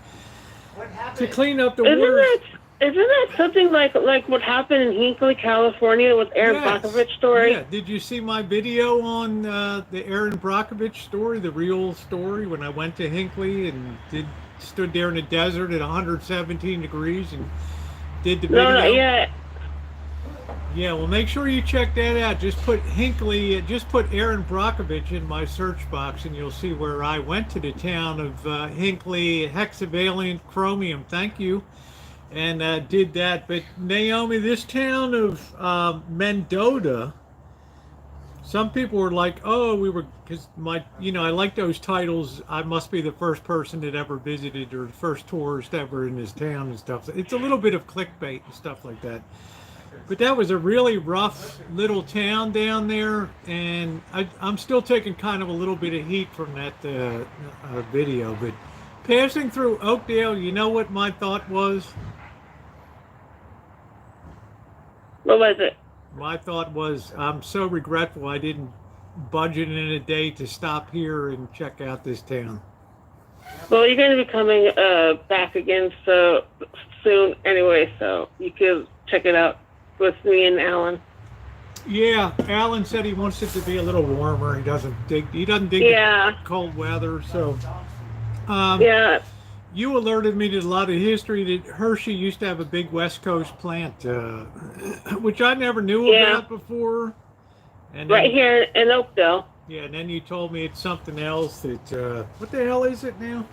Speaker 1: to clean up the worst.
Speaker 5: Isn't that something like what happened in Hinckley, California with Aaron Brockovich story?
Speaker 1: Yeah. Did you see my video on the Aaron Brockovich story, the real story, when I went to Hinckley and stood there in the desert at 117 degrees and did the video?
Speaker 5: No, not yet.
Speaker 1: Yeah, well, make sure you check that out. Just put Hinckley, just put Aaron Brockovich in my search box, and you'll see where I went to the town of Hinckley, hexavalent chromium. Thank you. And did that. But Naomi, this town of Mendota, some people were like, "Oh, because I like those titles. I must be the first person that ever visited or the first tourist ever in this town and stuff." It's a little bit of clickbait and stuff like that. But that was a really rough little town down there, and I'm still taking kind of a little bit of heat from that video. But passing through Oakdale, you know what my thought was?
Speaker 5: What was it?
Speaker 1: My thought was, I'm so regretful I didn't budget in a day to stop here and check out this town.
Speaker 5: Well, you're going to be coming back again so soon anyway, so you can check it out with me and Alan.
Speaker 1: Yeah, Alan said he wants it to be a little warmer. He doesn't dig
Speaker 5: Yeah.
Speaker 1: cold weather. So,
Speaker 5: Yeah.
Speaker 1: you alerted me to a lot of history that Hershey used to have a big West Coast plant, which I never knew
Speaker 5: Yeah.
Speaker 1: about before. And
Speaker 5: Right here in Oakdale.
Speaker 1: Yeah, and then you told me it's something else that, what the hell is it now?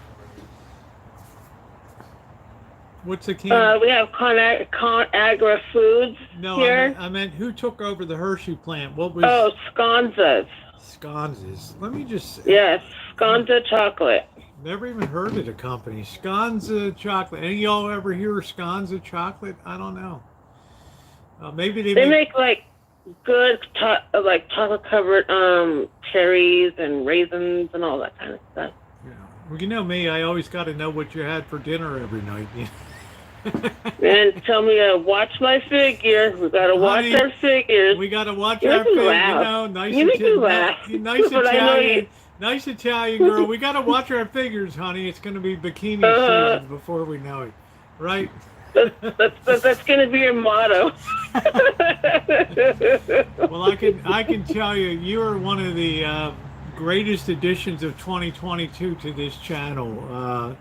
Speaker 1: What's the can?
Speaker 5: We have ConAgra Foods
Speaker 1: No,
Speaker 5: here.
Speaker 1: I meant who took over the Hershey plant? What was?
Speaker 5: Oh, Sconzas.
Speaker 1: Sconzas. Let me just.
Speaker 5: Yes, Sconza chocolate.
Speaker 1: Never even heard of the company. Sconza chocolate. Any of y'all ever hear of Sconza chocolate? I don't know. Maybe
Speaker 5: They make like good like chocolate covered cherries and raisins and all that kind of stuff.
Speaker 1: Yeah. Well, you know me. I always got to know what you had for dinner every night.
Speaker 5: And tell me to watch my figure. We gotta watch
Speaker 1: Honey,
Speaker 5: our figures.
Speaker 1: We got to watch
Speaker 5: You
Speaker 1: our
Speaker 5: make me
Speaker 1: figure.
Speaker 5: laugh.
Speaker 1: You know, nice,
Speaker 5: You make me laugh.
Speaker 1: nice
Speaker 5: But I know
Speaker 1: Italian.
Speaker 5: you-
Speaker 1: Nice Italian girl. We got to watch our figures, honey. It's going to be bikini season before we know it, right?
Speaker 5: That's gonna be your motto.
Speaker 1: Well, I can tell you, you are one of the greatest additions of 2022 to this channel.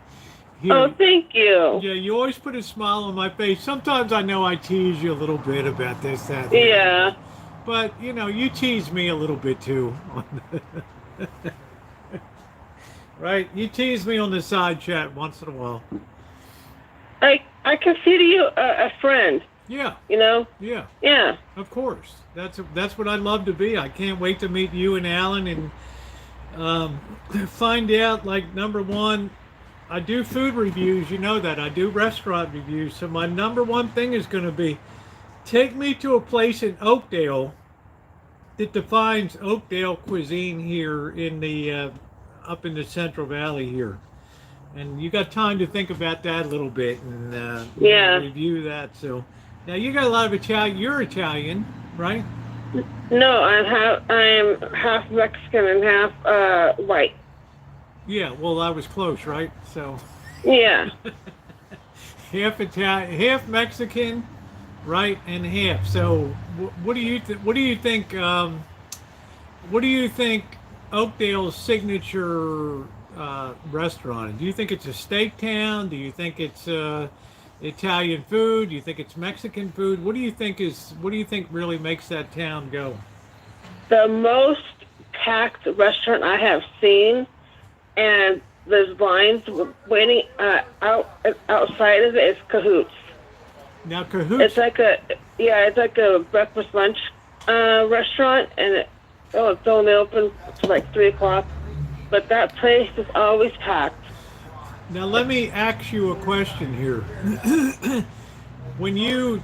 Speaker 1: Here,
Speaker 5: Oh, thank you.
Speaker 1: yeah, you always put a smile on my face. Sometimes I know I tease you a little bit about this, that.
Speaker 5: Yeah.
Speaker 1: But you know, you tease me a little bit too. Right? You tease me on the side chat once in a while.
Speaker 5: I consider you a friend.
Speaker 1: Yeah,
Speaker 5: You know.
Speaker 1: yeah,
Speaker 5: Yeah.
Speaker 1: of course. That's what I'd love to be. I can't wait to meet you and Alan and find out. Like, number one, I do food reviews. You know that I do restaurant reviews. So my number one thing is going to be take me to a place in Oakdale that defines Oakdale cuisine here in the up in the Central Valley here. And you got time to think about that a little bit and
Speaker 5: Yeah.
Speaker 1: review that. So now you got a lot of Italian. You're Italian, right?
Speaker 5: No, I'm half Mexican and half white.
Speaker 1: Yeah. Well, I was close, right? So
Speaker 5: Yeah.
Speaker 1: half Italian, half Mexican, right, and half. So what do you what do you think? What do you think Oakdale's signature restaurant? Do you think it's a steak town? Do you think it's Italian food? Do you think it's Mexican food? What do you think really makes that town go?
Speaker 5: The most packed restaurant I have seen, and there's lines waiting outside of it, is Cahoots.
Speaker 1: Now Cahoots.
Speaker 5: It's like a breakfast lunch restaurant, and it's only open to like 3 o'clock. But that place is always packed.
Speaker 1: Now let me ask you a question here.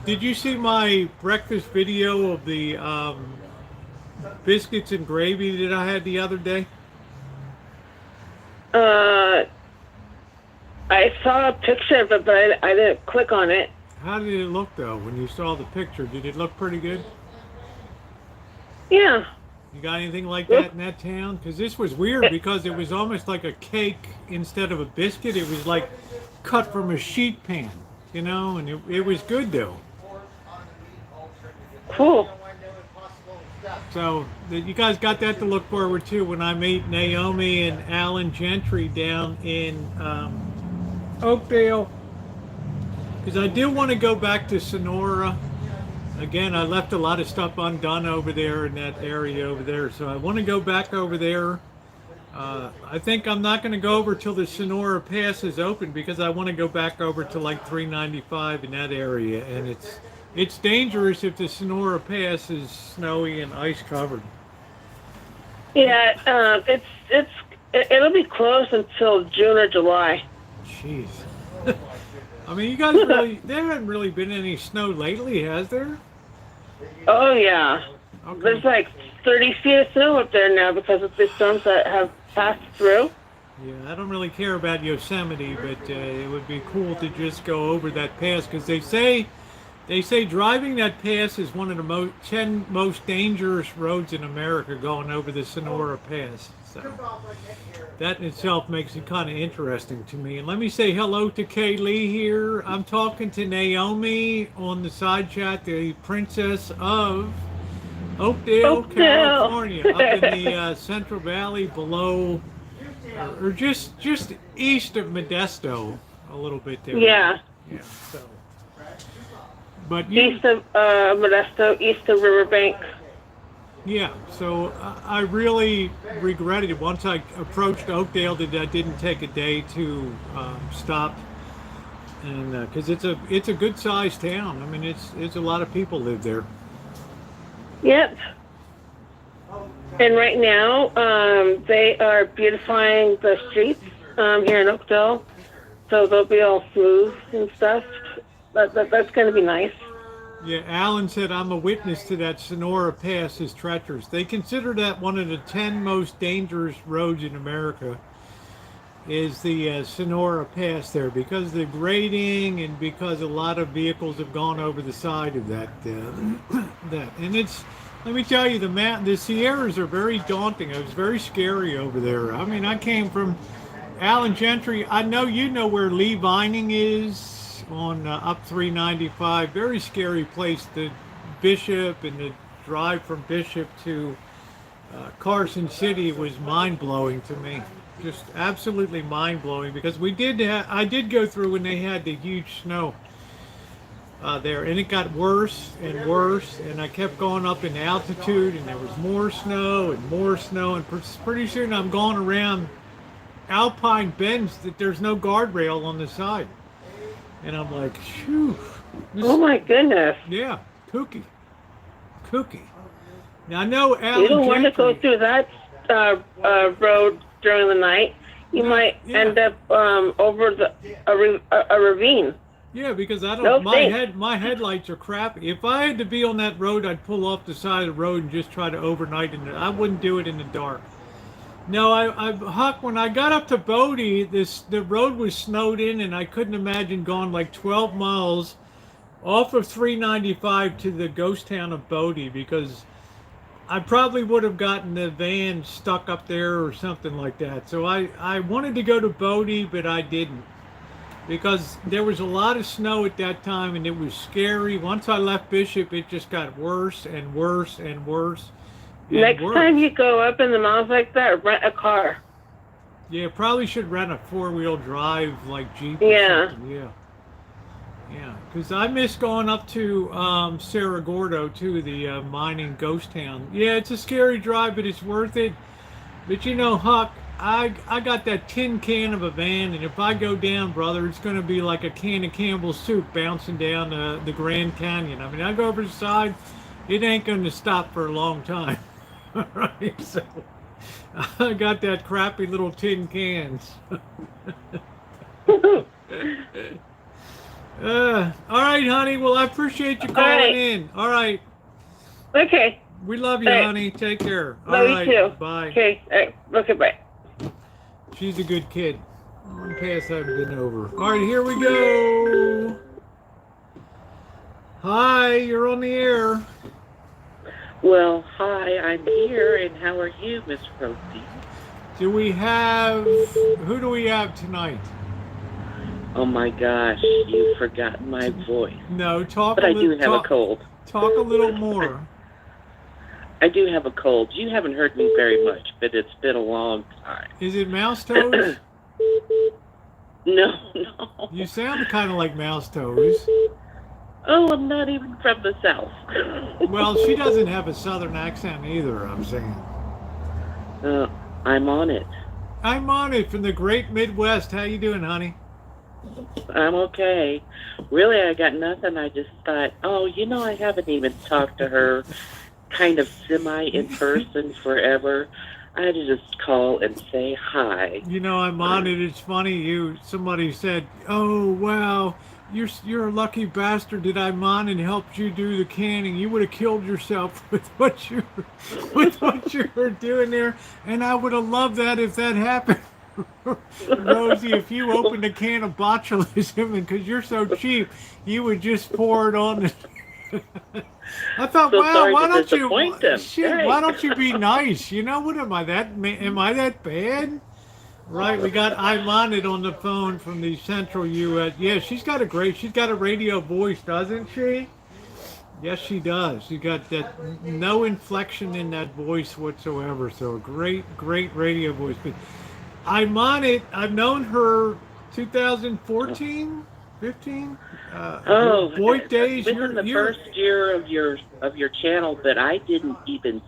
Speaker 1: Did you see my breakfast video of the biscuits and gravy that I had the other day?
Speaker 5: I saw a picture of it, but I didn't click on it.
Speaker 1: How did it look though when you saw the picture? Did it look pretty good?
Speaker 5: Yeah.
Speaker 1: You got anything like that in that town? Because this was weird because it was almost like a cake instead of a biscuit. It was like cut from a sheet pan, you know, and it was good though.
Speaker 5: Cool.
Speaker 1: So you guys got that to look forward to when I meet Naomi and Alan Gentry down in Oakdale. Because I do want to go back to Sonora. Again, I left a lot of stuff undone over there in that area over there. So I want to go back over there. I think I'm not going to go over till the Sonora Pass is open because I want to go back over to like 395 in that area. And it's dangerous if the Sonora Pass is snowy and ice covered.
Speaker 5: Yeah, it'll be closed until June or July.
Speaker 1: Jeez. I mean, you guys there haven't really been any snow lately, has there?
Speaker 5: Oh yeah.
Speaker 1: Okay.
Speaker 5: There's like 30 feet of snow up there now because of the storms that have passed through.
Speaker 1: Yeah, I don't really care about Yosemite, but it would be cool to just go over that pass because they say driving that pass is one of the 10 most dangerous roads in America, going over the Sonora Pass. So that in itself makes it kind of interesting to me. And let me say hello to Kay Lee here. I'm talking to Naomi on the side chat, the Princess of Oakdale, California, up in the Central Valley below, or just east of Modesto, a little bit there.
Speaker 5: Yeah.
Speaker 1: Yeah. So, but you,
Speaker 5: East of Modesto, east of Riverbank.
Speaker 1: Yeah, so I really regretted it once I approached Oakdale that I didn't take a day to stop, and because it's a good sized town. I mean, it's a lot of people live there.
Speaker 5: Yep. And right now, they are beautifying the streets here in Oakdale, so they'll be all smooth and stuff. That's going to be nice.
Speaker 1: Yeah, Alan said I'm a witness to that. Sonora Pass is treacherous. They consider that one of the 10 most dangerous roads in America is the Sonora Pass there because of the grading and because a lot of vehicles have gone over the side of that. That and it's. Let me tell you, the Sierras are very daunting. It was very scary over there. I mean, I came from Allen Gentry. I know you know where Lee Vining is on up 395. Very scary place. The Bishop and the drive from Bishop to Carson City was mind-blowing to me. Just absolutely mind-blowing because I did go through when they had the huge snow there, and it got worse and worse, and I kept going up in altitude, and there was more snow, and pretty soon I'm going around alpine bends that there's no guardrail on the side, and I'm like, phew.
Speaker 5: Oh my goodness.
Speaker 1: Yeah, kooky. Now I know Alan
Speaker 5: You don't want to go
Speaker 1: Gentry-
Speaker 5: through that road during the night. You might end up over a ravine.
Speaker 1: Yeah, because I don't.
Speaker 5: No
Speaker 1: My headlights are crappy. If I had to be on that road, I'd pull off the side of the road and just try to overnight in there. I wouldn't do it in the dark. No, Huck, when I got up to Bodie, the road was snowed in, and I couldn't imagine going like 12 miles off of 395 to the ghost town of Bodie because I probably would have gotten the van stuck up there or something like that. So I wanted to go to Bodie, but I didn't. Because there was a lot of snow at that time and it was scary. Once I left Bishop, it just got worse and worse and worse. And
Speaker 5: Next
Speaker 1: worse.
Speaker 5: time you go up in the mountains like that, rent a car.
Speaker 1: Yeah, probably should rent a 4-wheel drive like Jeep or
Speaker 5: Yeah.
Speaker 1: something. Yeah, because I miss going up to Cerro Gordo too, the mining ghost town. Yeah, it's a scary drive, but it's worth it. But you know, Huck, I got that tin can of a van, and if I go down, brother, it's going to be like a can of Campbell's soup bouncing down the Grand Canyon. I mean, I go over the side, it ain't going to stop for a long time. Right? So I got that crappy little tin cans. All right, honey. Well, I appreciate you calling
Speaker 5: right.
Speaker 1: in. All right.
Speaker 5: Okay.
Speaker 1: We love you,
Speaker 5: All right.
Speaker 1: honey. Take care. All
Speaker 5: Love you
Speaker 1: right.
Speaker 5: too.
Speaker 1: Bye.
Speaker 5: Okay. All right. Okay, bye.
Speaker 1: She's a good kid. I'm past that been over. All right, here we go. Hi, you're on the air.
Speaker 8: Well, hi, I'm here, and how are you, Miss Rosie?
Speaker 1: Who do we have tonight?
Speaker 8: Oh my gosh, you've forgotten my voice.
Speaker 1: No, talk
Speaker 8: But
Speaker 1: a
Speaker 8: I
Speaker 1: little.
Speaker 8: do have a cold.
Speaker 1: Talk a little more.
Speaker 8: I do have a cold. You haven't heard me very much, but it's been a long time.
Speaker 1: Is it Mouse Toes?
Speaker 8: No.
Speaker 1: You sound kind of like Mouse Toes.
Speaker 8: Oh, I'm not even from the South.
Speaker 1: Well, she doesn't have a Southern accent either, I'm saying.
Speaker 8: I'm on it.
Speaker 1: I'm on it from the great Midwest. How you doing, honey?
Speaker 8: I'm okay. Really, I got nothing. I just thought, I haven't even talked to her kind of semi in person forever. I had to just call and say hi.
Speaker 1: You know, I'm on it. It's funny. Somebody said, "Oh, wow, you're a lucky bastard that I'm on and helped you do the canning. You would have killed yourself with what you were doing there, and I would have loved that if that happened." Rosie, if you opened a can of botulism, and because you're so cheap, you would just pour it on the... I thought,
Speaker 8: So
Speaker 1: wow,
Speaker 8: sorry
Speaker 1: why
Speaker 8: to
Speaker 1: don't you?
Speaker 8: disappoint them.
Speaker 1: Shit,
Speaker 8: Hey.
Speaker 1: why don't you be nice? You know, what am I that bad? Right, we got Imanit on the phone from the Central U.S. Yeah, she's got a radio voice, doesn't she? Yes, she does. She got that no inflection in that voice whatsoever. So a great radio voice. But Imanit, I've known her 2014, 15. Boy days.
Speaker 8: Within the first year of your channel, but I didn't even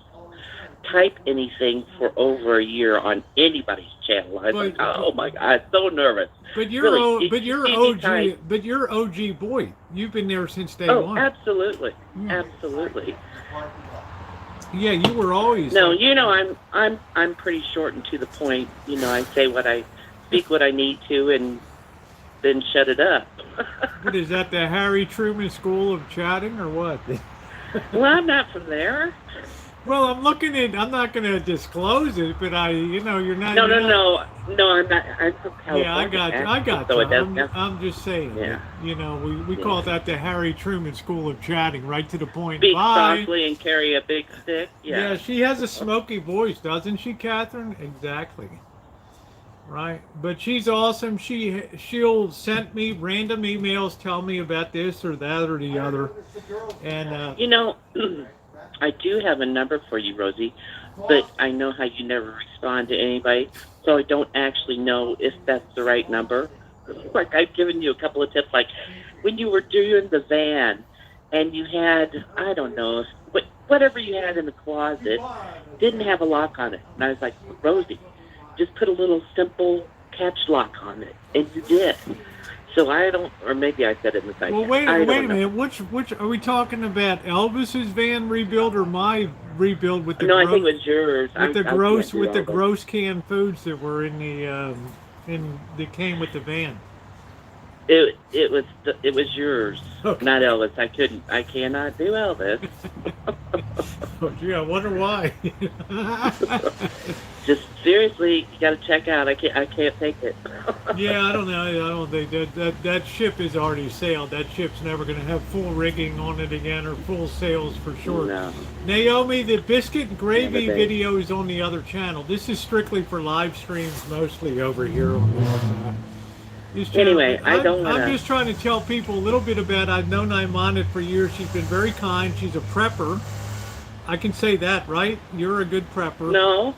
Speaker 8: type anything for over a year on anybody's channel. I was like, oh my God, so nervous.
Speaker 1: But you're
Speaker 8: Really,
Speaker 1: but you're
Speaker 8: easy
Speaker 1: OG.
Speaker 8: type.
Speaker 1: But you're OG boy. You've been there since day
Speaker 8: Oh,
Speaker 1: one.
Speaker 8: absolutely,
Speaker 1: Hmm.
Speaker 8: absolutely.
Speaker 1: Yeah, you were always.
Speaker 8: No, you know, I'm pretty short and to the point. You know, I say speak what I need to, and then shut it up.
Speaker 1: What is that? The Harry Truman School of Chatting, or what?
Speaker 8: Well, I'm not from there.
Speaker 1: Well, I'm looking at. I'm not going to disclose it, but you're not.
Speaker 8: No,
Speaker 1: you're
Speaker 8: no,
Speaker 1: not-
Speaker 8: no, no. I'm not. I'm from California.
Speaker 1: Yeah, I got you. I got
Speaker 8: so
Speaker 1: you.
Speaker 8: it doesn't.
Speaker 1: I'm just saying.
Speaker 8: Yeah.
Speaker 1: You know, we call that the Harry Truman School of Chatting, right to the point.
Speaker 8: Speak
Speaker 1: Bye.
Speaker 8: softly and carry a big stick.
Speaker 1: Yeah,
Speaker 8: Yeah.
Speaker 1: she has a smoky voice, doesn't she, Catherine? Exactly. Right, but she's awesome. She'll send me random emails, tell me about this or that or the other, and
Speaker 8: You know, I do have a number for you, Rosie, but I know how you never respond to anybody, so I don't actually know if that's the right number. Like, I've given you a couple of tips, like when you were doing the van and you had, I don't know, whatever you had in the closet didn't have a lock on it. And I was like, Rosie, just put a little simple catch lock on it. And you did. So I don't, or maybe I said it in the side.
Speaker 1: well, wait
Speaker 8: I
Speaker 1: a
Speaker 8: don't know.
Speaker 1: minute. Which are we talking about? Elvis's van rebuild or my rebuild with the
Speaker 8: No, I
Speaker 1: gross,
Speaker 8: think it was yours.
Speaker 1: with the
Speaker 8: I
Speaker 1: gross
Speaker 8: can't do
Speaker 1: with the
Speaker 8: all that.
Speaker 1: gross canned foods that were in the that came with the van?
Speaker 8: It was yours,
Speaker 1: Okay.
Speaker 8: not Elvis. I cannot do Elvis.
Speaker 1: Oh, gee, I wonder why.
Speaker 8: Just seriously, you got to check out. I can't take it.
Speaker 1: Yeah, I don't know. I don't think that ship is already sailed. That ship's never going to have full rigging on it again or full sails for sure.
Speaker 8: No.
Speaker 1: Naomi, the biscuit and gravy
Speaker 8: Never been.
Speaker 1: video is on the other channel. This is strictly for live streams, mostly over here on this channel.
Speaker 8: Anyway, I don't wanna-
Speaker 1: I'm just trying to tell people a little bit about. I've known Imanit for years. She's been very kind. She's a prepper. I can say that, right? You're a good prepper.
Speaker 8: No.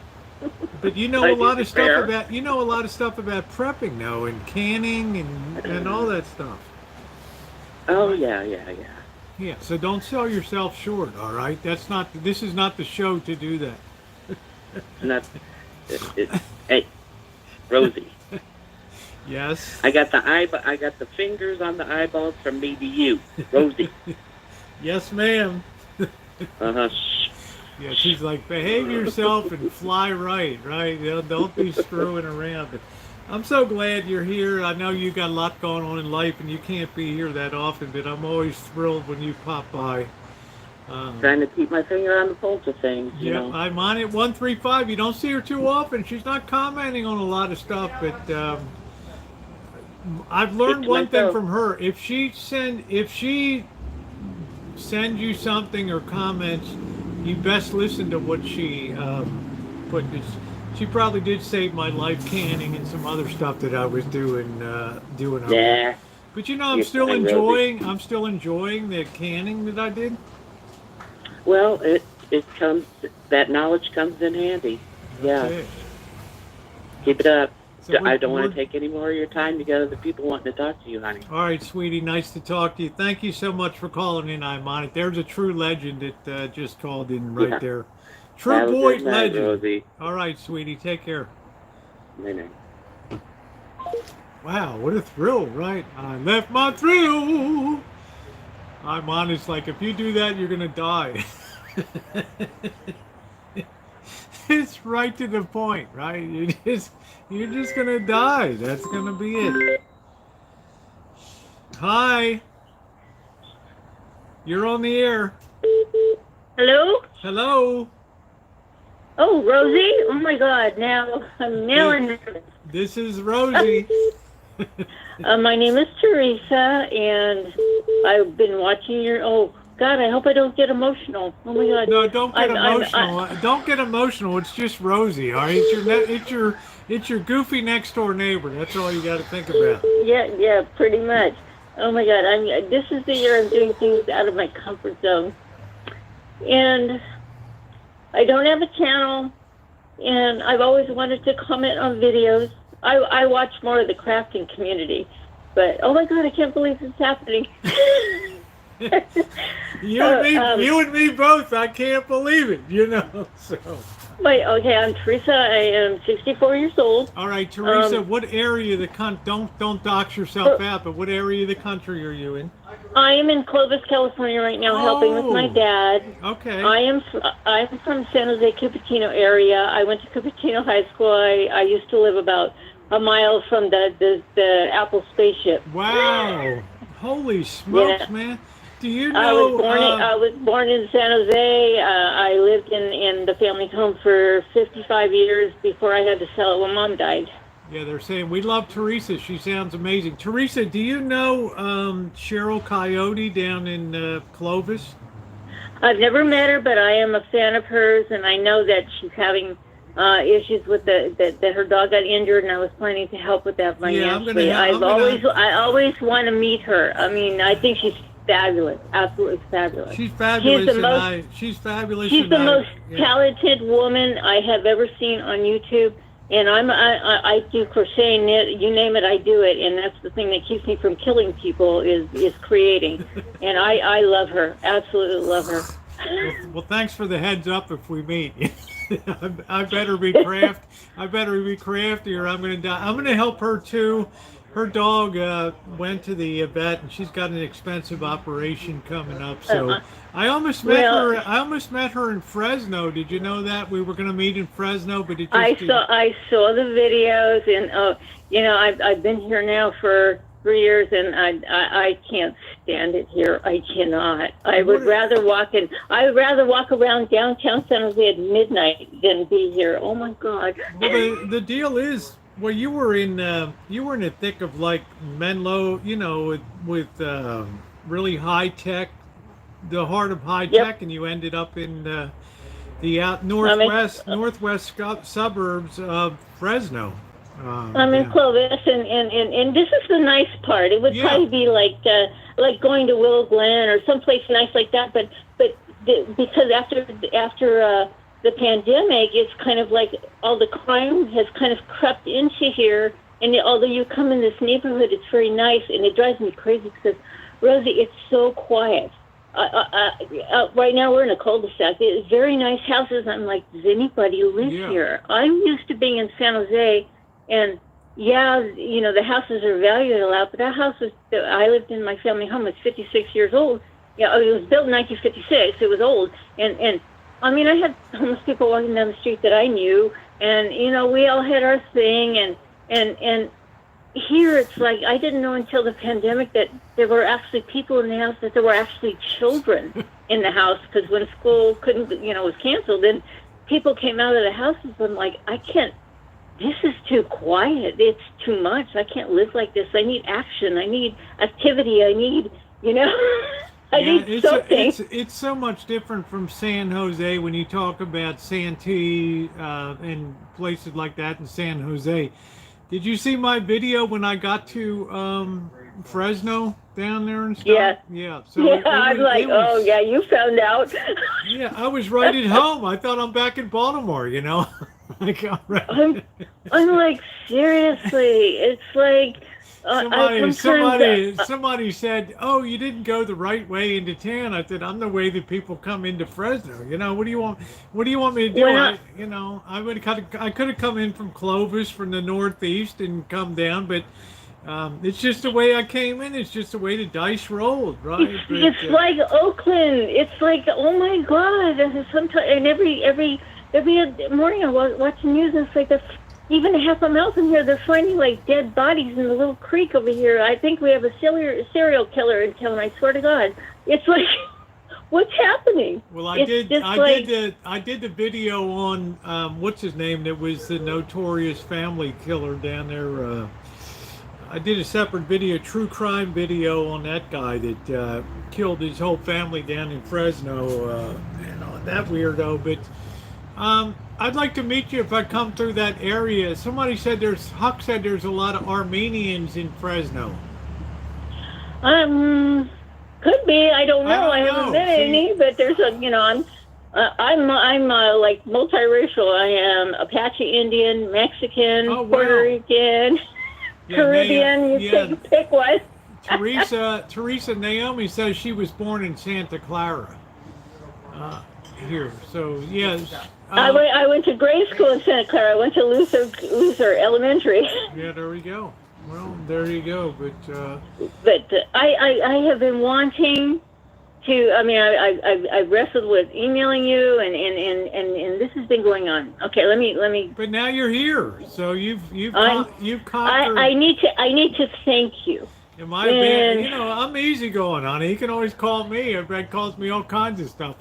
Speaker 1: But you know
Speaker 8: I
Speaker 1: a lot
Speaker 8: do
Speaker 1: of stuff
Speaker 8: prepare.
Speaker 1: about prepping though, and canning and all that stuff.
Speaker 8: Oh yeah.
Speaker 1: Yeah, so don't sell yourself short, all right? This is not the show to do that.
Speaker 8: Not. Hey, Rosie.
Speaker 1: Yes.
Speaker 8: I got the fingers on the eyeballs from me to you, Rosie.
Speaker 1: Yes, ma'am.
Speaker 8: Shh.
Speaker 1: Yeah, she's like, behave yourself and fly right? You know, don't be screwing around. But I'm so glad you're here. I know you got a lot going on in life and you can't be here that often, but I'm always thrilled when you pop by.
Speaker 8: Trying to keep my finger on the pulse of things. You
Speaker 1: Yeah,
Speaker 8: know.
Speaker 1: I'm on it. 135. You don't see her too often. She's not commenting on a lot of stuff, but I've learned
Speaker 8: Speak to
Speaker 1: one thing
Speaker 8: myself.
Speaker 1: from her. If she sends you something or comments, you best listen to what she put. She probably did save my life canning and some other stuff that I was doing.
Speaker 8: Yeah.
Speaker 1: But you know, I'm
Speaker 8: Yes,
Speaker 1: still
Speaker 8: I will be.
Speaker 1: enjoying the canning that I did.
Speaker 8: Well, it comes. That knowledge comes in handy. Yeah.
Speaker 1: Okay.
Speaker 8: Keep it up.
Speaker 1: So
Speaker 8: I don't want
Speaker 1: we're-
Speaker 8: to take any more of your time. You got other people wanting to talk to you, honey.
Speaker 1: All right, sweetie. Nice to talk to you. Thank you so much for calling in, Imanit. There's a true legend that just called in right
Speaker 8: Yeah.
Speaker 1: there. True
Speaker 8: Have a
Speaker 1: boy
Speaker 8: good night,
Speaker 1: legend.
Speaker 8: Rosie.
Speaker 1: All right, sweetie. Take care.
Speaker 8: Night-night.
Speaker 1: Wow, what a thrill, right? I left my thrill. Imanit's like, if you do that, you're going to die. It's right to the point, right? You're just going to die. That's going to be it. Hi. You're on the air.
Speaker 9: Hello?
Speaker 1: Hello.
Speaker 9: Oh, Rosie? Oh my God! Now I'm nervous.
Speaker 1: This is Rosie.
Speaker 9: My name is Teresa, and I've been watching your. Oh God! I hope I don't get emotional. Oh my God!
Speaker 1: No, don't get
Speaker 9: I'm-
Speaker 1: emotional. Don't get emotional. It's just Rosie. All right. It's your goofy next door neighbor. That's all you got to think about.
Speaker 9: Yeah, pretty much. Oh my God! This is the year I'm doing things out of my comfort zone, and I don't have a channel, and I've always wanted to comment on videos. I watch more of the crafting community, but oh my God, I can't believe this is happening.
Speaker 1: You and me both. I can't believe it. You know. So
Speaker 9: Okay, I'm Teresa. I am 64 years old.
Speaker 1: All right, Teresa, what area of the country, don't dox yourself out, but what area of the country are you in?
Speaker 9: I am in Clovis, California right now, helping with my dad.
Speaker 1: Okay.
Speaker 9: I'm from San Jose, Cupertino area. I went to Cupertino High School. I used to live about a mile from the Apple spaceship.
Speaker 1: Wow. Holy smokes,
Speaker 9: Yeah.
Speaker 1: man. Do you know...
Speaker 9: I was born in San Jose. I lived in the family home for 55 years before I had to sell it when Mom died.
Speaker 1: Yeah, they're saying, we love Teresa. She sounds amazing. Teresa, do you know Cheryl Coyote down in Clovis?
Speaker 9: I've never met her, but I am a fan of hers, and I know that she's having issues with that her dog got injured, and I was planning to help with that financially.
Speaker 1: Yeah,
Speaker 9: I always want to meet her. I mean, I think she's fabulous, absolutely fabulous.
Speaker 1: She's fabulous.
Speaker 9: She's
Speaker 1: fabulous.
Speaker 9: She's the most talented woman I have ever seen on YouTube. And I do crocheting, knit, you name it, I do it. And that's the thing that keeps me from killing people is creating. And I love her, absolutely love her.
Speaker 1: Well, thanks for the heads up if we meet. I better be crafty or I'm going to die. I'm going to help her too. Her dog went to the vet, and she's got an expensive operation coming up. So I almost met her. I almost met her in Fresno. Did you know that we were going to meet in Fresno? But it just
Speaker 9: I saw the videos, and you know, I've been here now for 3 years, and I can't stand it here. I cannot. I would rather walk around downtown San Jose at midnight than be here. Oh my God.
Speaker 1: Well, the deal is. Well, you were in the thick of like Menlo, you know, with really high tech, the heart of high tech, and you ended up in the northwest suburbs of Fresno.
Speaker 9: I'm in Clovis, and this is the nice part. It would probably be like going to Willow Glen or someplace nice like that, but because after the pandemic, it's kind of like all the crime has kind of crept into here. And although you come in this neighborhood, it's very nice, and it drives me crazy because, Rosie, it's so quiet. Right now we're in a cul-de-sac. It's very nice houses. I'm like, does anybody live here? I'm used to being in San Jose, and you know, the houses are valued a lot, but that house I lived in my family home was 56 years old. Yeah, it was built in 1956. It was old, and I mean, I had homeless people walking down the street that I knew, and you know, we all had our thing, and here it's like I didn't know until the pandemic that there were actually people in the house, that there were actually children in the house, because when school was canceled, then people came out of the houses, and like, I can't. This is too quiet. It's too much. I can't live like this. I need action. I need activity. I need, you know.
Speaker 1: It's so much different from San Jose when you talk about Santee and places like that in San Jose. Did you see my video when I got to Fresno down there and stuff?
Speaker 9: Yeah.
Speaker 1: So
Speaker 9: I was like, oh yeah, you found out.
Speaker 1: Yeah, I was right at home. I thought I'm back in Baltimore, you know.
Speaker 9: I'm like, seriously, it's like.
Speaker 1: Somebody said, "Oh, you didn't go the right way into town." I said, "I'm the way that people come into Fresno. You know, what do you want? What do you want me to do? I could have come in from Clovis from the northeast and come down, but it's just the way I came in. It's just the way the dice rolled, right?"
Speaker 9: It's like Oakland. It's like, oh my God! Sometimes, and every morning I watch the news, and it's like the. Even half a mile from here, they're finding like dead bodies in the little creek over here. I think we have a serial killer in town. I swear to God, it's like, what's happening?
Speaker 1: Well, I did the video on what's his name? That was the notorious family killer down there. I did a separate video, true crime video on that guy that killed his whole family down in Fresno. That weirdo, but. I'd like to meet you if I come through that area. Somebody said Huck said there's a lot of Armenians in Fresno.
Speaker 9: Could be. I don't know. I haven't met any, but there's I'm like multiracial. I am Apache Indian, Mexican, Puerto Rican, Caribbean. Pick one.
Speaker 1: Teresa Naomi says she was born in Santa Clara. here. So yes.
Speaker 9: I went to grade school in Santa Clara. I went to Luther Elementary.
Speaker 1: Yeah, there we go. Well, there you go.
Speaker 9: But I have been wanting to. I mean, I wrestled with emailing you, and this has been going on. Okay, let me.
Speaker 1: But now you're here, so you've conquered.
Speaker 9: I need to thank you.
Speaker 1: Am I bad? You know, I'm easygoing, honey. He can always call me. Everybody calls me all kinds of stuff.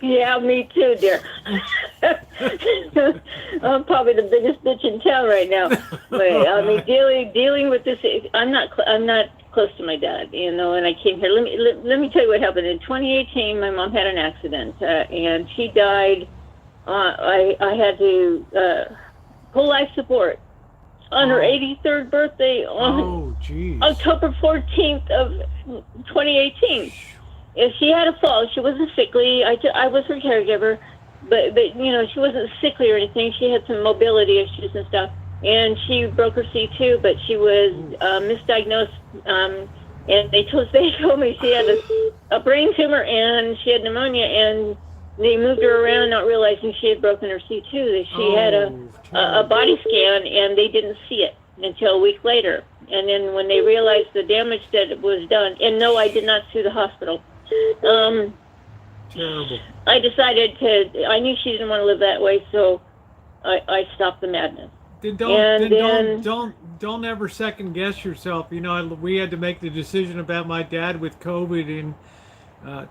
Speaker 9: Yeah, me too, dear. I'm probably the biggest bitch in town right now. But I mean, dealing with this, I'm not close to my dad, you know. And I came here. Let me tell you what happened. In 2018, my mom had an accident, and she died. I had to full life support on her 83rd birthday on October 14th of 2018. If she had a fall, she wasn't sickly. I was her caregiver, but you know, she wasn't sickly or anything. She had some mobility issues and stuff, and she broke her C2, but she was misdiagnosed, and they told me she had a brain tumor and she had pneumonia, and they moved her around not realizing she had broken her C2. She had a body scan, and they didn't see it until a week later. And then when they realized the damage that was done, and no, I did not sue the hospital.
Speaker 1: Terrible.
Speaker 9: I decided I knew she didn't want to live that way, so I stopped the madness.
Speaker 1: Don't ever second guess yourself. You know, we had to make the decision about my dad with COVID in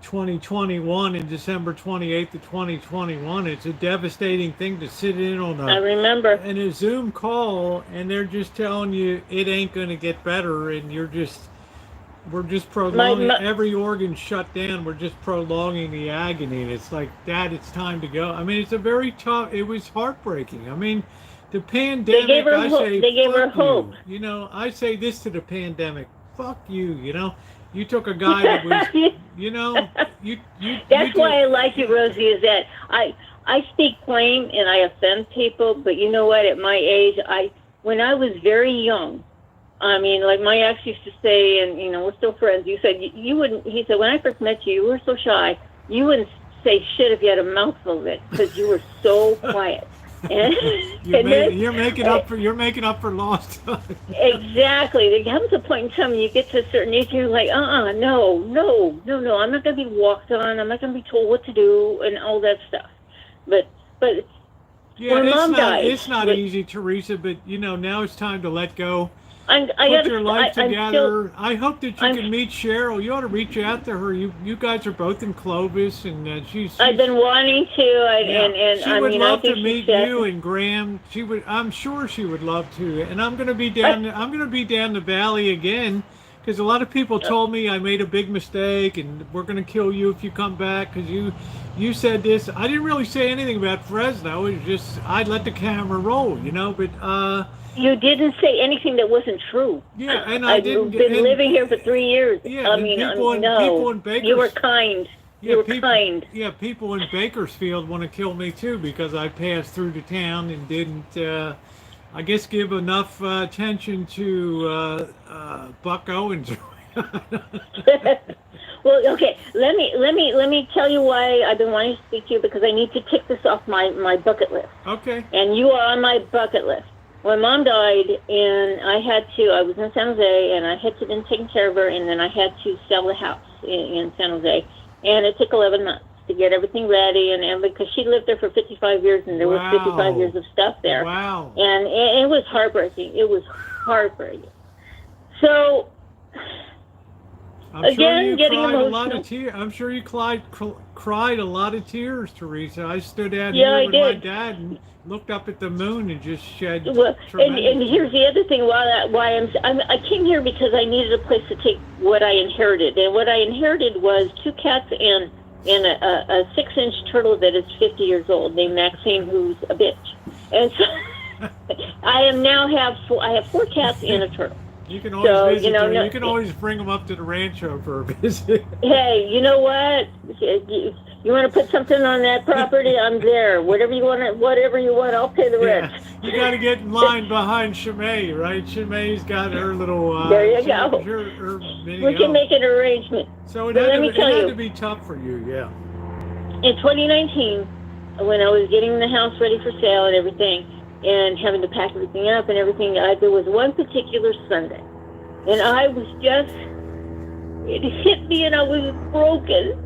Speaker 1: 2021, in December 28th of 2021. It's a devastating thing to sit in on
Speaker 9: I remember.
Speaker 1: in a Zoom call, and they're just telling you it ain't going to get better, and we're just prolonging, every organ shut down. We're just prolonging the agony. And it's like, Dad, it's time to go. I mean, it's a very tough, it was heartbreaking. I mean, the pandemic,
Speaker 9: they gave her hope.
Speaker 1: You know, I say this to the pandemic, fuck you, you know. You took a guy that was, you know,
Speaker 9: That's why I like you, Rosie, is that I speak plain and I offend people, but you know what, at my age, when I was very young, I mean, like my ex used to say, and you know, we're still friends. You said you wouldn't. He said, when I first met you, you were so shy. You wouldn't say shit if you had a mouthful of it because you were so quiet. And
Speaker 1: you're making up for lost time.
Speaker 9: Exactly. There comes a point in time when you get to a certain age, and you're like, no. I'm not going to be walked on. I'm not going to be told what to do and all that stuff. But
Speaker 1: yeah,
Speaker 9: when Mom died,
Speaker 1: it's not easy, Teresa. But you know, now it's time to let go. Put your life together. I hope that you can meet Cheryl. You ought to reach out to her. You guys are both in Clovis, and she's
Speaker 9: I've been wanting to, and
Speaker 1: she would love to meet you and Graham. I'm sure she would love to. And I'm going to be down. I'm going to be down the valley again, because a lot of people told me I made a big mistake, and we're going to kill you if you come back, because you said this. I didn't really say anything about Fresno. It was just I'd let the camera roll, you know. But
Speaker 9: you didn't say anything that wasn't true.
Speaker 1: Yeah, and
Speaker 9: I've been living here for 3 years.
Speaker 1: Yeah,
Speaker 9: I mean,
Speaker 1: people in Bakersfield.
Speaker 9: You were kind. You were kind.
Speaker 1: Yeah, people in Bakersfield want to kill me too because I passed through the town and didn't, I guess, give enough attention to Buck Owens.
Speaker 9: Well, okay. Let me tell you why I've been wanting to speak to you, because I need to tick this off my bucket list.
Speaker 1: Okay.
Speaker 9: And you are on my bucket list. When Mom died, and I was in San Jose, and I had to then take care of her, and then I had to sell the house in San Jose, and it took 11 months to get everything ready, and because she lived there for 55 years, and there was 55 years of stuff there.
Speaker 1: Wow.
Speaker 9: And it was heartbreaking. It was heartbreaking. So,
Speaker 1: I'm sure you cried a lot of tears. I'm sure you cried a lot of tears, Teresa. I stood out here with my dad and looked up at the moon and just shed.
Speaker 9: Well, and here's the other thing. Why I came here because I needed a place to take what I inherited, and what I inherited was 2 cats and a 6-inch turtle that is 50 years old named Maxine, who's a bitch. And so I have 4 cats and a turtle.
Speaker 1: You can always visit her. You can always bring them up to the rancho for a visit.
Speaker 9: Hey, you know what? You want to put something on that property? I'm there. Whatever you want, I'll pay the rent.
Speaker 1: You got to get in line behind Shimei, right? Shimei's got her little.
Speaker 9: There you go.
Speaker 1: Her
Speaker 9: we can make an arrangement.
Speaker 1: So it had to be tough for you, yeah.
Speaker 9: in 2019, when I was getting the house ready for sale and everything, and having to pack everything up and everything, there was one particular Sunday, and I was just, it hit me and I was broken.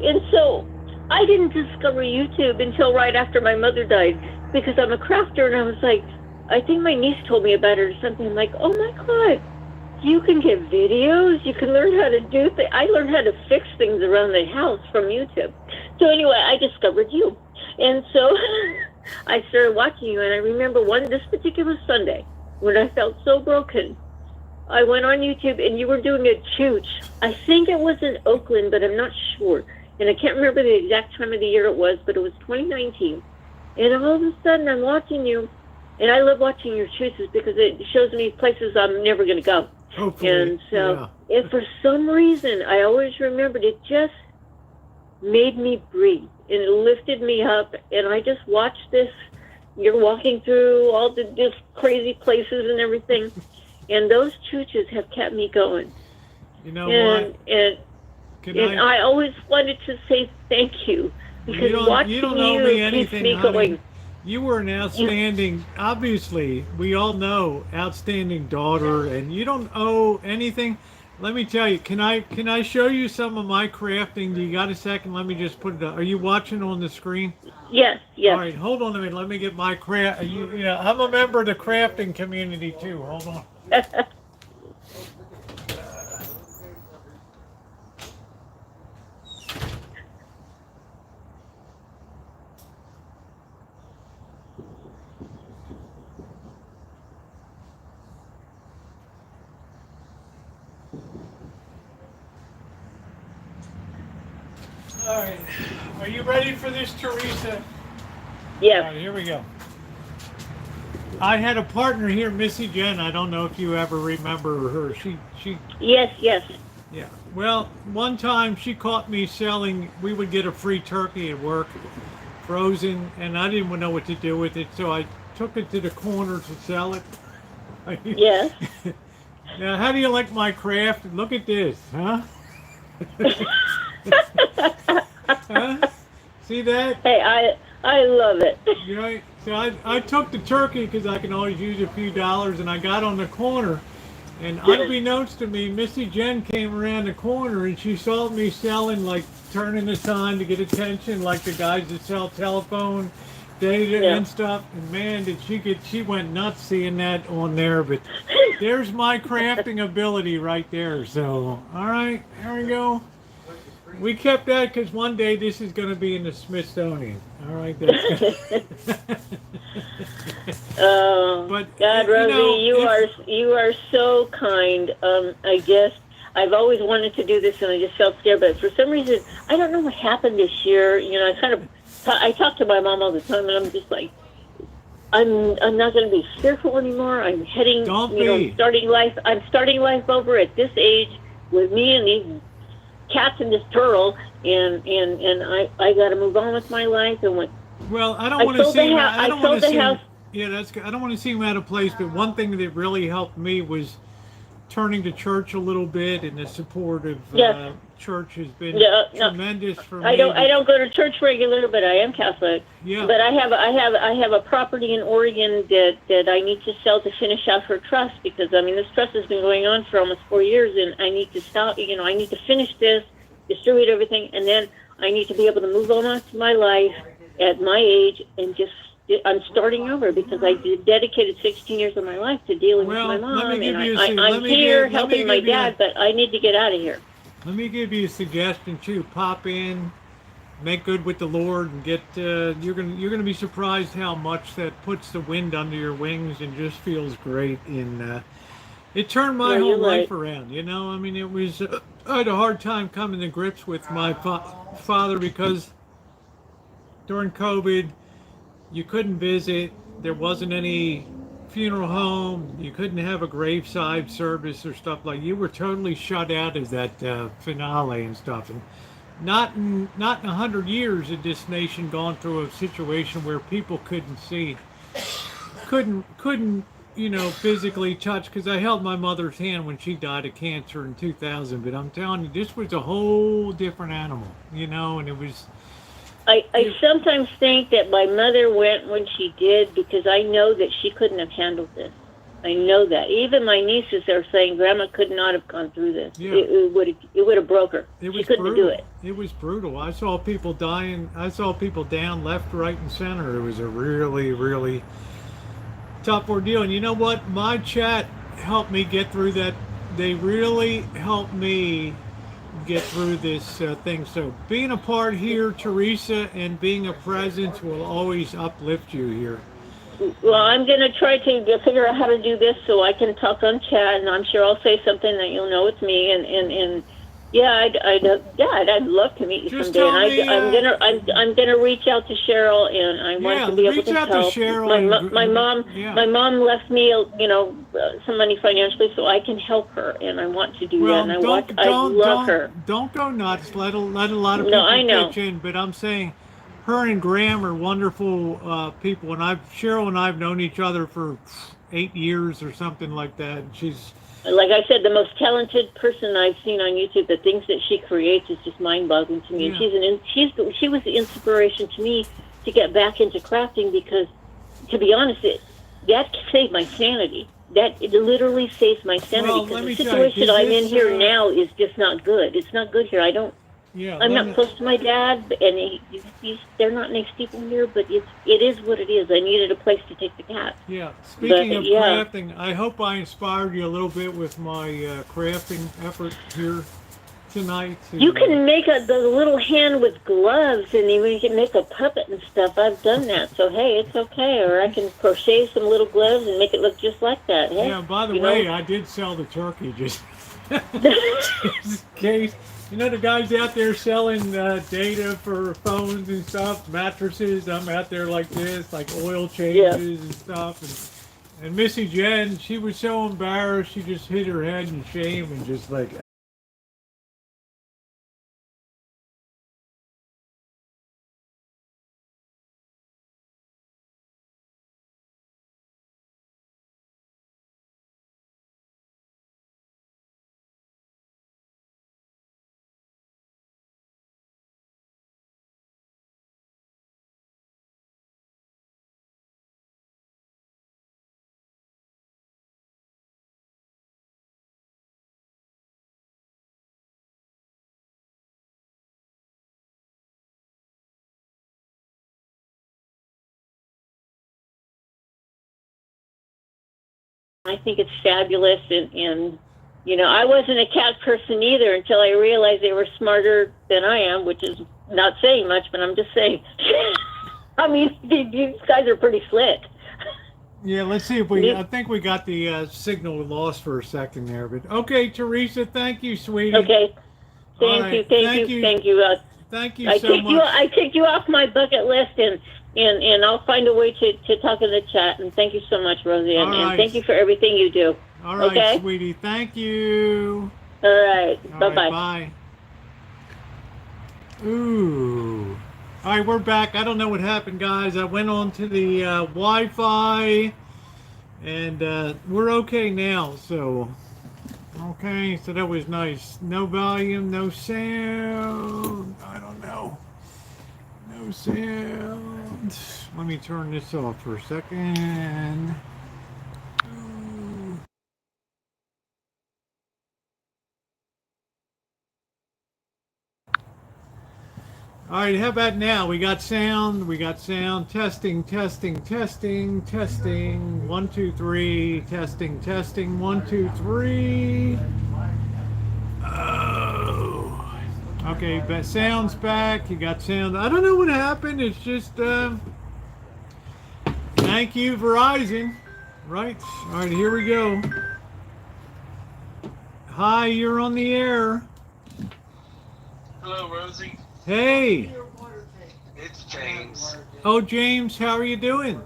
Speaker 9: And so I didn't discover YouTube until right after my mother died, because I'm a crafter, and I was like, I think my niece told me about it or something. I'm like, oh my God, you can get videos, you can learn how to do things. I learned how to fix things around the house from YouTube. So anyway, I discovered you. And so I started watching you, and I remember this particular Sunday, when I felt so broken, I went on YouTube, and you were doing a chooch. I think it was in Oakland, but I'm not sure. And I can't remember the exact time of the year it was, but it was 2019. And all of a sudden, I'm watching you, and I love watching your chooches because it shows me places I'm never going to go.
Speaker 1: Hopefully,
Speaker 9: and so, and for some reason, I always remembered it just made me breathe, and it lifted me up, and I just watched this. You're walking through all the just crazy places and everything, and those chooches have kept me going.
Speaker 1: You know what?
Speaker 9: And I always wanted to say thank you, because watching
Speaker 1: you don't owe me anything,
Speaker 9: keeps me going.
Speaker 1: You were an outstanding, obviously, we all know, outstanding daughter, and you don't owe anything. Let me tell you, can I show you some of my crafting? Do you got a second? Let me just put it up. Are you watching on the screen?
Speaker 9: Yes, yes.
Speaker 1: All right, hold on a minute. Let me get my craft. I'm a member of the crafting community too. Hold on. All right, are you ready for this, Teresa?
Speaker 9: Yes.
Speaker 1: All right, here we go. I had a partner here, Missy Jen. I don't know if you ever remember her. She.
Speaker 9: Yes, yes.
Speaker 1: Yeah. Well, one time she caught me selling. We would get a free turkey at work, frozen, and I didn't know what to do with it, so I took it to the corner to sell it.
Speaker 9: Yes.
Speaker 1: Now, how do you like my craft? Look at this, huh? Huh? See that?
Speaker 9: Hey, I love it.
Speaker 1: You know, so I took the turkey because I can always use a few dollars, and I got on the corner, and unbeknownst to me, Missy Jen came around the corner, and she saw me selling, like turning the sign to get attention, like the guys that sell telephone data and stuff. And man, did she went nuts seeing that on there. But there's my crafting ability right there. So, all right, there we go. We kept that because one day this is going to be in the Smithsonian. All right.
Speaker 9: But God, Rosie, you are so kind. I guess I've always wanted to do this, and I just felt scared. But for some reason, I don't know what happened this year. You know, I talk to my mom all the time, and I'm just like, I'm not going to be fearful anymore. I'm heading, starting life. I'm starting life over at this age with me and these cats and this turtle, and I got to move on with my life. And
Speaker 1: well, I don't want to seem I don't want to seem yeah, that's good. I don't want to seem out of place, but one thing that really helped me was turning to church a little bit, and the support of church has been tremendous for me.
Speaker 9: I don't go to church regular, but I am Catholic.
Speaker 1: Yeah.
Speaker 9: But I have a property in Oregon that I need to sell to finish out her trust, because I mean this trust has been going on for almost 4 years, and I need to stop. You know, I need to finish this, distribute everything, and then I need to be able to move on with my life at my age, and I'm starting over, because I dedicated 16 years of my life to dealing with my mom, and I'm here helping my dad, but I need to get out of here.
Speaker 1: Let me give you a suggestion too. Pop in, make good with the Lord, and get. You're gonna be surprised how much that puts the wind under your wings and just feels great. And it turned my whole life around. You know, I mean, it was. I had a hard time coming to grips with my father, because during COVID, you couldn't visit. There wasn't any funeral home. You couldn't have a graveside service or stuff like. You were totally shut out of that finale and stuff. And not in 100 years had this nation gone through a situation where people couldn't see, couldn't physically touch. Because I held my mother's hand when she died of cancer in 2000. But I'm telling you, this was a whole different animal, and it was.
Speaker 9: I sometimes think that my mother went when she did because I know that she couldn't have handled this. I know that. Even my nieces are saying Grandma could not have gone through this.
Speaker 1: Yeah.
Speaker 9: It would have broke her.
Speaker 1: It
Speaker 9: She
Speaker 1: was
Speaker 9: couldn't
Speaker 1: brutal.
Speaker 9: do it.
Speaker 1: It was brutal. I saw people dying. I saw people down left, right, and center. It was a really, really tough ordeal. And you know what? My chat helped me get through that. They really helped me get through this thing. So being a part here, Teresa, and being a presence will always uplift you here.
Speaker 9: Well, I'm going to try to figure out how to do this so I can talk on chat, and I'm sure I'll say something that you'll know it's me. And yeah, I'd love to meet you
Speaker 1: Just
Speaker 9: someday. And
Speaker 1: tell me,
Speaker 9: I'm gonna reach out to Cheryl, and I want to be able
Speaker 1: reach
Speaker 9: to
Speaker 1: out to
Speaker 9: help.
Speaker 1: Cheryl
Speaker 9: My mom left me, some money financially, so I can help her, and I want to do that. And I love her.
Speaker 1: Don't go nuts. Let a lot of
Speaker 9: No, I
Speaker 1: people
Speaker 9: know.
Speaker 1: pitch in. But I'm saying, her and Graham are wonderful people, and Cheryl and I've known each other for 8 years or something like that. And she's,
Speaker 9: Like I said, the most talented person I've seen on YouTube. The things that she creates is just mind-boggling to me.
Speaker 1: Yeah.
Speaker 9: And she was the inspiration to me to get back into crafting because, to be honest, that saved my sanity. That it literally saves my sanity
Speaker 1: Well,
Speaker 9: because
Speaker 1: let
Speaker 9: the
Speaker 1: me tell you,
Speaker 9: situation I'm in
Speaker 1: this,
Speaker 9: here now is just not good. It's not good here. I'm not close to my dad, and they're not nice people here, but it is what it is. I needed a place to take the cat.
Speaker 1: Yeah. Speaking of
Speaker 9: yeah.
Speaker 1: crafting, I hope I inspired you a little bit with my crafting effort here tonight.
Speaker 9: You can make the little hand with gloves, and even you can make a puppet and stuff. I've done that, so hey, it's okay. Or I can crochet some little gloves and make it look just like that. Hey,
Speaker 1: Yeah, by the way, I did sell the turkey just in case. You know the guys out there selling data for phones and stuff, mattresses. I'm out there like this, like oil changes and stuff. And Missy Jen, she was so embarrassed, she just hit her head in shame and just like.
Speaker 9: I think it's fabulous, and I wasn't a cat person either until I realized they were smarter than I am, which is not saying much, but I'm just saying. I mean, these guys are pretty slick.
Speaker 1: Yeah, let's see if I think we got the signal lost for a second there, but okay, Teresa, thank you, sweetie.
Speaker 9: Okay, thank you.
Speaker 1: Thank you so much.
Speaker 9: I take you off my bucket list, and I'll find a way to talk in the chat. And thank you so much, Roseanne, and thank you for everything you do.
Speaker 1: All right,
Speaker 9: okay?
Speaker 1: sweetie, thank you.
Speaker 9: All right, bye-bye.
Speaker 1: Bye. Ooh. All right, we're back. I don't know what happened, guys. I went on to the Wi-Fi, and we're okay now. So, okay, so that was nice. No volume, no sound. I don't know. No sound. Let me turn this off for a second. All right, how about now? We got sound. Testing. 1, 2, 3. Testing. 1, 2, 3. Oh. Okay, but sound's back. You got sound. I don't know what happened. It's just, thank you, Verizon. Right. All right, here we go. Hi, you're on the air.
Speaker 7: Hello, Rosie.
Speaker 1: Hey.
Speaker 7: It's James.
Speaker 1: Oh, James, how are you doing?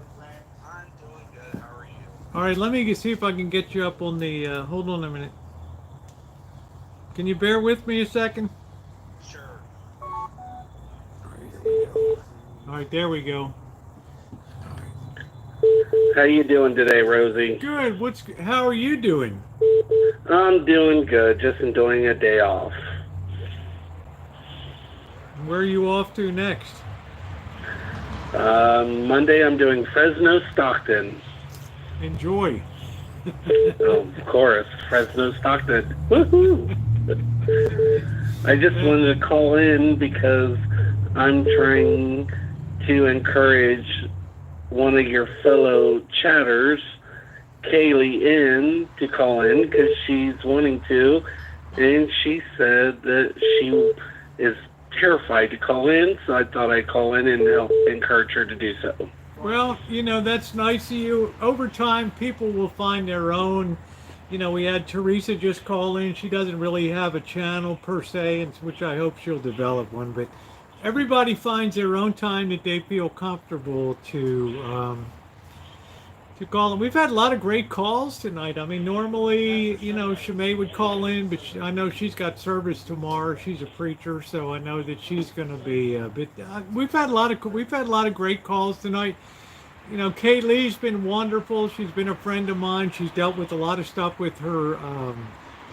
Speaker 7: I'm doing good. How are you?
Speaker 1: All right, let me see if I can get you up on the, hold on a minute. Can you bear with me a second?
Speaker 7: Sure.
Speaker 1: All right, there we go.
Speaker 4: How you doing today, Rosie?
Speaker 1: Good. How are you doing?
Speaker 4: I'm doing good. Just enjoying a day off.
Speaker 1: Where are you off to next?
Speaker 4: Monday I'm doing Fresno, Stockton.
Speaker 1: Enjoy.
Speaker 4: Of course, Fresno, Stockton. Woohoo! I just wanted to call in because I'm trying to encourage one of your fellow chatters, Kaylee, in to call in because she's wanting to, and she said that she is terrified to call in, so I thought I'd call in and help encourage her to do so.
Speaker 1: Well, that's nice of you. Over time, people will find their own. We had Teresa just call in. She doesn't really have a channel per se, which I hope she'll develop one. But everybody finds their own time that they feel comfortable to call in. We've had a lot of great calls tonight. I mean, normally, Shimei would call in, but I know she's got service tomorrow. She's a preacher, so I know that she's going to be a bit. We've had a lot of great calls tonight. Kaylee's been wonderful. She's been a friend of mine. She's dealt with a lot of stuff with her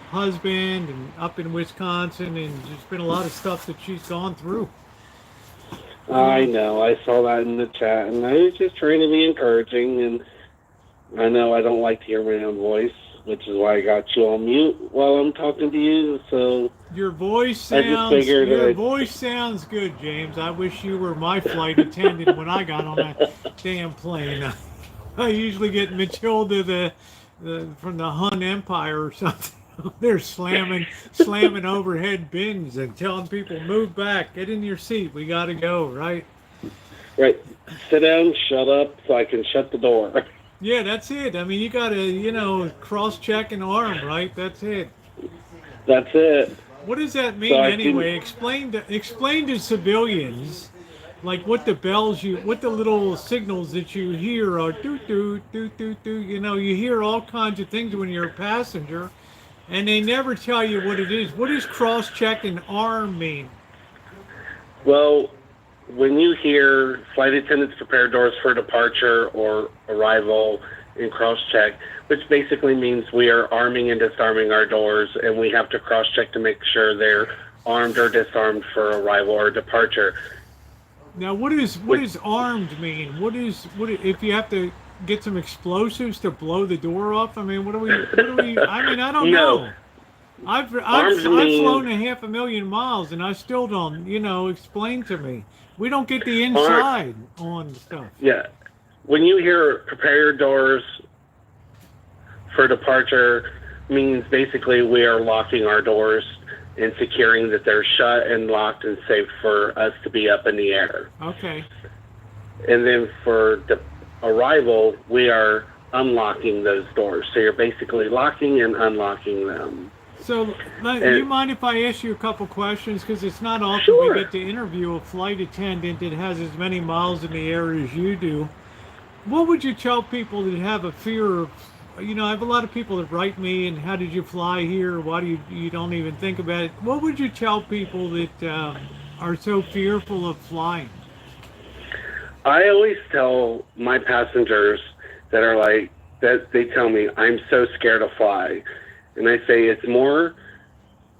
Speaker 1: husband and up in Wisconsin, and there's been a lot of stuff that she's gone through.
Speaker 4: I know. I saw that in the chat, and I was just trying to be encouraging. And I know I don't like to hear my own voice, which is why I got you on mute while I'm talking to you. So
Speaker 1: your voice sounds good, James. I wish you were my flight attendant when I got on that damn plane. I usually get Matilda from the Hun Empire or something. They're slamming overhead bins and telling people, move back, get in your seat, we got to go, right?
Speaker 4: Right. Sit down, shut up, so I can shut the door.
Speaker 1: Yeah, that's it. I mean, you got to, cross-check an arm, right? That's it.
Speaker 4: That's it.
Speaker 1: What does that mean anyway? Explain to civilians, like what the little signals that you hear are doot, doot, doot, doot, doot. You hear all kinds of things when you're a passenger. And they never tell you what it is. What does cross-check an arm mean?
Speaker 4: Well, when you hear flight attendants prepare doors for departure or arrival in cross-check, which basically means we are arming and disarming our doors, and we have to cross-check to make sure they're armed or disarmed for arrival or departure.
Speaker 1: Now, what does armed mean? What if you have to get some explosives to blow the door off? I mean, what do we I mean, I don't know. I've flown 500,000 miles and I still don't, explain to me. We don't get the inside on stuff.
Speaker 4: Yeah. When you hear prepare your doors for departure, means basically we are locking our doors and securing that they're shut and locked and safe for us to be up in the air.
Speaker 1: Okay.
Speaker 4: And then for the arrival, we are unlocking those doors. So you're basically locking and unlocking them.
Speaker 1: So, do you mind if I ask you a couple questions? Because it's not often we get to interview a flight attendant that has as many miles in the air as you do. What would you tell people that have a fear of, I have a lot of people that write me, and how did you fly here? Why do you don't even think about it? What would you tell people that are so fearful of flying?
Speaker 4: I always tell my passengers that are like, that they tell me, I'm so scared to fly. And I say it's more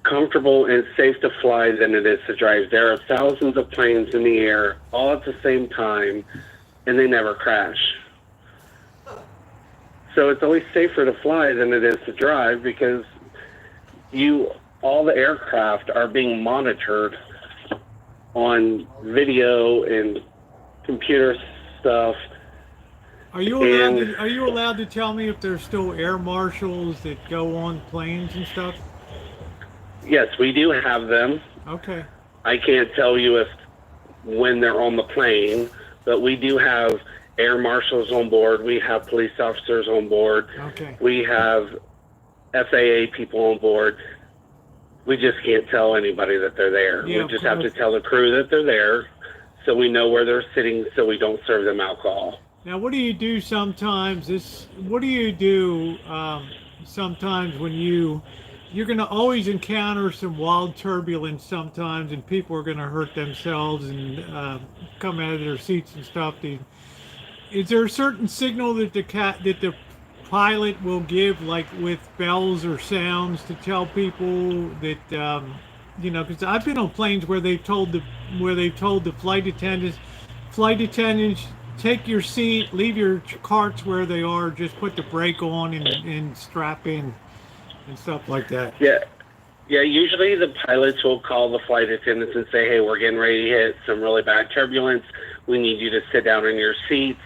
Speaker 4: comfortable and safe to fly than it is to drive. There are thousands of planes in the air all at the same time, and they never crash. So it's always safer to fly than it is to drive because all the aircraft are being monitored on video and computer stuff.
Speaker 1: Are you allowed to tell me if there's still air marshals that go on planes and stuff?
Speaker 4: Yes, we do have them.
Speaker 1: Okay.
Speaker 4: I can't tell you when they're on the plane, but we do have air marshals on board. We have police officers on board.
Speaker 1: Okay.
Speaker 4: We have FAA people on board. We just can't tell anybody that they're there.
Speaker 1: Yeah,
Speaker 4: we just have to tell the crew that they're there so we know where they're sitting so we don't serve them alcohol.
Speaker 1: Now, what do you do sometimes? What do you do sometimes when you're going to always encounter some wild turbulence sometimes, and people are going to hurt themselves and come out of their seats and stuff. Is there a certain signal that the pilot will give, like with bells or sounds, to tell people that because I've been on planes where they've told the flight attendants, flight attendants, take your seat, leave your carts where they are, just put the brake on and strap in and stuff like that.
Speaker 4: Yeah. Yeah, usually the pilots will call the flight attendants and say, hey, we're getting ready to hit some really bad turbulence. We need you to sit down in your seats,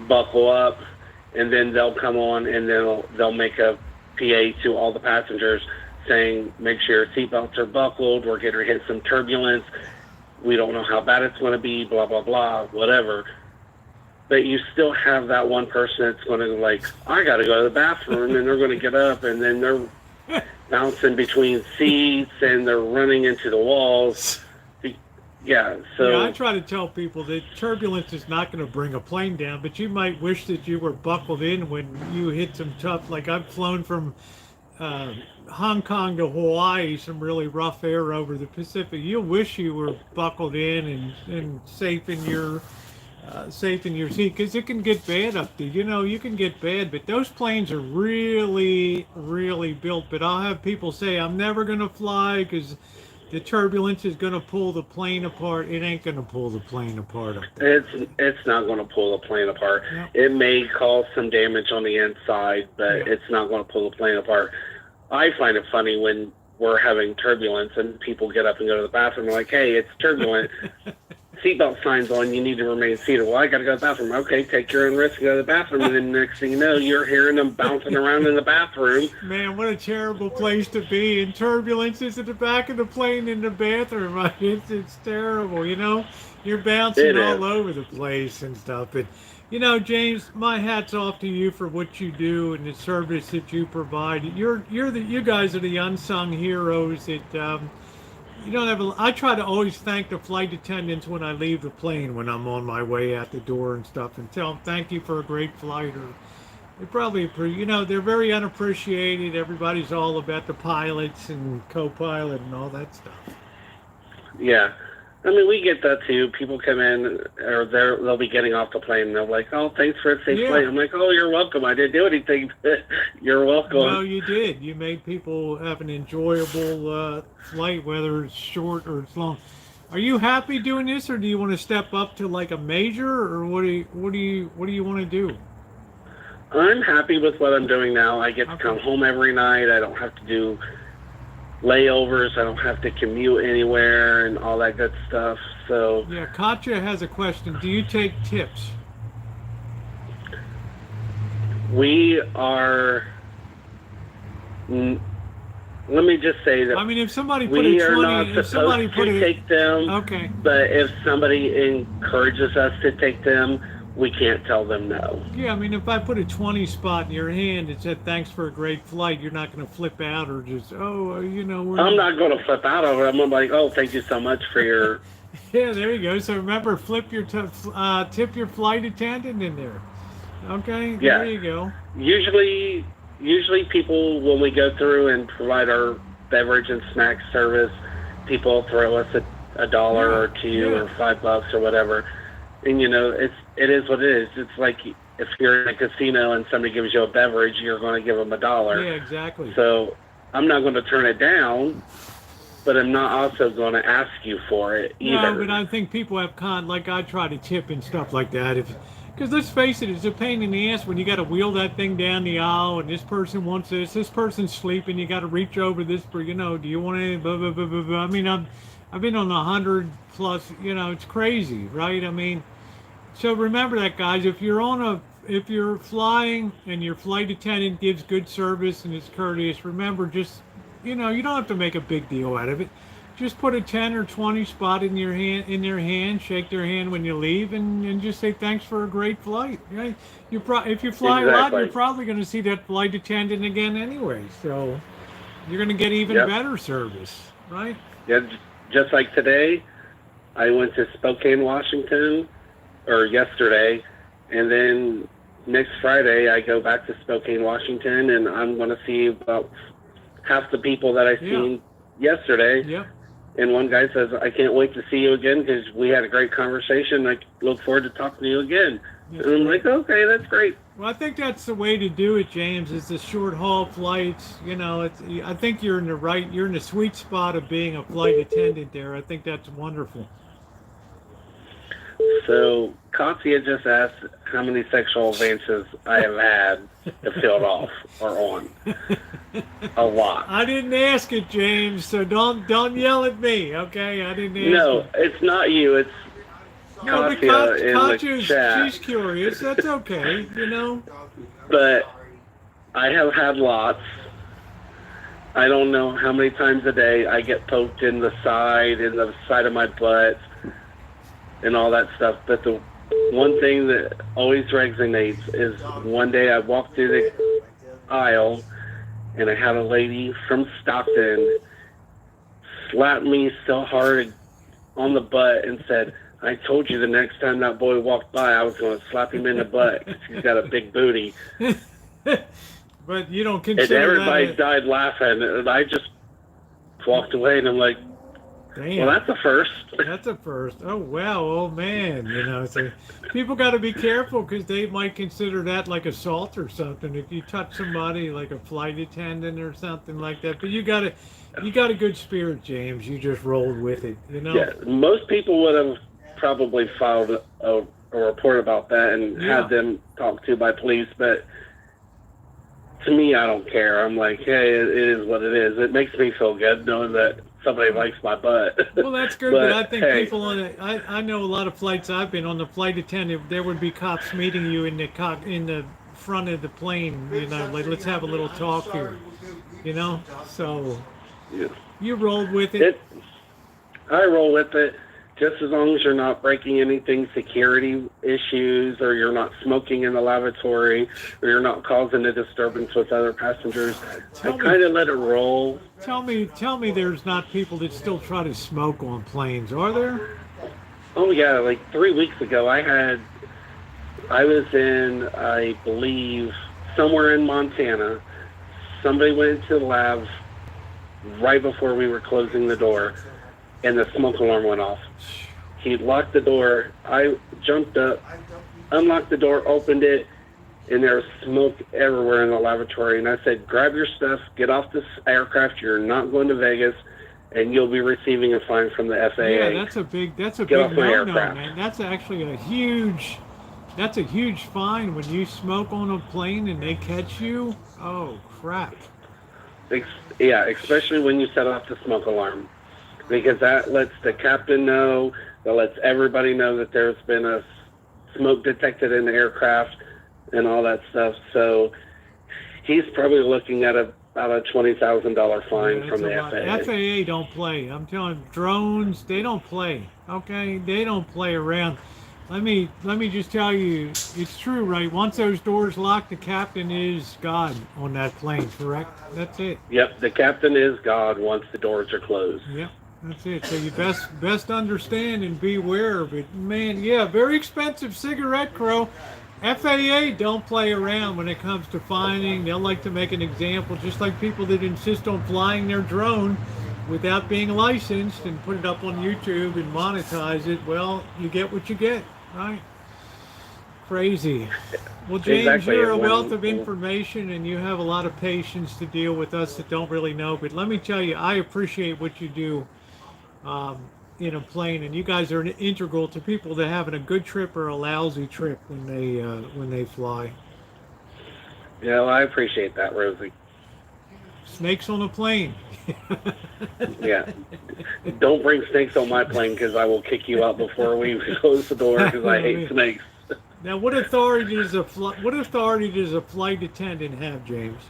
Speaker 4: buckle up, and then they'll come on and they'll make a PA to all the passengers saying, make sure your seatbelts are buckled. We're getting to hit some turbulence. We don't know how bad it's going to be, blah, blah, blah, whatever. But you still have that one person that's going to like, I got to go to the bathroom, and they're going to get up, and then they're bouncing between seats, and they're running into the walls. Yeah, so...
Speaker 1: Yeah, I try to tell people that turbulence is not going to bring a plane down, but you might wish that you were buckled in when you hit some tough... Like, I've flown from Hong Kong to Hawaii, some really rough air over the Pacific. You'll wish you were buckled in and safe in your seat, because it can get bad up there. You know, you can get bad, but those planes are really, really built. But I'll have people say, I'm never going to fly because the turbulence is going to pull the plane apart. It ain't going to pull the plane apart up there.
Speaker 4: It's not going to pull the plane apart.
Speaker 1: Yep.
Speaker 4: It may cause some damage on the inside, but it's not going to pull the plane apart. I find it funny when we're having turbulence and people get up and go to the bathroom. They're like, hey, it's turbulent. Seatbelt signs on, you need to remain seated. Well, I got to go to the bathroom. Okay, take your own risk and go to the bathroom. And then next thing you know, you're hearing them bouncing around in the bathroom.
Speaker 1: Man, what a terrible place to be. And turbulence is at the back of the plane in the bathroom. It's terrible, you know. You're bouncing all over the place and stuff. But, you know, James, my hat's off to you for what you do and the service that you provide. You guys are the unsung heroes that... You don't have I try to always thank the flight attendants when I leave the plane, when I'm on my way out the door and stuff, and tell them thank you for a great flight. Or they probably, you know, they're very unappreciated. Everybody's all about the pilots and co-pilot and all that stuff.
Speaker 4: Yeah. I mean, we get that too. People come in, or they'll be getting off the plane, and they're like, oh, thanks for a safe flight. I'm like, oh, you're welcome. I didn't do anything. You're welcome.
Speaker 1: No, you did. You made people have an enjoyable flight, whether it's short or it's long. Are you happy doing this, or do you want to step up to like a major, or what do you want to do?
Speaker 4: I'm happy with what I'm doing now. I get to come home every night. I don't have to do layovers. I don't have to commute anywhere and all that good stuff. So
Speaker 1: yeah, Katya has a question. Do you take tips?
Speaker 4: We are. Let me just say that.
Speaker 1: I mean, if somebody put
Speaker 4: we
Speaker 1: a 20,
Speaker 4: are not
Speaker 1: if somebody
Speaker 4: supposed
Speaker 1: put
Speaker 4: to
Speaker 1: a,
Speaker 4: take them.
Speaker 1: Okay.
Speaker 4: But if somebody encourages us to take them, we can't tell them no.
Speaker 1: Yeah, I mean, if I put a 20 spot in your hand and said, thanks for a great flight, you're not going to flip out or just, you know.
Speaker 4: I'm not going to flip out over it. I'm going to be like, oh, thank you so much for your...
Speaker 1: Yeah, there you go. So remember, tip your flight attendant in there. Okay,
Speaker 4: yeah.
Speaker 1: There you go.
Speaker 4: Usually people, when we go through and provide our beverage and snack service, people throw us a dollar or two or $5 or whatever. And, you know, it is what it is. It's like if you're in a casino and somebody gives you a beverage, you're going to give them $1.
Speaker 1: Yeah, exactly.
Speaker 4: So I'm not going to turn it down, but I'm not also going to ask you for it either.
Speaker 1: No, but I think people have like I try to tip and stuff like that. Because let's face it, it's a pain in the ass when you got to wheel that thing down the aisle and this person wants this person's sleeping, you got to reach over this, you know, do you want any, blah, blah, blah, blah, blah. I mean, I've been on 100 plus, you know, it's crazy, right? I mean, so remember that, guys. If you're flying and your flight attendant gives good service and is courteous, remember, just, you know, you don't have to make a big deal out of it. Just put a 10 or 20 spot in their hand, shake their hand when you leave, and just say thanks for a great flight. Right? If you fly a lot, you're probably going to see that flight attendant again anyway. So you're going to get even better service, right?
Speaker 4: Yeah. Just like today, I went to Spokane, Washington, or yesterday, and then next Friday I go back to Spokane, Washington, and I'm going to see about half the people that I seen yesterday.
Speaker 1: Yep.
Speaker 4: And one guy says, I can't wait to see you again because we had a great conversation. I look forward to talking to you again. And I'm like, okay, that's great.
Speaker 1: Well, I think that's the way to do it, James, is the short haul flights. You know, I think you're in the sweet spot of being a flight attendant there. I think that's wonderful.
Speaker 4: So Katya just asked how many sexual advances I have had to field off or on. A lot.
Speaker 1: I didn't ask it, James, so don't yell at me, okay? I didn't ask
Speaker 4: No,
Speaker 1: it.
Speaker 4: it's not you. It's
Speaker 1: No, but
Speaker 4: Katya in the
Speaker 1: Katya's,
Speaker 4: chat.
Speaker 1: she's curious. That's okay, you know?
Speaker 4: But I have had lots. I don't know how many times a day I get poked in the side of my butt, and all that stuff. But the one thing that always resonates is one day I walked through the aisle, and I had a lady from Stockton slap me so hard on the butt and said, "I told you the next time that boy walked by, I was going to slap him in the butt because he's got a big booty."
Speaker 1: But you don't
Speaker 4: And
Speaker 1: consider
Speaker 4: everybody
Speaker 1: that
Speaker 4: died laughing, and I just walked away, and I'm like,
Speaker 1: damn,
Speaker 4: well, that's a first.
Speaker 1: that's a first. Oh, wow, oh, man. You know, so people got to be careful because they might consider that like assault or something. If you touch somebody like a flight attendant or something like that. But you got a good spirit, James. You just rolled with it, you know?
Speaker 4: Yeah, most people would have probably filed a report about that and
Speaker 1: Yeah.
Speaker 4: had them talked to by police, but to me, I don't care. I'm like, hey, it is what it is. It makes me feel good knowing that somebody likes my butt.
Speaker 1: Well, that's good, but I think
Speaker 4: hey,
Speaker 1: people on it. I know a lot of flights I've been on. The flight attendant, there would be cops meeting you in the front of the plane. You know, like let's have a little talk here. You know, so
Speaker 4: yeah.
Speaker 1: you rolled with it.
Speaker 4: I roll with it just as long as you're not breaking anything security issues, or you're not smoking in the lavatory, or you're not causing a disturbance with other passengers. I kind of let it roll.
Speaker 1: Tell me, there's not people that still try to smoke on planes, are there?
Speaker 4: Oh yeah, like 3 weeks ago, I was in, I believe, somewhere in Montana. Somebody went into the lab right before we were closing the door, and the smoke alarm went off. He locked the door. I jumped up, unlocked the door, opened it, and there was smoke everywhere in the lavatory. And I said, grab your stuff, get off this aircraft. You're not going to Vegas, and you'll be receiving a fine from the FAA.
Speaker 1: Yeah, that's a big
Speaker 4: Get off
Speaker 1: no-no,
Speaker 4: my aircraft.
Speaker 1: man. That's actually a huge fine when you smoke on a plane and they catch you. Oh crap!
Speaker 4: Yeah, especially when you set off the smoke alarm, because that lets the captain know, that lets everybody know that there's been a smoke detected in the aircraft and all that stuff. So he's probably looking at about a $20,000 fine from the FAA.
Speaker 1: FAA don't play. I'm telling you, drones, they don't play. Okay, they don't play around. Let me just tell you, it's true, right? Once those doors lock, the captain is God on that plane, correct? That's it.
Speaker 4: Yep, the captain is God once the doors are closed.
Speaker 1: Yep, that's it. So you best understand and beware of it. Man, yeah, very expensive cigarette, Crow. FAA don't play around when it comes to fining. They'll like to make an example, just like people that insist on flying their drone without being licensed and put it up on YouTube and monetize it. Well, you get what you get, right? Crazy. Well, James,
Speaker 4: Exactly.
Speaker 1: you're a wealth of information and you have a lot of patience to deal with us that don't really know. But let me tell you, I appreciate what you do in a plane, and you guys are integral to people that having a good trip or a lousy trip when they fly.
Speaker 4: Yeah, well, I appreciate that, Rosie.
Speaker 1: Snakes on a plane.
Speaker 4: Yeah. Don't bring snakes on my plane, because I will kick you out before we close the door, because I hate snakes.
Speaker 1: Now, what authority does a flight attendant have, James?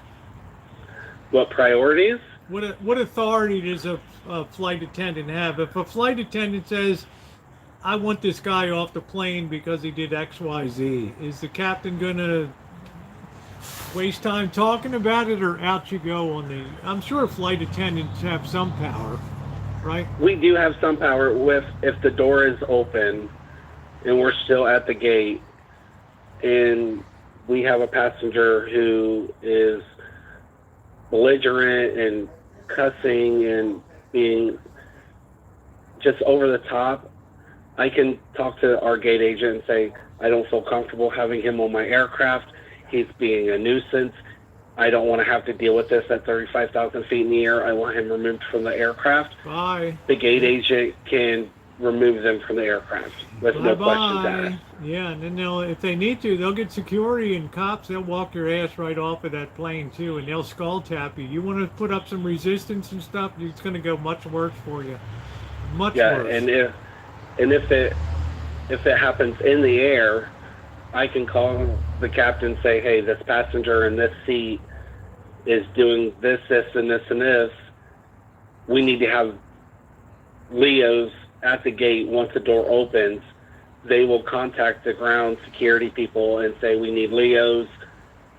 Speaker 4: What priorities?
Speaker 1: What authority does a flight attendant have? If a flight attendant says, "I want this guy off the plane because he did X, Y, Z," is the captain gonna waste time talking about it, or out you go on the? I'm sure flight attendants have some power, right?
Speaker 4: We do have some power if the door is open and we're still at the gate and we have a passenger who is belligerent and cussing and being just over the top, I can talk to our gate agent and say, I don't feel comfortable having him on my aircraft. He's being a nuisance. I don't want to have to deal with this at 35,000 feet in the air. I want him removed from the aircraft.
Speaker 1: Bye.
Speaker 4: The gate agent can remove them from the aircraft with no questions
Speaker 1: Bye-bye.
Speaker 4: asked.
Speaker 1: Yeah, and then if they need to, they'll get security and cops. They'll walk your ass right off of that plane too, and they'll skull tap you. You want to put up some resistance and stuff, it's going to go much worse for you. Much worse.
Speaker 4: And if it happens in the air, I can call the captain and say, hey, this passenger in this seat is doing this, and this, and this. We need to have Leos at the gate. Once the door opens, they will contact the ground security people and say, we need Leos,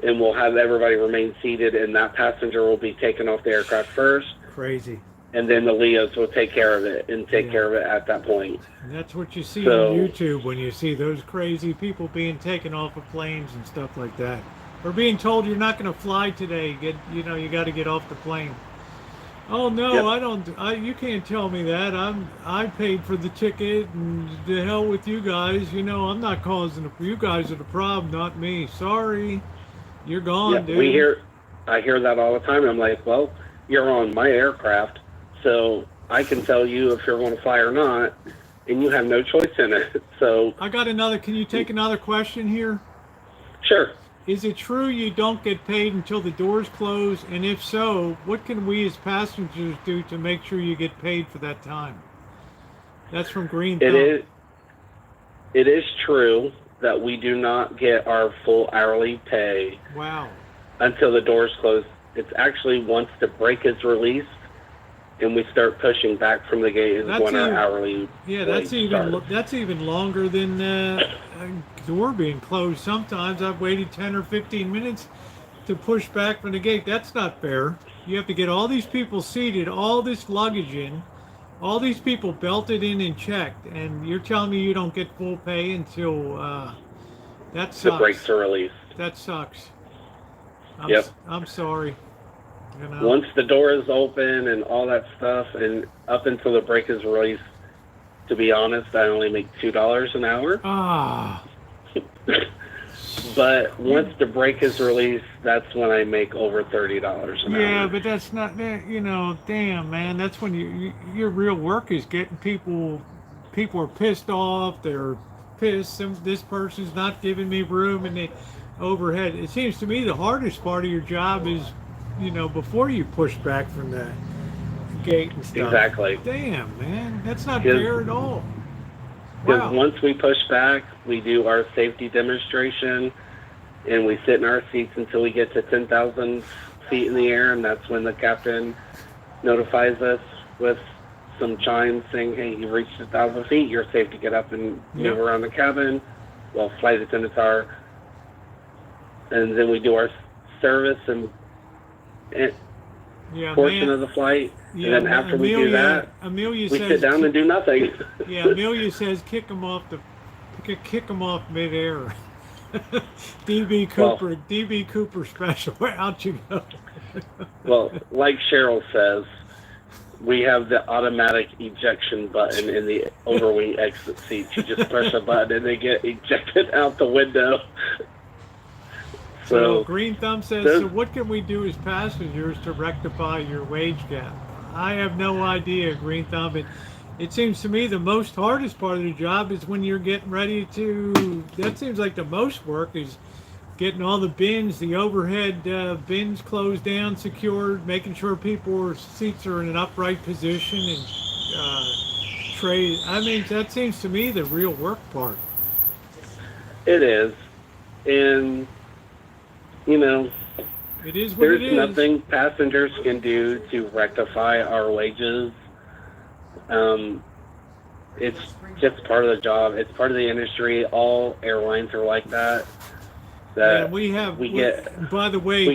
Speaker 4: and we'll have everybody remain seated, and that passenger will be taken off the aircraft first.
Speaker 1: Crazy.
Speaker 4: And then the Leos will take care of it care of it at that point.
Speaker 1: And that's what you see on YouTube when you see those crazy people being taken off of planes and stuff like that. Or being told you're not going to fly today. You got to get off the plane. Oh no, yep. You can't tell me that. I paid for the ticket, and the hell with you guys. I'm not causing you guys are the problem, not me. Sorry, you're gone, dude.
Speaker 4: I hear that all the time. I'm like, well, you're on my aircraft, so I can tell you if you're going to fly or not, and you have no choice in it. So
Speaker 1: I got another. Can you take another question here?
Speaker 4: Sure.
Speaker 1: Is it true you don't get paid until the doors close? And if so, what can we as passengers do to make sure you get paid for that time? That's from Green Thumb.
Speaker 4: It is true that we do not get our full hourly pay.
Speaker 1: Wow. Until
Speaker 4: the doors close. It's actually once the brake is released and we start pushing back from the gate is when our hourly
Speaker 1: that's even longer than door being closed. Sometimes I've waited 10 or 15 minutes to push back from the gate. That's not fair. You have to get all these people seated, all this luggage in, all these people belted in and checked, and you're telling me you don't get full pay until that sucks.
Speaker 4: The brakes are released.
Speaker 1: That sucks.
Speaker 4: Yep.
Speaker 1: I'm sorry.
Speaker 4: Once the door is open and all that stuff, and up until the brake is released, to be honest, I only make $2 an hour.
Speaker 1: Ah.
Speaker 4: But once the brake is released, that's when I make over $30 an hour.
Speaker 1: Yeah, but that's not, damn, man. That's when your real work is getting people are pissed off. They're pissed. This person's not giving me room, and they overhead. It seems to me the hardest part of your job is, before you push back from the gate and stuff.
Speaker 4: Exactly.
Speaker 1: Damn, man. That's not fair at all.
Speaker 4: Because once we push back, we do our safety demonstration, and we sit in our seats until we get to 10,000 feet in the air, and that's when the captain notifies us with some chimes saying, hey, you've reached 1,000 feet, you're safe to get up and move around the cabin. Well, flight attendants are. And then we do our service and portion of the flight.
Speaker 1: Yeah,
Speaker 4: and then after we do that, we sit down and do nothing.
Speaker 1: Yeah, Amelia says kick them off midair. DB Cooper special. Out you go.
Speaker 4: Well, like Cheryl says, we have the automatic ejection button in the overwing exit seats. You just press a button and they get ejected out the window.
Speaker 1: So Green Thumb says, so what can we do as passengers to rectify your wage gap? I have no idea, Green Thumb. It seems to me the most hardest part of the job is when you're getting ready to, that seems like the most work is getting all the bins, the overhead bins closed down, secured, making sure people's seats are in an upright position, and trays. I mean, that seems to me the real work part.
Speaker 4: It is. And,
Speaker 1: it is what
Speaker 4: there's nothing passengers can do to rectify our wages. It's just part of the job. It's part of the industry. All airlines are like that.
Speaker 1: By the way,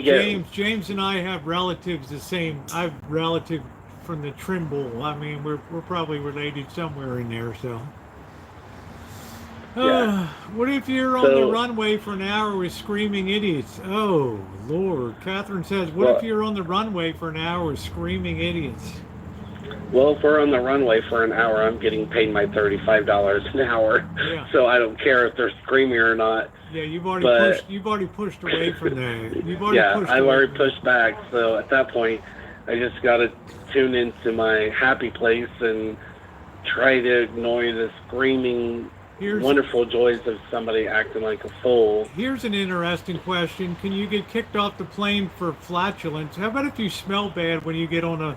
Speaker 1: James and I have relatives the same. I have relative from the Trimble. I mean, we're probably related somewhere in there. So, what if you're on the runway for an hour with screaming idiots? Oh Lord, Catherine says, what if you're on the runway for an hour with screaming idiots?
Speaker 4: Well, if we're on the runway for an hour, I'm getting paid my $35 an hour.
Speaker 1: Yeah.
Speaker 4: So I don't care if they're screaming or not.
Speaker 1: Yeah, you've already pushed away from that.
Speaker 4: I've already pushed back. So at that point, I just got to tune into my happy place and try to ignore the screaming, wonderful joys of somebody acting like a fool.
Speaker 1: Here's an interesting question. Can you get kicked off the plane for flatulence? How about if you smell bad when you get on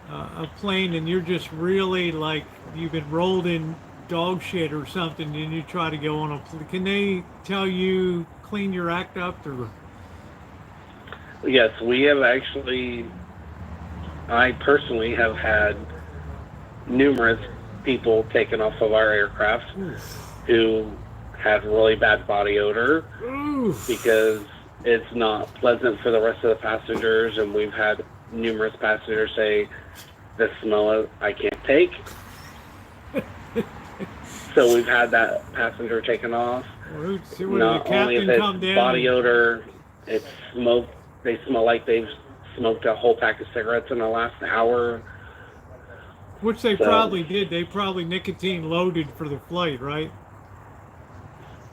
Speaker 1: a plane and you're just really like you've been rolled in dog shit or something and you try to go on a plane? Can they tell you clean your act up? Or?
Speaker 4: Yes, we have actually, I personally have had numerous people taken off of our aircraft who have really bad body odor because it's not pleasant for the rest of the passengers, and we've had numerous passengers say, "The smell I can't take." So we've had that passenger taken off. Not only is it body odor, it's smoke. They smell like they've smoked a whole pack of cigarettes in the last hour.
Speaker 1: Which they probably did. They probably nicotine loaded for the flight, right?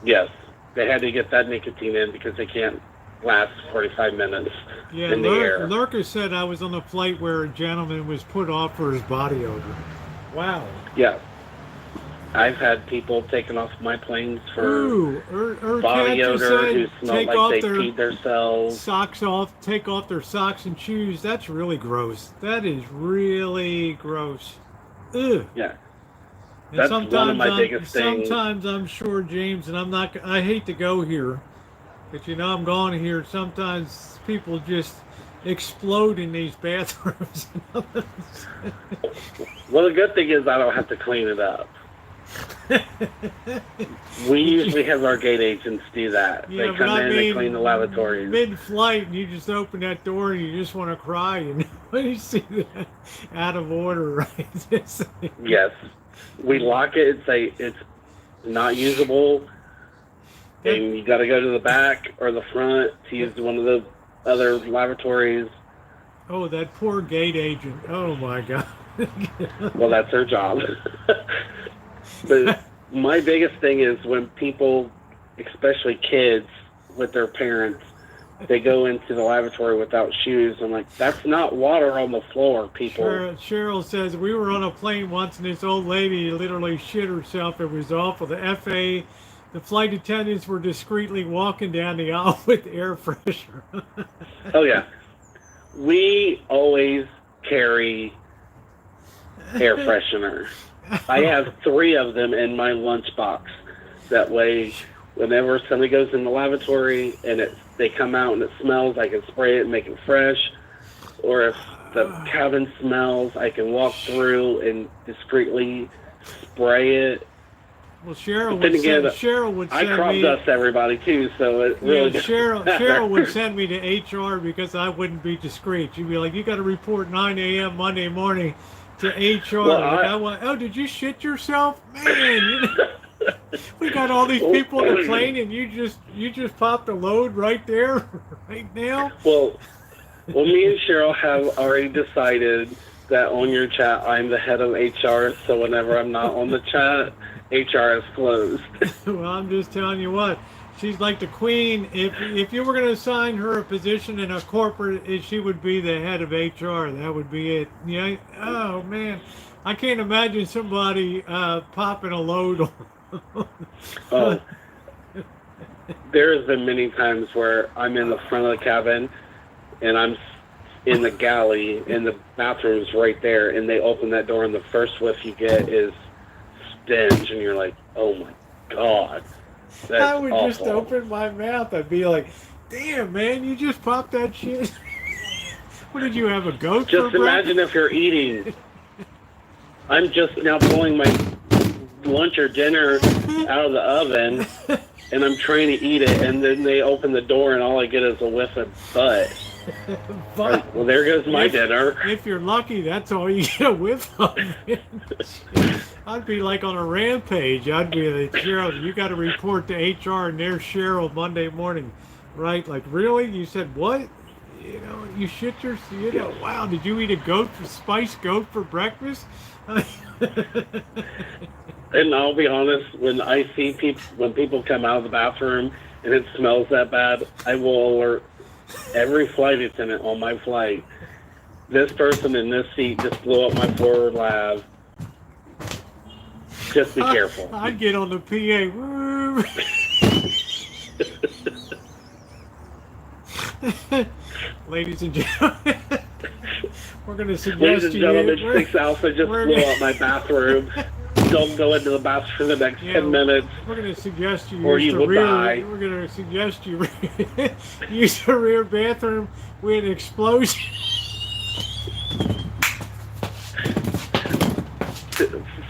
Speaker 4: Yes. They had to get that nicotine in because they can't last 45 minutes in the air.
Speaker 1: Lurker said I was on a flight where a gentleman was put off for his body odor. Wow.
Speaker 4: Yeah. I've had people taken off my planes for body odor who smell like they peed themselves.
Speaker 1: Socks off, take off their socks and shoes. That's really gross. That is really gross. Ugh.
Speaker 4: Yeah.
Speaker 1: And
Speaker 4: that's one of my biggest things.
Speaker 1: Sometimes I'm sure, James, and I hate to go here, but you know I'm going here. Sometimes people just explode in these bathrooms.
Speaker 4: Well, the good thing is I don't have to clean it up. We usually have our gate agents do that.
Speaker 1: Yeah,
Speaker 4: they come in, they clean the lavatories.
Speaker 1: Mid-flight, and you just open that door and you just want to cry, and when you see that out of order, right?
Speaker 4: Yes. We lock it and say it's not usable, and you got to go to the back or the front to use one of the other lavatories.
Speaker 1: Oh, that poor gate agent. Oh, my God.
Speaker 4: Well, that's their job. But my biggest thing is when people, especially kids with their parents, they go into the lavatory without shoes. I'm like, that's not water on the floor, people.
Speaker 1: Cheryl says, we were on a plane once and this old lady literally shit herself. It was awful. The flight attendants were discreetly walking down the aisle with air freshener.
Speaker 4: Oh, yeah. We always carry air freshener. I have 3 of them in my lunchbox. That way, whenever somebody goes in the lavatory and they come out and it smells, I can spray it and make it fresh. Or if the cabin smells, I can walk through and discreetly spray it.
Speaker 1: Well, Cheryl would send
Speaker 4: I crop dust everybody too, so it really.
Speaker 1: Yeah, Cheryl would send me to HR because I wouldn't be discreet. She'd be like, "You got to report 9 a.m. Monday morning to HR."
Speaker 4: Well,
Speaker 1: did you shit yourself, man? You know, we got all these people on the plane, and you just popped a load right there, right now.
Speaker 4: Well, me and Cheryl have already decided that on your chat, I'm the head of HR. So whenever I'm not on the chat, HR is closed.
Speaker 1: Well, I'm just telling you what. She's like the queen. If you were going to assign her a position in a corporate, she would be the head of HR. That would be it. Yeah. Oh man, I can't imagine somebody popping a load on.
Speaker 4: Oh, there's been many times where I'm in the front of the cabin, and I'm in the galley, and the bathroom's right there, and they open that door, and the first whiff you get is stench, and you're like, oh my God. That's
Speaker 1: I would
Speaker 4: awful.
Speaker 1: just open my mouth. I'd be like, damn, man, you just popped that shit. What did you have, a goat
Speaker 4: Just
Speaker 1: for
Speaker 4: imagine
Speaker 1: breakfast?
Speaker 4: if you're eating. I'm just now pulling my lunch or dinner out of the oven, and I'm trying to eat it, and then they open the door, and all I get is a whiff of butt.
Speaker 1: But
Speaker 4: Well, there goes my dinner.
Speaker 1: if you're lucky, that's all you get a whiff of. I'd be like on a rampage. I'd be like, Cheryl, you got to report to HR, and there's Cheryl Monday morning, right? Like, really? You said what? You know, you shit yourself. You know, wow. Did you eat a spiced goat for breakfast?
Speaker 4: And I'll be honest, when I see when people come out of the bathroom and it smells that bad, I will alert every flight attendant on my flight. This person in this seat just blew up my forward lav. Just be careful.
Speaker 1: I'd get on the PA. Ladies and gentlemen, we're going to suggest
Speaker 4: Ladies and gentlemen,
Speaker 1: you.
Speaker 4: 6 Alpha just blew out my bathroom. Don't go into the bathroom for the next 10 minutes.
Speaker 1: We're going to suggest you
Speaker 4: Or
Speaker 1: use
Speaker 4: you
Speaker 1: the
Speaker 4: will
Speaker 1: rear.
Speaker 4: die.
Speaker 1: We're going to suggest you use the rear bathroom with an explosion.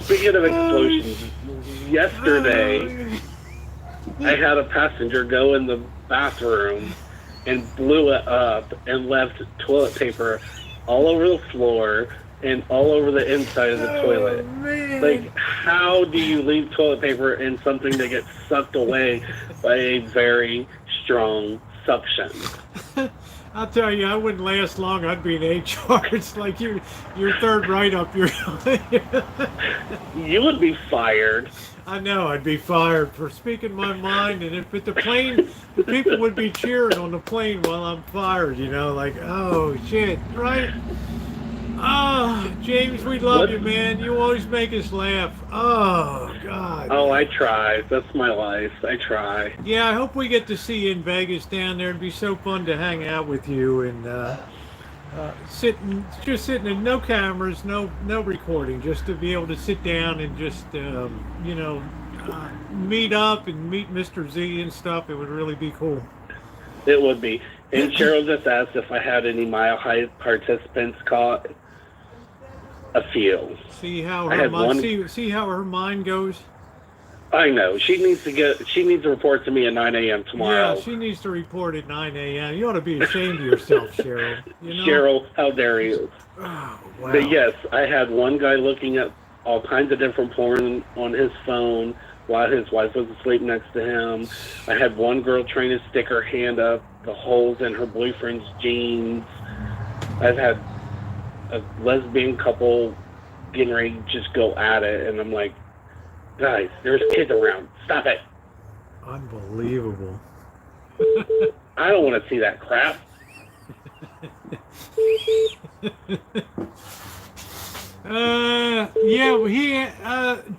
Speaker 4: Speaking of explosions, yesterday I had a passenger go in the bathroom and blew it up and left toilet paper all over the floor and all over the inside of the toilet.
Speaker 1: Man.
Speaker 4: Like, how do you leave toilet paper in something that gets sucked away by a very strong suction?
Speaker 1: I'll tell you, I wouldn't last long. I'd be in HR. It's like your third write-up.
Speaker 4: You would be fired.
Speaker 1: I know, I'd be fired for speaking my mind, and if at the plane, the people would be cheering on the plane while I'm fired, you know, like, oh, shit, right? Oh, James, we love you, man. You always make us laugh. Oh, God.
Speaker 4: Oh, I try. That's my life. I try.
Speaker 1: Yeah, I hope we get to see you in Vegas down there. It'd be so fun to hang out with you and sitting in no cameras, no recording, just to be able to sit down and just meet up and meet Mr. Z and stuff. It would really be cool.
Speaker 4: It would be. And Cheryl just asked if I had any Mile High participants caught. A few.
Speaker 1: See how
Speaker 4: I
Speaker 1: her
Speaker 4: had
Speaker 1: mind,
Speaker 4: one.
Speaker 1: see how her mind goes.
Speaker 4: I know. She needs to report to me at 9 a.m. tomorrow.
Speaker 1: Yeah, she needs to report at 9 a.m. You ought to be ashamed of yourself, Cheryl. You know?
Speaker 4: Cheryl, how dare you?
Speaker 1: Oh, wow.
Speaker 4: But yes, I had one guy looking at all kinds of different porn on his phone while his wife was asleep next to him. I had one girl trying to stick her hand up the holes in her boyfriend's jeans. I've had a lesbian couple getting ready to just go at it, and I'm like, guys, there's kids around. Stop it.
Speaker 1: Unbelievable.
Speaker 4: I don't want to see that crap.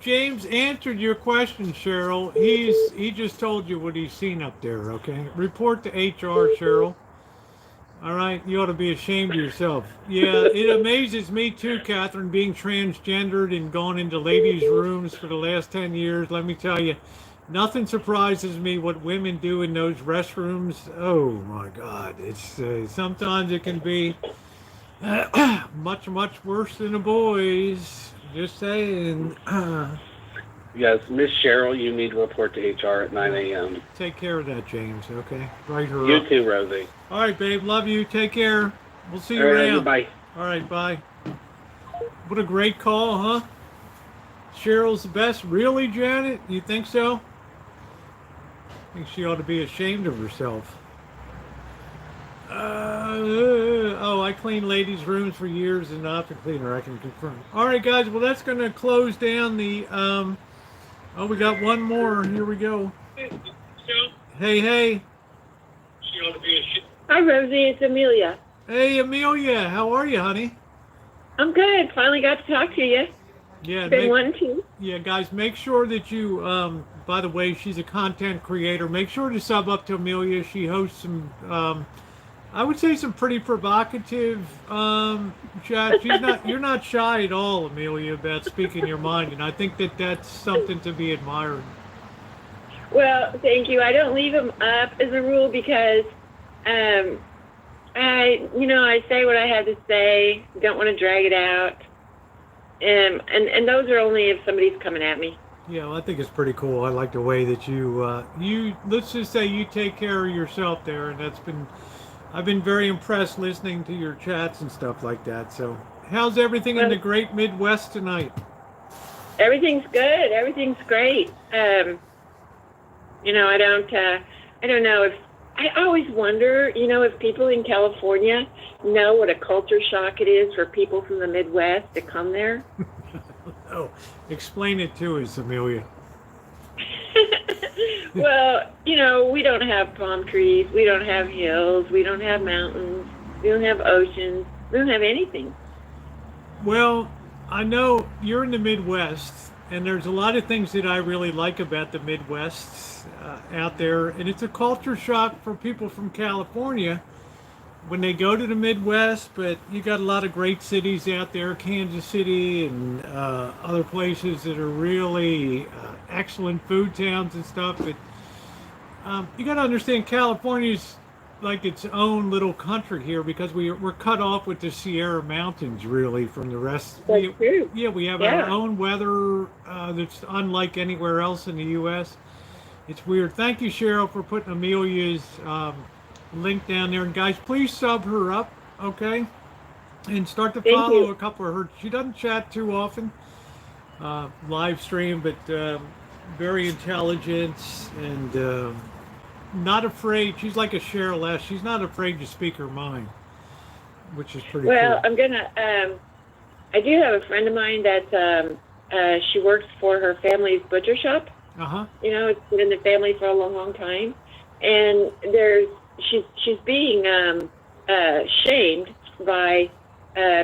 Speaker 4: James answered your question, Cheryl. He just told you what he's seen up there, okay? Report to HR, Cheryl. All right, you ought to be ashamed of yourself. Yeah, it amazes me too, Catherine, being transgendered and gone into ladies' rooms for the last 10 years. Let me tell you, nothing surprises me what women do in those restrooms. Oh my God, it's sometimes it can be much worse than the boys. Just saying. Yes, Miss Cheryl, you need to report to HR at 9 a.m.
Speaker 1: Take care of that, James, okay? Write her
Speaker 4: You
Speaker 1: up.
Speaker 4: too, Rosie.
Speaker 1: All right, babe. Love you. Take care. We'll see you
Speaker 4: All right,
Speaker 1: around.
Speaker 4: bye.
Speaker 1: All right, bye. What a great call, huh? Cheryl's the best. Really, Janet? You think so? I think she ought to be ashamed of herself. I cleaned ladies' rooms for years and not the cleaner, I can confirm. All right, guys. Well, that's going to close down the... we got one more. Here we go. Hey.
Speaker 9: Hi, Rosie. It's Amelia.
Speaker 1: Hey, Amelia. How are you, honey?
Speaker 9: I'm good. Finally got to talk to you.
Speaker 1: Yeah,
Speaker 9: Been wanting to.
Speaker 1: Yeah, guys, make sure that you, by the way, she's a content creator. Make sure to sub up to Amelia. She hosts some, I would say some pretty provocative chat. You're not shy at all, Amelia, about speaking your mind. And I think that that's something to be admired.
Speaker 9: Well, thank you. I don't leave them up as a rule because, I say what I have to say. Don't want to drag it out. And those are only if somebody's coming at me.
Speaker 1: Yeah, well, I think it's pretty cool. I like the way that you let's just say you take care of yourself there, and I've been very impressed listening to your chats and stuff like that. So, how's everything in the great Midwest tonight?
Speaker 9: Everything's good. Everything's great. I don't know if I always wonder, if people in California know what a culture shock it is for people from the Midwest to come there.
Speaker 1: Oh, explain it to us, Amelia.
Speaker 9: Well, we don't have palm trees, we don't have hills, we don't have mountains, we don't have oceans, we don't have anything.
Speaker 1: Well, I know you're in the Midwest, And there's a lot of things that I really like about the Midwest out there. And it's a culture shock for people from California when they go to the Midwest, but you got a lot of great cities out there, Kansas City and other places that are really excellent food towns and stuff. But you got to understand, California's like its own little country here because we're cut off with the Sierra Mountains really from the rest.
Speaker 9: That's true.
Speaker 1: Yeah, we have
Speaker 9: Yeah.
Speaker 1: our own weather that's unlike anywhere else in the U.S. It's weird. Thank you, Cheryl, for putting Amelia's link down there. And guys, please sub her up, okay? And start to
Speaker 9: Thank
Speaker 1: follow
Speaker 9: you.
Speaker 1: a couple of her. She doesn't chat too often, live stream, but very intelligent and not afraid. She's like a Cheryl S. She's not afraid to speak her mind, which is pretty
Speaker 9: Well,
Speaker 1: cool.
Speaker 9: I'm gonna. I do have a friend of mine that she works for her family's butcher shop.
Speaker 1: Uh-huh.
Speaker 9: You know, it's been in the family for a long, long time, and she's being shamed by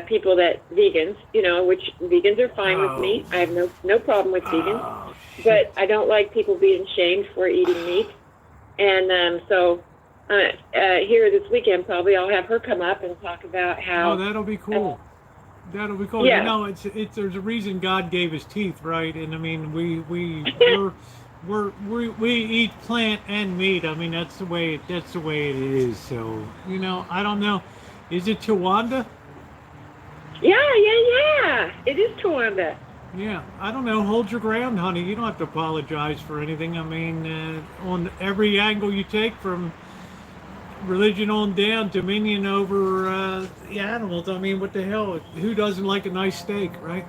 Speaker 9: people that vegans. You know, which vegans are fine with me. I have no problem with vegans,
Speaker 1: Oh,
Speaker 9: but I don't like people being shamed for eating meat. And so here this weekend, probably I'll have her come up and talk about how.
Speaker 1: Oh, that'll be cool. That'll be cool.
Speaker 9: Yeah.
Speaker 1: You know, it's there's a reason God gave us teeth, right? And I mean, we eat plant and meat. I mean, that's the way it is. So, you know, I don't know. Is it Tawanda?
Speaker 9: Yeah. It is Tawanda.
Speaker 1: Yeah, I don't know. Hold your ground, honey. You don't have to apologize for anything. I mean, on every angle you take, from religion on down, dominion over the animals. I mean, what the hell? Who doesn't like a nice steak, right?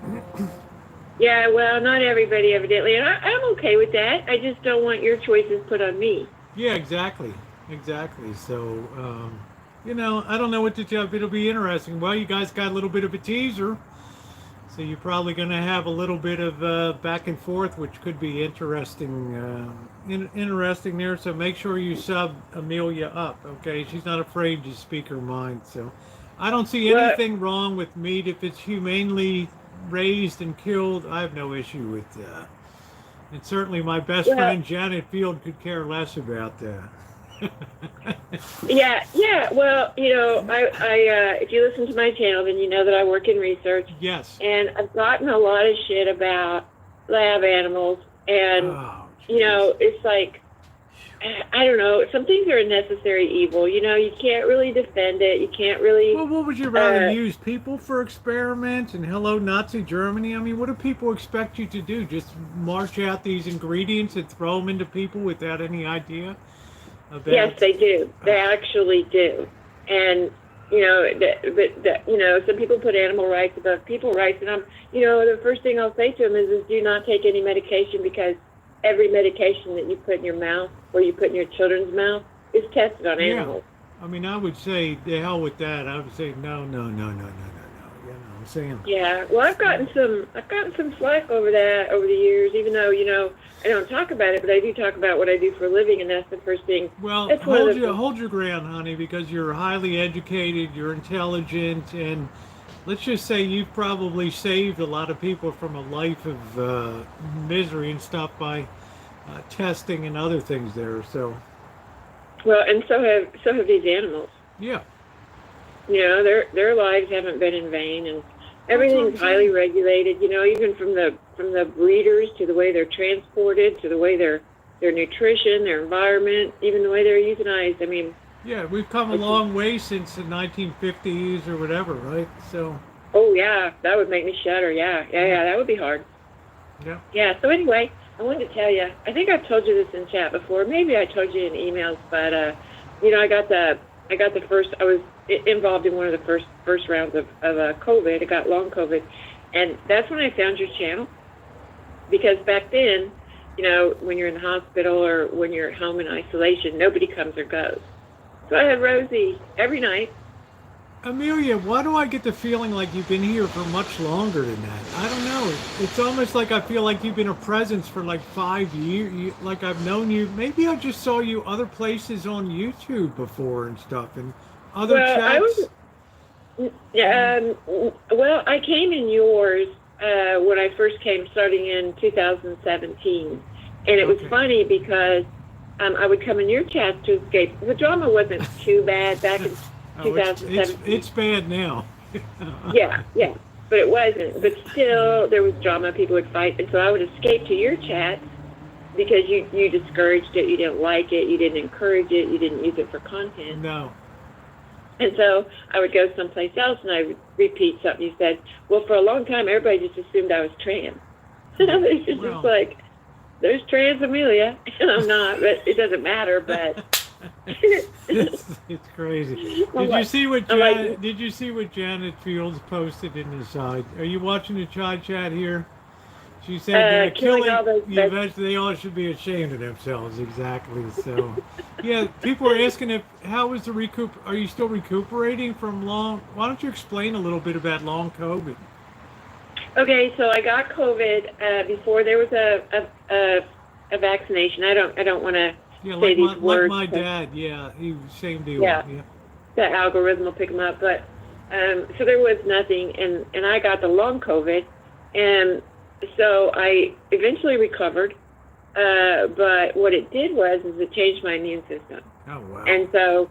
Speaker 9: Yeah, well, not everybody evidently, and I'm okay with that. I just don't want your choices put on me.
Speaker 1: Yeah, exactly. So, you know, I don't know what to tell you. It'll be interesting. Well, you guys got a little bit of a teaser. So you're probably going to have a little bit of back and forth, which could be interesting. Interesting there. So make sure you sub Amelia up, okay? She's not afraid to speak her mind. So I don't see anything wrong with meat if it's humanely raised and killed. I have no issue with that. And certainly my best friend Janet Field could care less about that.
Speaker 9: Yeah. Well, you know, I if you listen to my channel, then you know that I work in research.
Speaker 1: Yes.
Speaker 9: And I've gotten a lot of shit about lab animals, and you know, it's like, I don't know. Some things are a necessary evil. You know, you can't really defend it. You can't really.
Speaker 1: Well, what would you rather use? People for experiments and hello Nazi Germany? I mean, what do people expect you to do? Just march out these ingredients and throw them into people without any idea?
Speaker 9: Yes, they do. They actually do. And, you know, you know, some people put animal rights above people rights. And you know, the first thing I'll say to them is do not take any medication, because every medication that you put in your mouth or you put in your children's mouth is tested on animals.
Speaker 1: I mean, I would say the hell with that. I would say no. You know what I'm saying?
Speaker 9: Yeah. Well, I've gotten some flack over that over the years, even though, you know, I don't talk about it, but I do talk about what I do for a living, and that's the first thing.
Speaker 1: Well,
Speaker 9: that's
Speaker 1: hold your ground, honey, because you're highly educated, you're intelligent, and let's just say you've probably saved a lot of people from a life of misery and stuff by testing and other things there. So.
Speaker 9: Well, and so have these animals.
Speaker 1: Yeah.
Speaker 9: You know, their lives haven't been in vain, and everything's highly regulated. You know, even from the breeders to the way they're transported to the way their nutrition, their environment, even the way they're euthanized. I mean.
Speaker 1: Yeah, we've come a long way since the 1950s or whatever, right? So.
Speaker 9: Oh yeah, that would make me shudder. Yeah, that would be hard.
Speaker 1: Yeah.
Speaker 9: Yeah. So anyway, I wanted to tell you. I think I've told you this in chat before. Maybe I told you in emails, but you know, I got the first. I was involved in one of the first rounds of COVID. I got long COVID, and that's when I found your channel. Because back then, you know, when you're in the hospital or when you're at home in isolation, nobody comes or goes. So I had Rosie every night.
Speaker 1: Amelia, why do I get the feeling like you've been here for much longer than that? I don't know. It's almost like I feel like you've been a presence for like 5 years. Like I've known you. Maybe I just saw you other places on YouTube before and stuff, and other chats.
Speaker 9: Well, I came in yours when I first came, starting in 2017. And it was
Speaker 1: Okay.
Speaker 9: funny because I would come in your chats to escape. The drama wasn't too bad back in
Speaker 1: Oh, it's
Speaker 9: 2017.
Speaker 1: bad now.
Speaker 9: Yeah, yeah. But it wasn't. But still, there was drama. People would fight. And so I would escape to your chats because you discouraged it. You didn't like it. You didn't encourage it. You didn't use it for content.
Speaker 1: No.
Speaker 9: And so I would go someplace else and I would repeat something you said. Well, for a long time, everybody just assumed I was trans. It's just
Speaker 1: Well.
Speaker 9: like, there's trans Amelia. And I'm not, but it doesn't matter. But
Speaker 1: it's crazy.
Speaker 9: I'm like-
Speaker 1: Did you see what Janet Fields posted in the side? Are you watching the chai chat here? She said they're
Speaker 9: killing all those
Speaker 1: yeah, they all should be ashamed of themselves. Exactly. So, yeah, people are asking how was the recoup? Are you still recuperating from long? Why don't you explain a little bit about long COVID?
Speaker 9: Okay, so I got COVID before there was a vaccination. I don't want to
Speaker 1: Yeah,
Speaker 9: say
Speaker 1: like
Speaker 9: these words.
Speaker 1: my dad. Yeah, he same deal.
Speaker 9: Yeah. The algorithm will pick them up. But so there was nothing, and I got the long COVID, and so I eventually recovered. But what it did was it changed my immune system,
Speaker 1: Oh wow.
Speaker 9: and so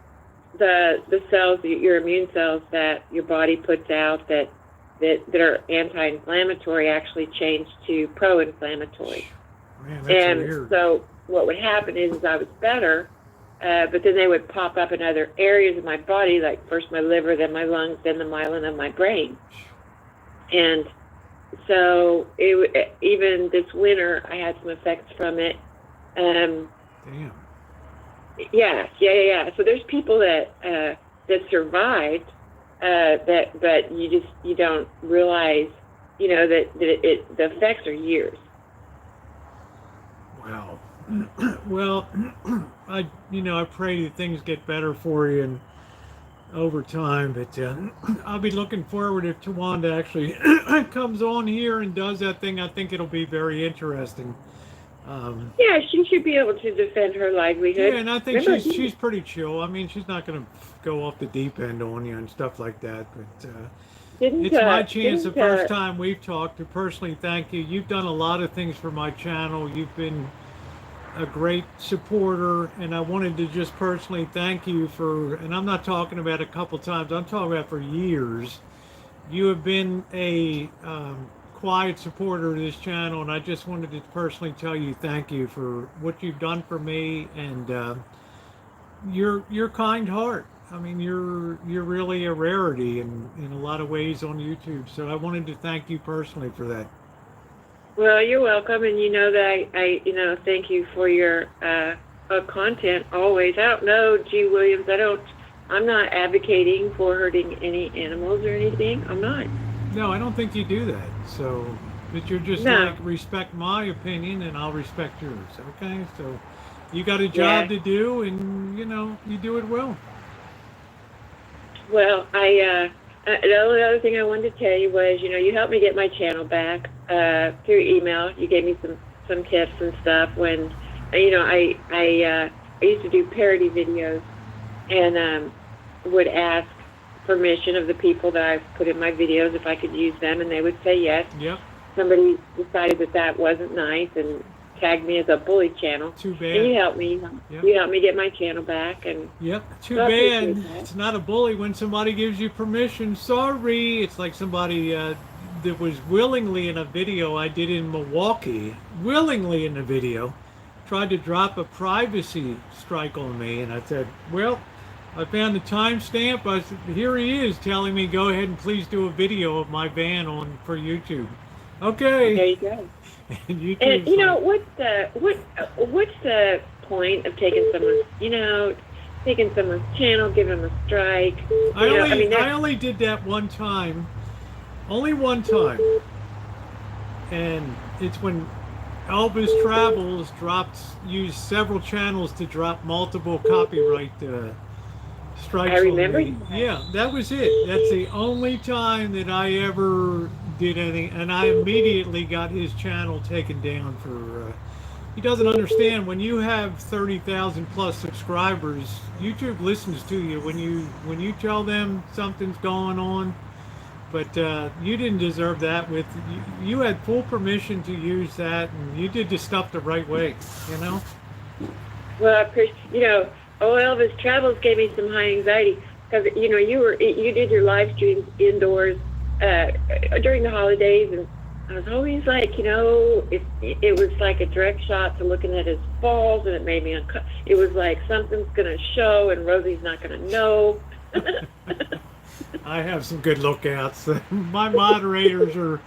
Speaker 9: the cells, your immune cells that your body puts out that are anti-inflammatory actually changed to pro-inflammatory.
Speaker 1: Man, that's
Speaker 9: And
Speaker 1: weird.
Speaker 9: so what would happen is I was better, but then they would pop up in other areas of my body, like first my liver, then my lungs, then the myelin of my brain. And so even this winter, I had some effects from it.
Speaker 1: Damn.
Speaker 9: Yeah. So there's people that survived, but you don't realize, that the effects are years.
Speaker 1: Wow. Well, I pray that things get better for you and over time, but I'll be looking forward if Tawanda actually comes on here and does that thing. I think it'll be very interesting.
Speaker 9: Yeah, she should be able to defend her livelihood.
Speaker 1: Yeah, and I think
Speaker 9: Remember,
Speaker 1: she's pretty chill. I mean, she's not going to go off the deep end on you and stuff like that, but it's my chance the first time we've talked to personally thank you. You've done a lot of things for my channel. You've been a great supporter, and I wanted to just personally thank you for, and I'm not talking about a couple times, I'm talking about for years. You have been a quiet supporter of this channel, and I just wanted to personally tell you thank you for what you've done for me and your kind heart. I mean, you're really a rarity in a lot of ways on YouTube, so I wanted to thank you personally for that.
Speaker 9: Well, you're welcome, and you know that I thank you for your content always. I don't know, G. Williams. I'm not advocating for hurting any animals or anything. I'm not.
Speaker 1: No, I don't think you do that. So, but you're just
Speaker 9: No.
Speaker 1: like, respect my opinion and I'll respect yours. Okay? So, you got a job to do, and you do it well.
Speaker 9: Well, the only other thing I wanted to tell you was, you helped me get my channel back through email. You gave me some tips and stuff when, I used to do parody videos and would ask permission of the people that I put in my videos if I could use them, and they would say yes.
Speaker 1: Yep.
Speaker 9: Somebody decided that wasn't nice and tagged me as a bully channel.
Speaker 1: Too
Speaker 9: And you
Speaker 1: bad.
Speaker 9: helped me.
Speaker 1: Yep.
Speaker 9: You helped me get my channel back, and
Speaker 1: Yep. Too
Speaker 9: So I
Speaker 1: bad.
Speaker 9: appreciate that.
Speaker 1: It's not a bully when somebody gives you permission. Sorry. It's like somebody that was willingly in a video I did in Milwaukee, willingly in the video, tried to drop a privacy strike on me, and I said, well, I found the timestamp. I said, here he is telling me, go ahead and please do a video of my van for YouTube. Okay.
Speaker 9: there you go.
Speaker 1: And YouTube.
Speaker 9: And what's the point of taking someone's channel, giving them a strike?
Speaker 1: I only did that one time. Only one time. And it's when Elvis Travels used several channels to drop multiple copyright strikes
Speaker 9: I remember
Speaker 1: on me.
Speaker 9: that.
Speaker 1: Yeah, that was it. That's the only time that I ever did anything, and I immediately got his channel taken down for he doesn't understand when you have 30,000 plus subscribers, YouTube listens to you when you tell them something's going on. but you didn't deserve that. You had full permission to use that, and you did the stuff the right way. You know.
Speaker 5: Well, I appreciate, Elvis Travels gave me some high anxiety because, you did your live streams indoors during the holidays, and I was always like, it was like a direct shot to looking at his falls, and it made me uncomfortable. It was like something's going to show, and Rosie's not going to know.
Speaker 1: I have some good lookouts. My moderators are,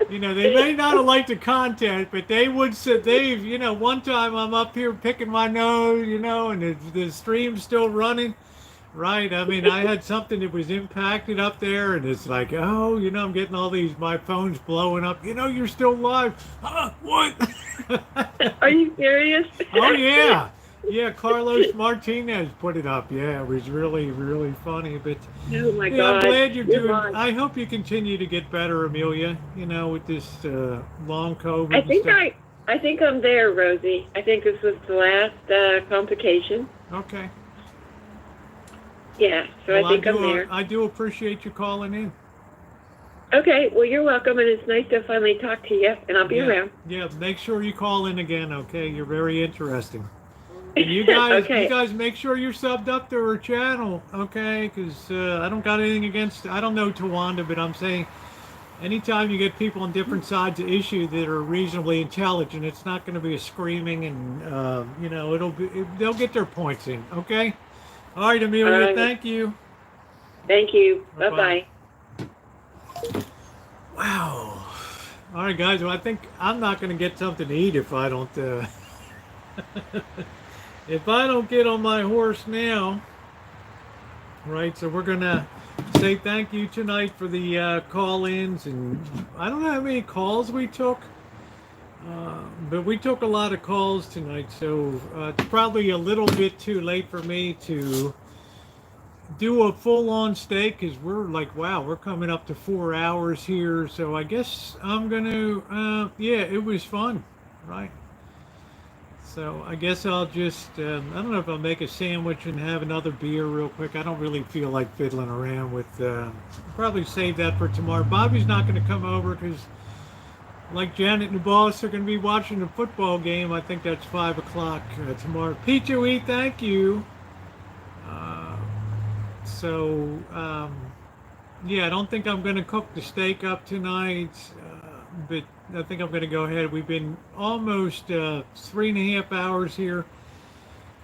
Speaker 1: they may not have liked the content, but they would say, one time I'm up here picking my nose, and the stream's still running. Right. I mean, I had something that was impacted up there, and it's like, oh, I'm getting all my phone's blowing up. You're still live. What?
Speaker 5: Are you serious?
Speaker 1: Oh, yeah. Yeah, Carlos Martinez put it up. Yeah, it was really, really funny. But
Speaker 5: oh my God,
Speaker 1: I'm glad you're doing. I hope you continue to get better, Amelia. With this long COVID.
Speaker 5: I think I'm there, Rosie. I think this was the last complication.
Speaker 1: Okay.
Speaker 5: Yeah, so well, I think I'm there.
Speaker 1: I do appreciate you calling in.
Speaker 5: Okay, well, you're welcome, and it's nice to finally talk to you, and I'll be around.
Speaker 1: Yeah, make sure you call in again, okay? You're very interesting. And you guys,
Speaker 5: okay.
Speaker 1: You guys make sure you're subbed up to her channel, okay? Because I don't got anything against, I don't know Tawanda, but I'm saying anytime you get people on different sides of issue that are reasonably intelligent, it's not going to be a screaming and, they'll get their points in, okay? All right, Amelia, thank you.
Speaker 5: Thank you. Bye-bye.
Speaker 1: Wow. All right, guys, well, I think I'm not going to get something to eat if I don't if I don't get on my horse now. Right, so we're going to say thank you tonight for the call-ins, and I don't know how many calls we took. But we took a lot of calls tonight, so it's probably a little bit too late for me to do a full-on stake, because we're coming up to 4 hours here, so I guess I'm going to, it was fun, right? So I guess I'll just, I don't know if I'll make a sandwich and have another beer real quick. I don't really feel like fiddling around with, probably save that for tomorrow. Bobby's not going to come over because like Janet and the boss are going to be watching the football game. I think that's 5 o'clock tomorrow. Pichu, thank you. I don't think I'm going to cook the steak up tonight, but I think I'm going to go ahead. We've been almost 3.5 hours here.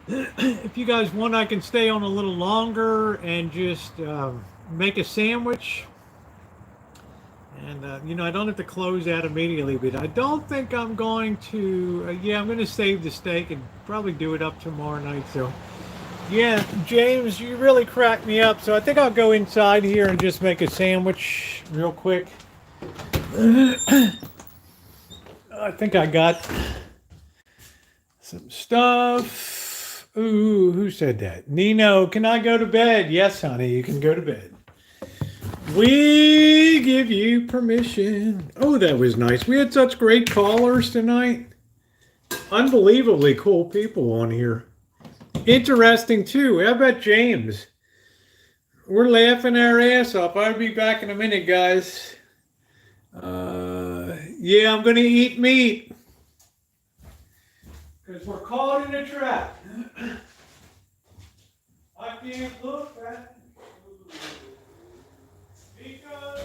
Speaker 1: If you guys want, I can stay on a little longer and just make a sandwich. And, I don't have to close that immediately, but I don't think I'm going to, I'm going to save the steak and probably do it up tomorrow night. So, yeah, James, you really cracked me up. So I think I'll go inside here and just make a sandwich real quick. I think I got some stuff. Ooh, who said that? Nino, can I go to bed? Yes, honey, you can go to bed. We give you permission. Oh, that was nice. We had such great callers tonight. Unbelievably cool people on here. Interesting, too. How about James? We're laughing our ass off. I'll be back in a minute, guys. I'm going to eat meat. Because we're caught in a trap. I can't look at because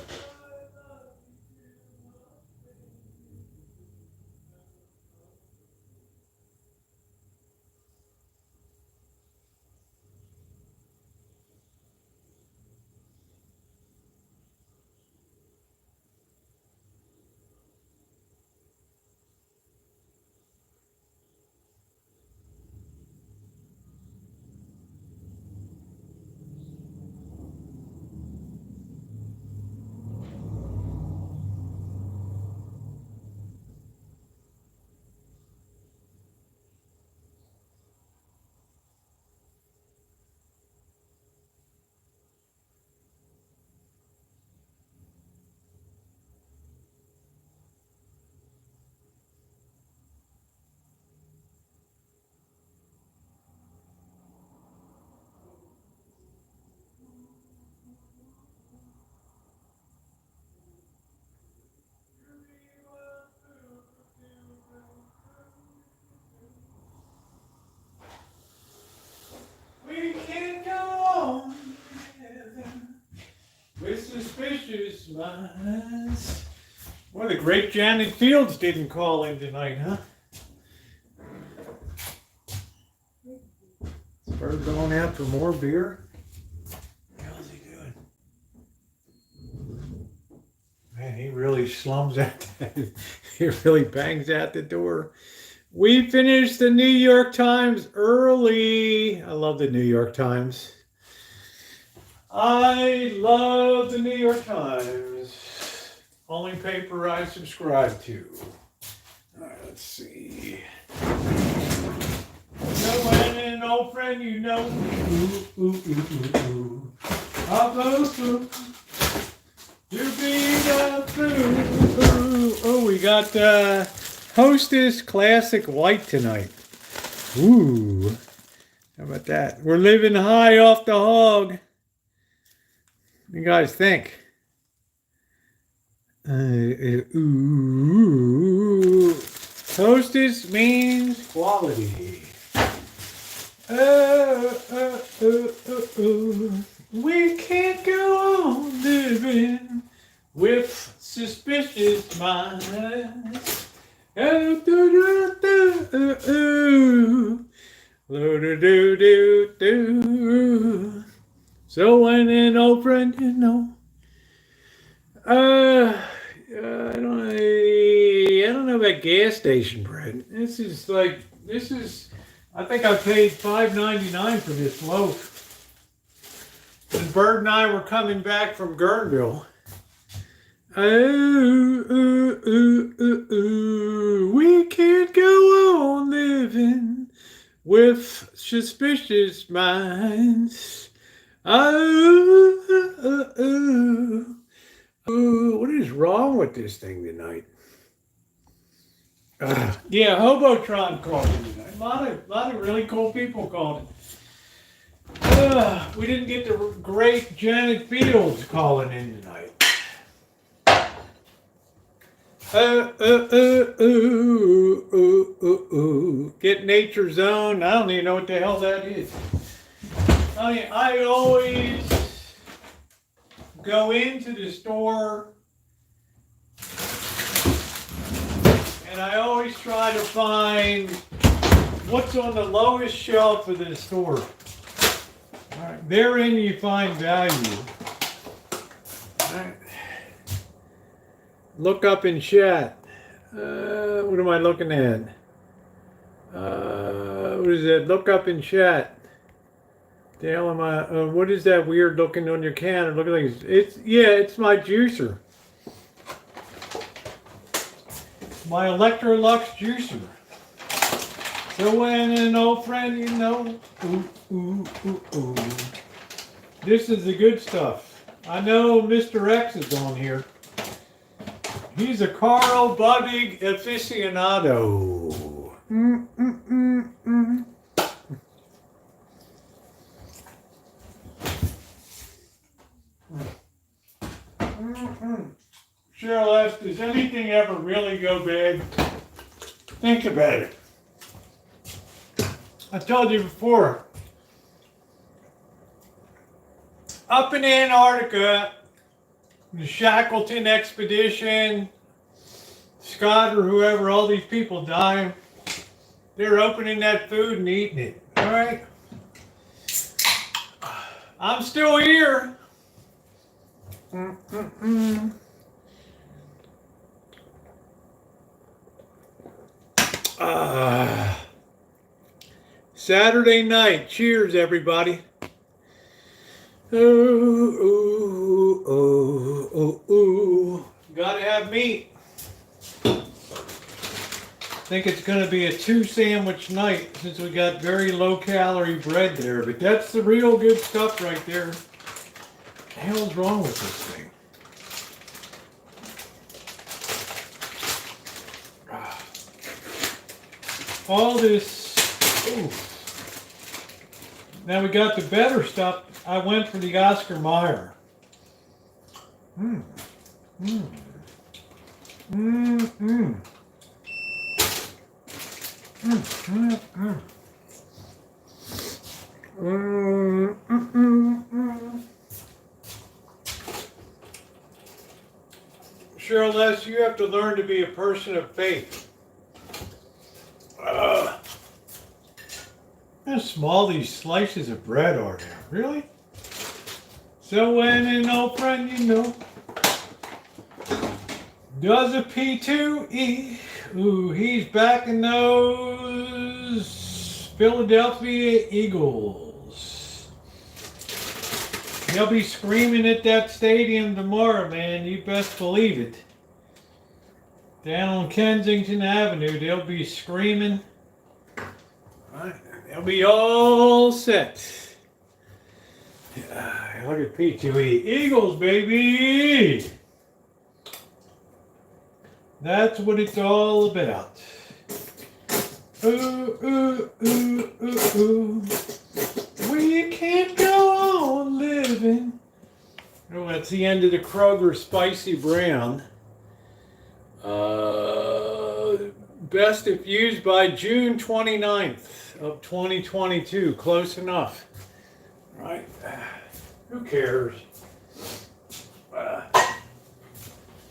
Speaker 1: minds. Well, the great Janet Fields didn't call in tonight, huh? Is Bird going out for more beer? How's he doing? Man, he really slums at that. He really bangs out the door. We finished the New York Times early. I love the New York Times. I love the New York Times. Only paper I subscribe to. All right, let's see. When an old friend you know. I'll go through. To be the through. Oh, we got Hostess Classic White tonight. Ooh. How about that? We're living high off the hog. What do you guys think? Ooh. Hostess means quality. We can't go on living with suspicious minds. So when an old friend you know, I don't know about gas station bread. This is I think I paid $5.99 for this loaf. When Bird and I were coming back from Guerneville. We can't go on living with suspicious minds. What is wrong with this thing tonight? Yeah, Hobotron called in tonight. A lot of really cool people called in. We didn't get the great Janet Fields calling in tonight. Get Nature Zone. I don't even know what the hell that is. I always go into the store and I always try to find what's on the lowest shelf of the store. All right, therein you find value. All right. Look up in chat. What am I looking at? What is that? Look up in chat. The hell am I? What is that weird looking on your can? Look like it's my juicer. My Electrolux juicer. So when an old friend you know, this is the good stuff. I know Mr. X is on here. He's a Carl Budig aficionado. Cheryl asked, does anything ever really go bad? Think about it. I told you before, up in Antarctica, the Shackleton expedition, Scott or whoever, all these people dying, they're opening that food and eating it. All right? I'm still here. Saturday night. Cheers, everybody. Gotta have meat. Think it's gonna be a 2-sandwich night since we got very low calorie bread there, but that's the real good stuff right there. What the hell's wrong with this thing? All this. Ooh. Now we got the better stuff. I went for the Oscar Mayer. Cheryl S., you have to learn to be a person of faith. How small these slices of bread are now. Really? So when an old friend you know does a P2E, ooh, he's backing those Philadelphia Eagles. They'll be screaming at that stadium tomorrow, man. You best believe it. Down on Kensington Avenue, they'll be screaming. They'll be all set. Look at P2E. Eagles, baby! That's what it's all about. Ooh, ooh, ooh, ooh, ooh. We can't go on living. Oh, that's the end of the Kroger Spicy Brown. Best if used by June 29th of 2022. Close enough. Right? Who cares?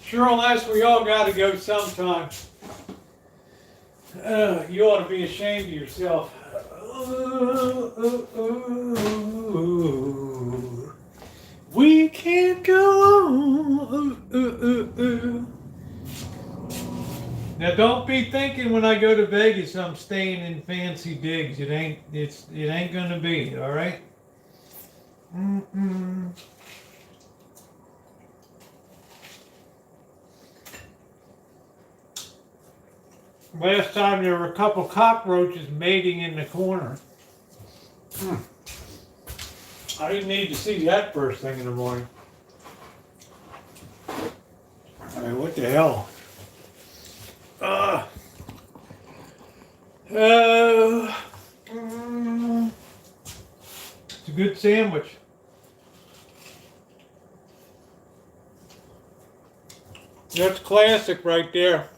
Speaker 1: Cheryl S., we all got to go sometime. You ought to be ashamed of yourself. We can't go on. Now don't be thinking when I go to Vegas I'm staying in fancy digs. It ain't gonna be, all right? Last time there were a couple cockroaches mating in the corner. I didn't need to see that first thing in the morning. I mean, what the hell? It's a good sandwich. That's classic right there.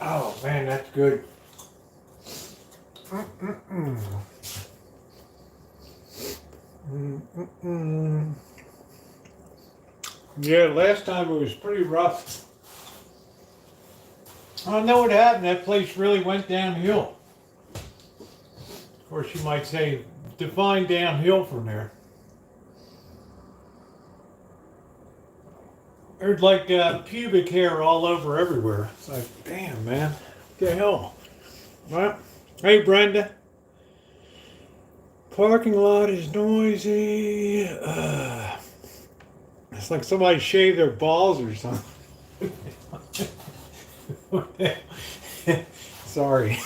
Speaker 1: Oh man, that's good. Yeah, last time it was pretty rough. I don't know what happened. That place really went downhill. Of course, you might say, define downhill from there. There's like pubic hair all over everywhere. It's like, damn, man. What the hell? Well, hey, Brenda. Parking lot is noisy. It's like somebody shaved their balls or something. Sorry.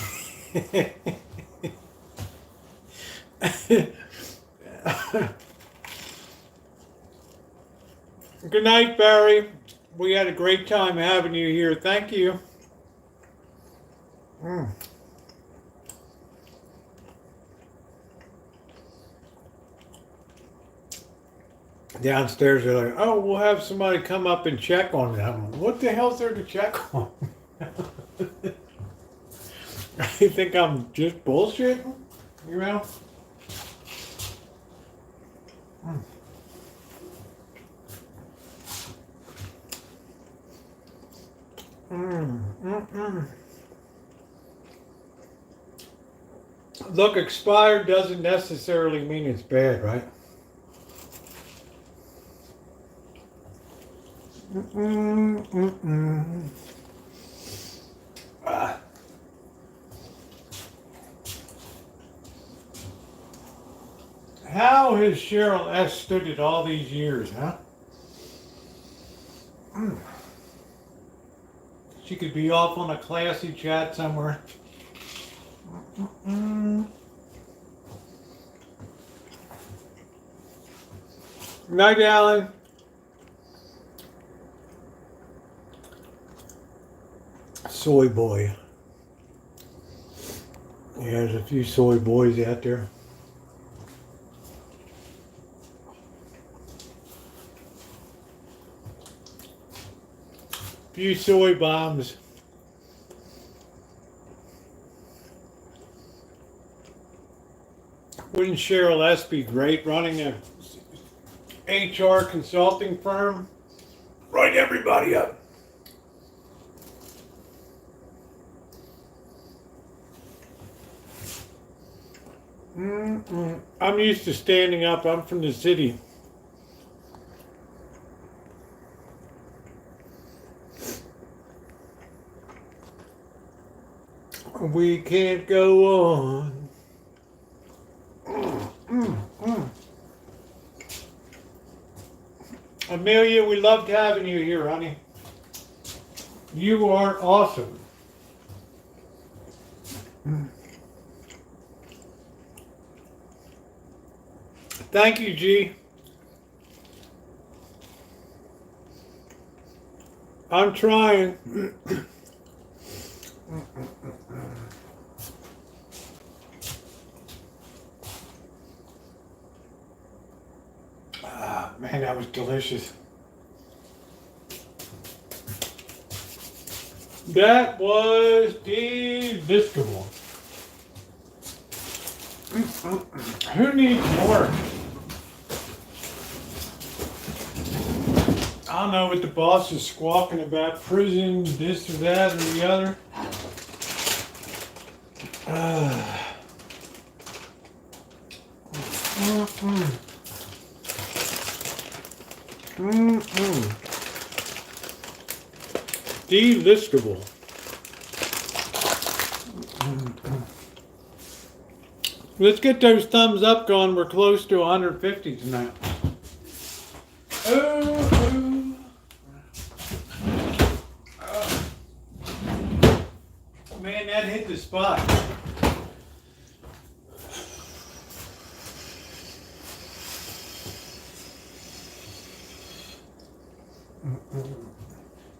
Speaker 1: Good night, Barry. We had a great time having you here. Thank you. Downstairs, they're like, oh, we'll have somebody come up and check on them. What the hell's there to check on? You think I'm just bullshitting? You know? Look, expired doesn't necessarily mean it's bad, right? How has Cheryl S. stood it all these years, huh? She could be off on a classy chat somewhere. Night, Alan. Soy boy. Yeah, there's a few soy boys out there. few soy bombs. Wouldn't Cheryl S. be great running a HR consulting firm? Write everybody up. I'm used to standing up. I'm from the city. We can't go on. Amelia, we loved having you here, honey. You are awesome. Thank you, G. I'm trying. Man, that was delicious. That was deliciousable. Who needs more? I don't know what the boss is squawking about, prison, this or that or the other. Delistable. Let's get those thumbs up going. We're close to 150 tonight. Man, that hit the spot.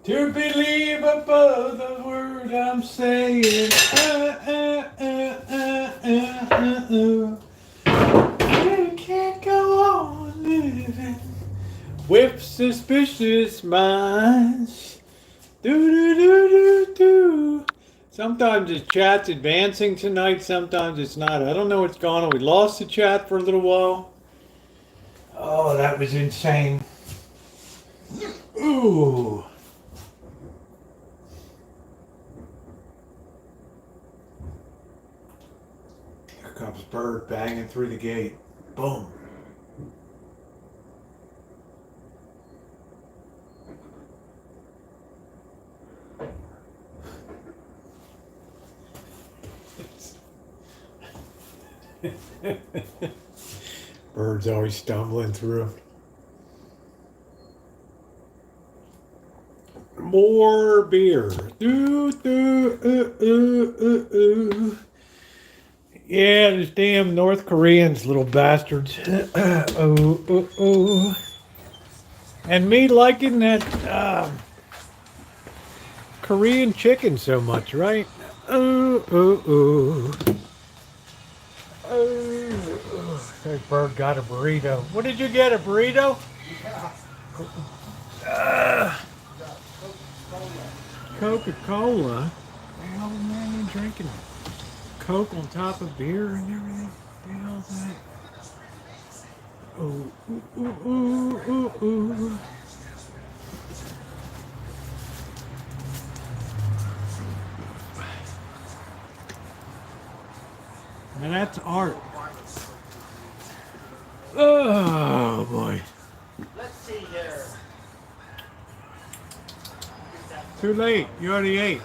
Speaker 1: To believe above the word I'm saying, you can't go on living with suspicious minds. Do. Sometimes the chat's advancing tonight, sometimes it's not. I don't know what's going on. We lost the chat for a little while. Oh, that was insane. Ooh. Here comes Bird banging through the gate. Boom. Bird's always stumbling through. More beer. Yeah, those damn North Koreans, little bastards. And me liking that Korean chicken so much, right? That bird got a burrito. What did you get, a burrito? Coca-Cola? The hell, man, you drinking Coke on top of beer and everything? The hell's that? And that's art. Oh boy.
Speaker 2: Let's see here.
Speaker 1: Too late. You already ate.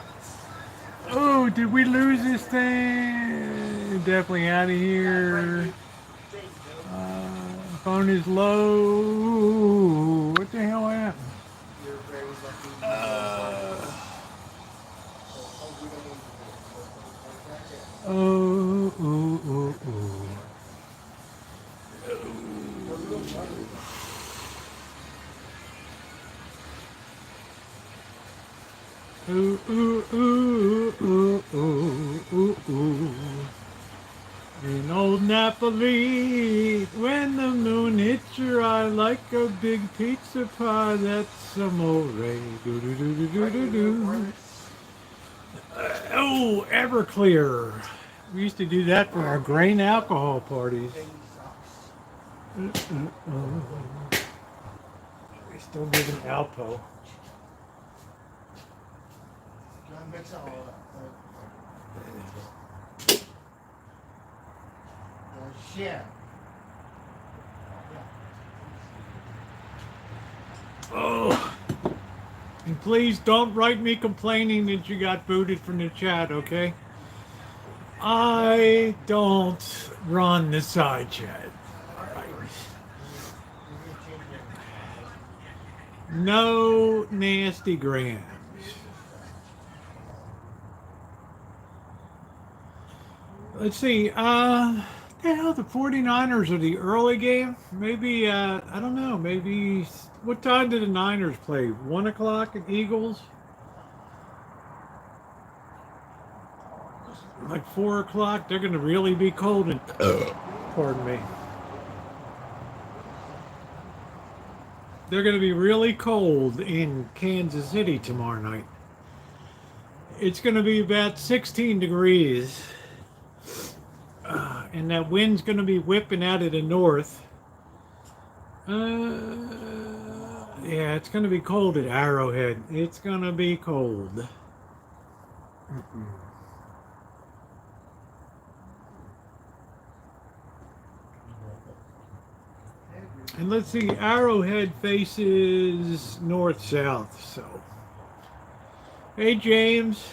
Speaker 1: Oh, did we lose this thing? Definitely out of here. Phone is low. What the hell happened? In old Napoli, when the moon hits your eye like a big pizza pie, that's amore. Do-do-do-do-do-do-do. Oh, Everclear. We used to do that for our grain alcohol parties. We still live in Alpo.
Speaker 2: Yeah.
Speaker 1: Oh, and please don't write me complaining that you got booted from the chat, okay? I don't run the side chat. All right. No nasty grams. Let's see. The hell, the 49ers are the early game? Maybe, I don't know. Maybe, what time did the Niners play? 1 o'clock at Eagles? Like 4 o'clock? They're going to really be cold and, pardon me. They're going to be really cold in Kansas City tomorrow night. It's going to be about 16 degrees. And that wind's going to be whipping out of the north. Yeah, it's going to be cold at Arrowhead. It's going to be cold. And let's see, Arrowhead faces north-south, so. Hey, James.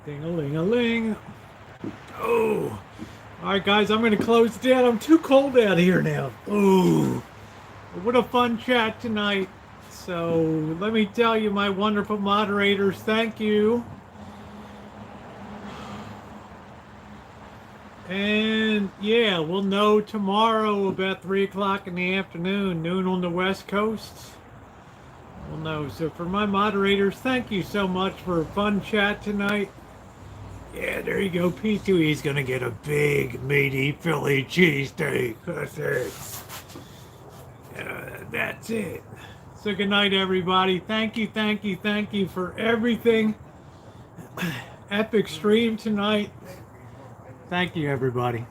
Speaker 1: Ding-a-ling-a-ling. Oh, all right, guys, I'm going to close it down. I'm too cold out here now. Ooh, what a fun chat tonight. So let me tell you, my wonderful moderators, thank you. And yeah, we'll know tomorrow about 3 o'clock in the afternoon, noon on the West Coast. We'll know. So for my moderators, thank you so much for a fun chat tonight. Yeah, there you go, P2. He's going to get a big, meaty Philly cheesesteak. That's it. That's it. So good night, everybody. Thank you for everything. Epic stream tonight. Thank you, everybody.